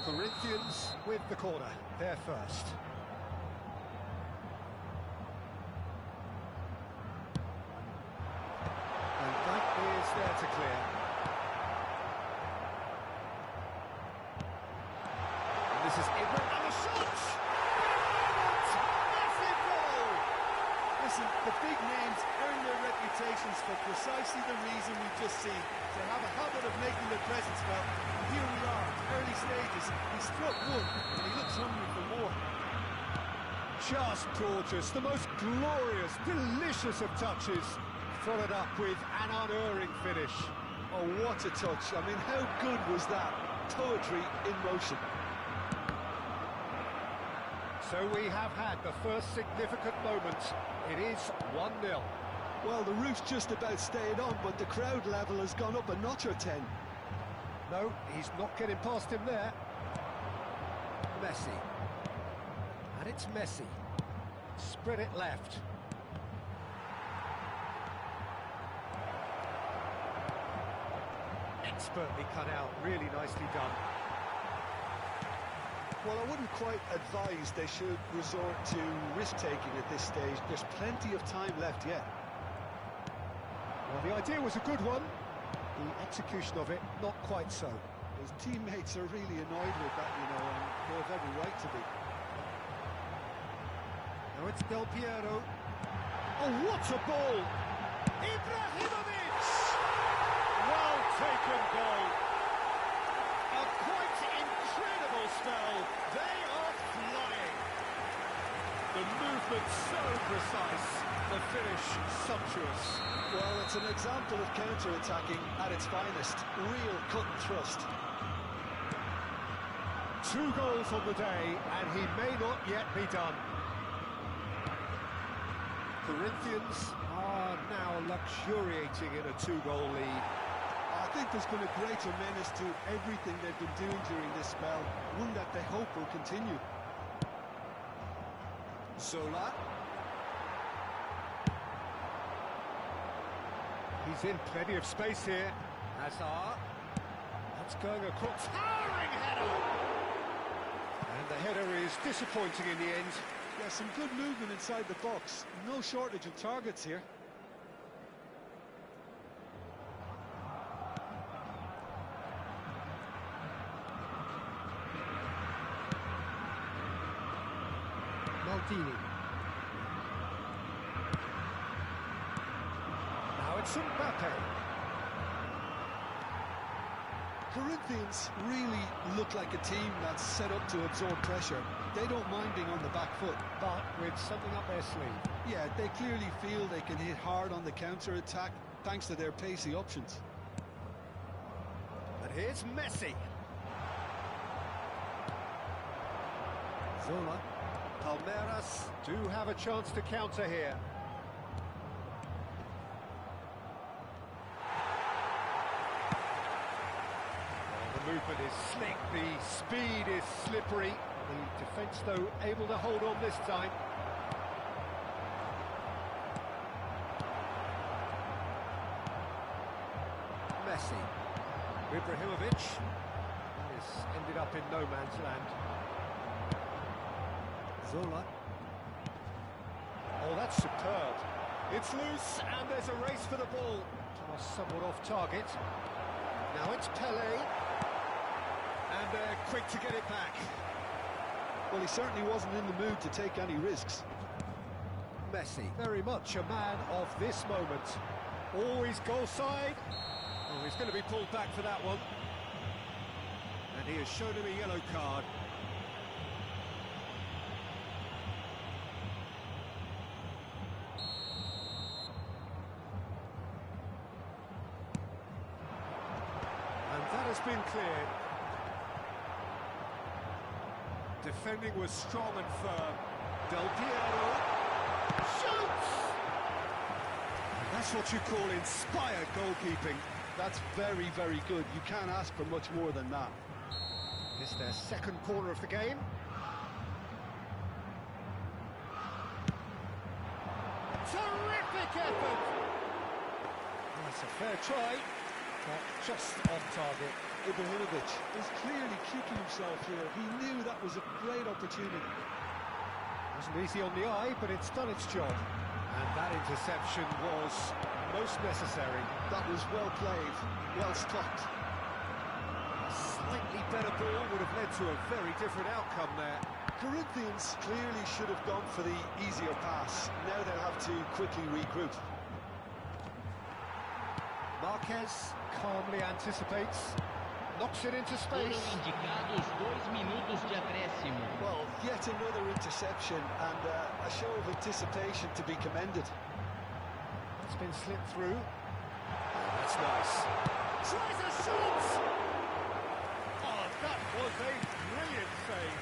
Corinthians with the corner. They're first. And that is there to clear. And this is Ibra, and the shot! Massive goal! Listen, the big names earn their reputations for precisely the reason we've just seen. They have a habit of making their presence felt. And here we are, early stages. He struck one, and he looks hungry for more. Just gorgeous, the most glorious, delicious of touches, followed up with an unerring finish. Oh, what a touch. I mean, how good was that? Poetry in motion. So we have had the first significant moment. It is 1-0. Well, the roof's just about stayed on, but the crowd level has gone up a notch or 10. No, he's not getting past him there. Messi. And it's Messi. Spread it left. Expertly cut out, really nicely done. Well, I wouldn't quite advise they should resort to risk-taking at this stage. There's plenty of time left yet. Well, the idea was a good one. The execution of it, not quite so. His teammates are really annoyed with that, you know, and they have every right to be. Now it's Del Piero. Oh, what a ball! Ibrahimovic! Well taken goal. A quite incredible spell. They are flying. The movement so precise, the finish sumptuous. Well, it's an example of counter-attacking at its finest. Real cut and thrust. 2 goals on the day, and he may not yet be done. Corinthians are now luxuriating in a 2-goal lead. I think there's been a greater menace to everything they've been doing during this spell, one that they hope will continue. Zola. He's in plenty of space here. Hazard. That's going across. Towering header! And the header is disappointing in the end. Yeah, some good movement inside the box. No shortage of targets here. Maldini. Now it's Mbappe. Corinthians really look like a team that's set up to absorb pressure. They don't mind being on the back foot. But with something up their sleeve. Yeah, they clearly feel they can hit hard on the counter-attack thanks to their pacey options. And here's Messi. Zola. Palmeiras do have a chance to counter here. The movement is slick, the speed is slippery. The defence, though, able to hold on this time. Messi. Ibrahimovic. This ended up in no man's land. Zola. Oh, that's superb. It's loose, and there's a race for the ball. Pass somewhat off target. Now it's Pelé. And they're quick to get it back. Well, he certainly wasn't in the mood to take any risks. Messi, very much a man of this moment. Always goal side. Oh, he's going to be pulled back for that one. And he has shown him a yellow card. And that has been cleared. Defending was strong and firm. Del Piero shoots! That's what you call inspired goalkeeping. That's very, very good. You can't ask for much more than that. It's their second corner of the game. effort. That's a fair try, but just off target. Ibrahimovic is clearly kicking himself here. He knew that was a great opportunity. Wasn't easy on the eye, but it's done its job. And that interception was most necessary. That was well played, well stopped. A slightly better ball would have led to a very different outcome there. Corinthians clearly should have gone for the easier pass. Now they'll have to quickly regroup. Marquez calmly anticipates, knocks it into space. Foram indicados 2 minutos de acréscimo. Well, yet another interception and a show of anticipation to be commended. It's been slipped through. Oh, that's nice. Tries a shot! Oh, that was a brilliant save.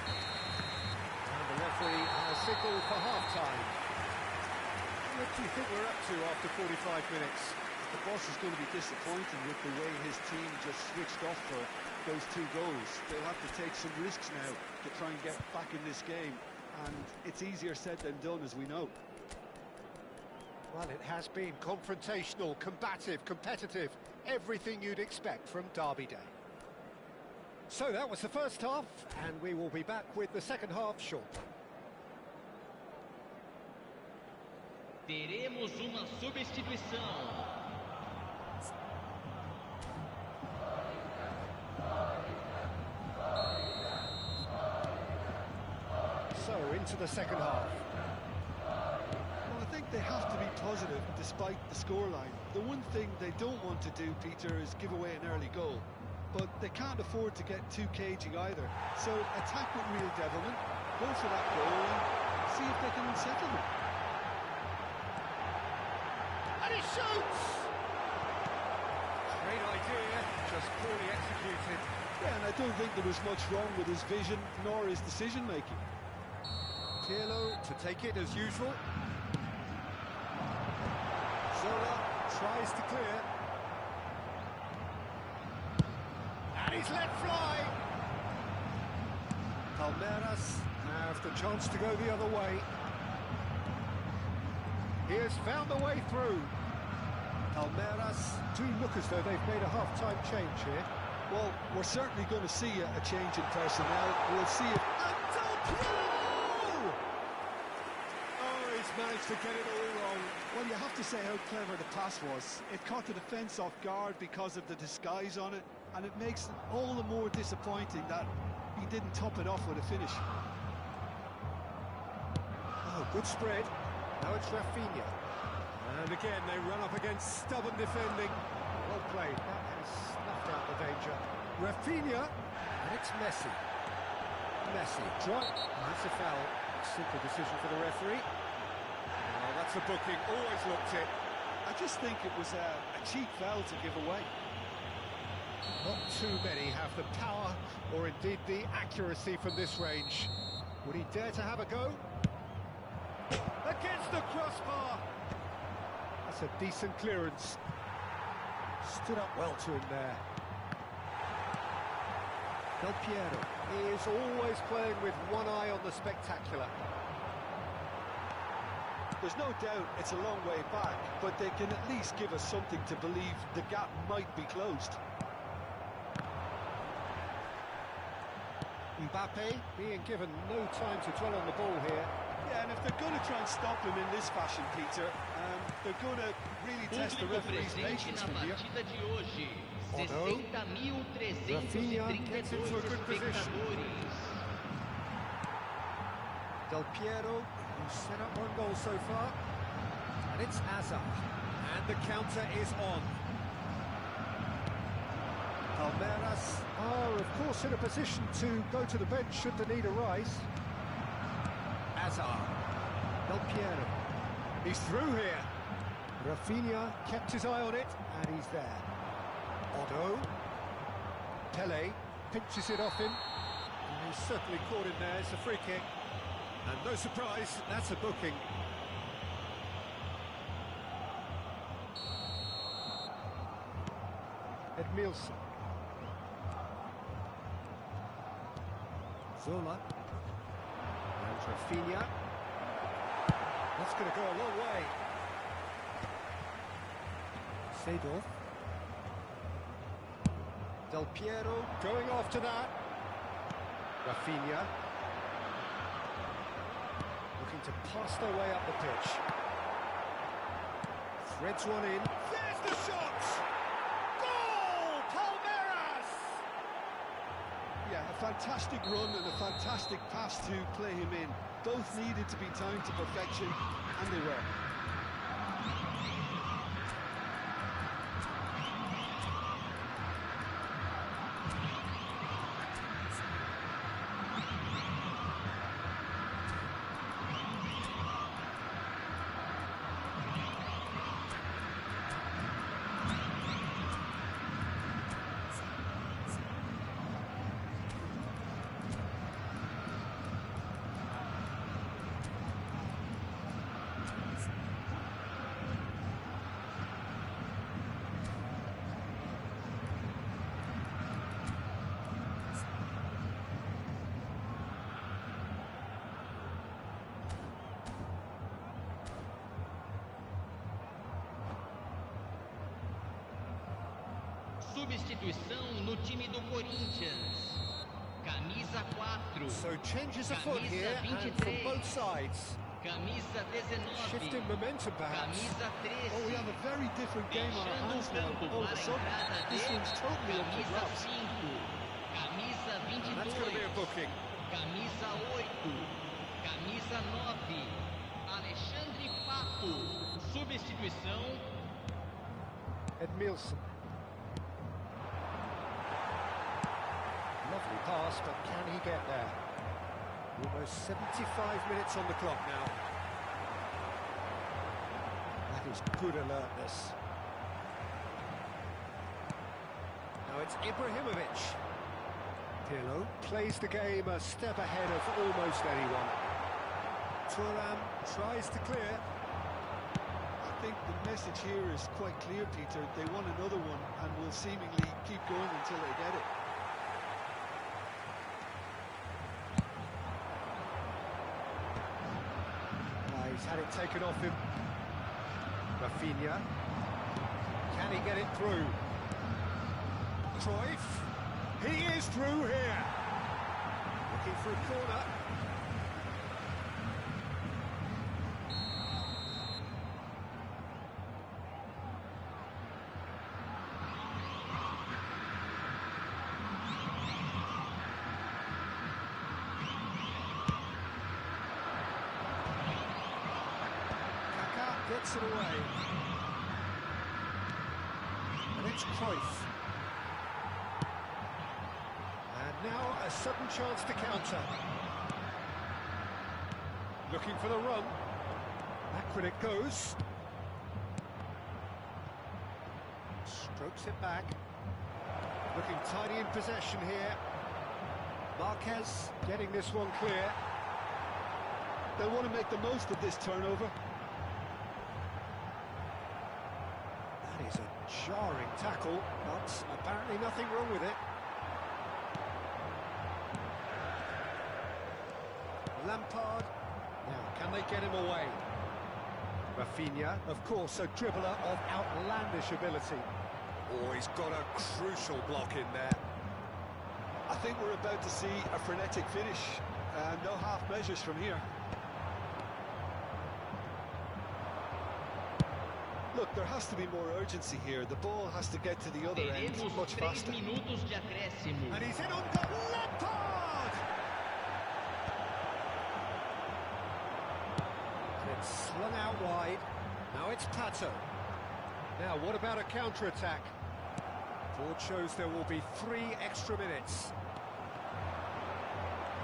And the referee has signalled for half-time. What do you think we're up to after 45 minutes? The boss is going to be disappointed with the way his team just switched off for those 2 goals. They'll have to take some risks now to try and get back in this game, and it's easier said than done, as we know. Well, it has been confrontational, combative, competitive, everything you'd expect from Derby Day. So that was the first half, and we will be back with the second half shortly. Teremos uma substituição. So, into the second half. Well, I think they have to be positive despite the scoreline. The one thing they don't want to do, Peter, is give away an early goal. But they can't afford to get too cagey either. So attack with real devilment, go for that goal and see if they can unsettle them. And he shoots! Great idea, just poorly executed. Yeah, and I don't think there was much wrong with his vision nor his decision-making. Pirlo to take it as usual. Zola tries to clear. And he's let fly. Palmeiras have the chance to go the other way. He has found the way through. Palmeiras do look as though they've made a half-time change here. Well, we're certainly going to see a change in personnel. We'll see if... Managed to get it all wrong. Well, you have to say how clever the pass was. It caught the defence off guard because of the disguise on it, and it makes it all the more disappointing that he didn't top it off with a finish. Oh, good spread. Now it's Rafinha. And again, they run up against stubborn defending. Well played. That has snuffed out the danger. Rafinha, and it's Messi. Messi, drop. That's a foul. Simple decision for the referee. That's a booking, always looked it. I just think it was a cheap foul to give away. Not too many have the power or indeed the accuracy from this range. Would he dare to have a go? Against the crossbar! That's a decent clearance. Stood up well to him there. Del Piero is always playing with one eye on the spectacular. There's no doubt it's a long way back, but they can at least give us something to believe the gap might be closed. Mbappe being given no time to dwell on the ball here. Yeah, and if they're going to try and stop him in this fashion, Peter, they're going to really test the referee's patience from here. Rafinha gets into a good position. Del Piero, who's set up one goal so far. And it's Hazard. And the counter is on. Palmeiras are, of course, in a position to go to the bench should the need arise. Hazard. Del Piero. He's through here. Rafinha kept his eye on it, and he's there. Otto. Pele pinches it off him. And he's certainly caught him there. It's a free kick. And no surprise, that's a booking. Edmilson. Zola. And Rafinha. That's going to go a long way. Seedorf. Del Piero going after that. Rafinha. Looking to pass their way up the pitch. Threads one in. There's the shot! Goal! Palmeiras! Yeah, a fantastic run and a fantastic pass to play him in. Both needed to be timed to perfection, and they were. Substituição no time do Corinthians. Camisa 4. So changes afoot here, and from both sides. Camisa 19. Shifting momentum perhaps. Camisa 13. Oh, we have a very different game on our hands now. All of a sudden, this one's totally up for Camisa grabs. 5. Camisa 22. That's going to be a booking. Camisa 8. Camisa 9. Alexandre Pato. Substituição. Edmilson. Lovely pass, but can he get there? Almost 75 minutes on the clock now. That is good alertness. Now it's Ibrahimovic. Pirlo plays the game a step ahead of almost anyone. Thuram tries to clear. I think the message here is quite clear, Peter. They want another one and will seemingly keep going until they get it. He's had it taken off him. Rafinha. Can he get it through? Cruyff. He is through here. Looking for a corner. Gets it away. And it's Cruyff. And now a sudden chance to counter. Looking for the run. Backward it goes. Strokes it back. Looking tidy in possession here. Marquez getting this one clear. They'll want to make the most of this turnover. That is a jarring tackle, but apparently nothing wrong with it. Lampard. Now, can they get him away? Rafinha, of course, a dribbler of outlandish ability. Oh, he's got a crucial block in there. I think we're about to see a frenetic finish. No half measures from here. Look, there has to be more urgency here. The ball has to get to the other end much faster. Minutos de acréscimo. And he's in on goal. Lampard! And it's slung out wide. Now it's Pato. Now, what about a counter-attack? Board shows there will be 3 extra minutes.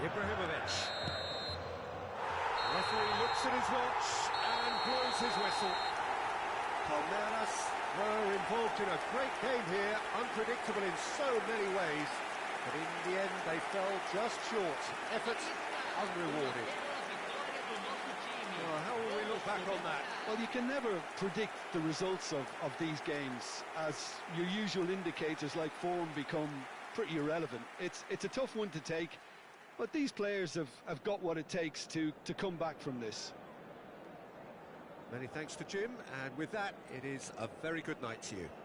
Ibrahimovic. Referee looks at his watch and blows his whistle. Palmeiras were involved in a great game here, unpredictable in so many ways, but in the end they fell just short. Effort unrewarded. Well, how will we look back on that? Well, you can never predict the results of these games, as your usual indicators like form become pretty irrelevant. It's a tough one to take, but these players have got what it takes to come back from this. Many thanks to Jim, and with that, it is a very good night to you.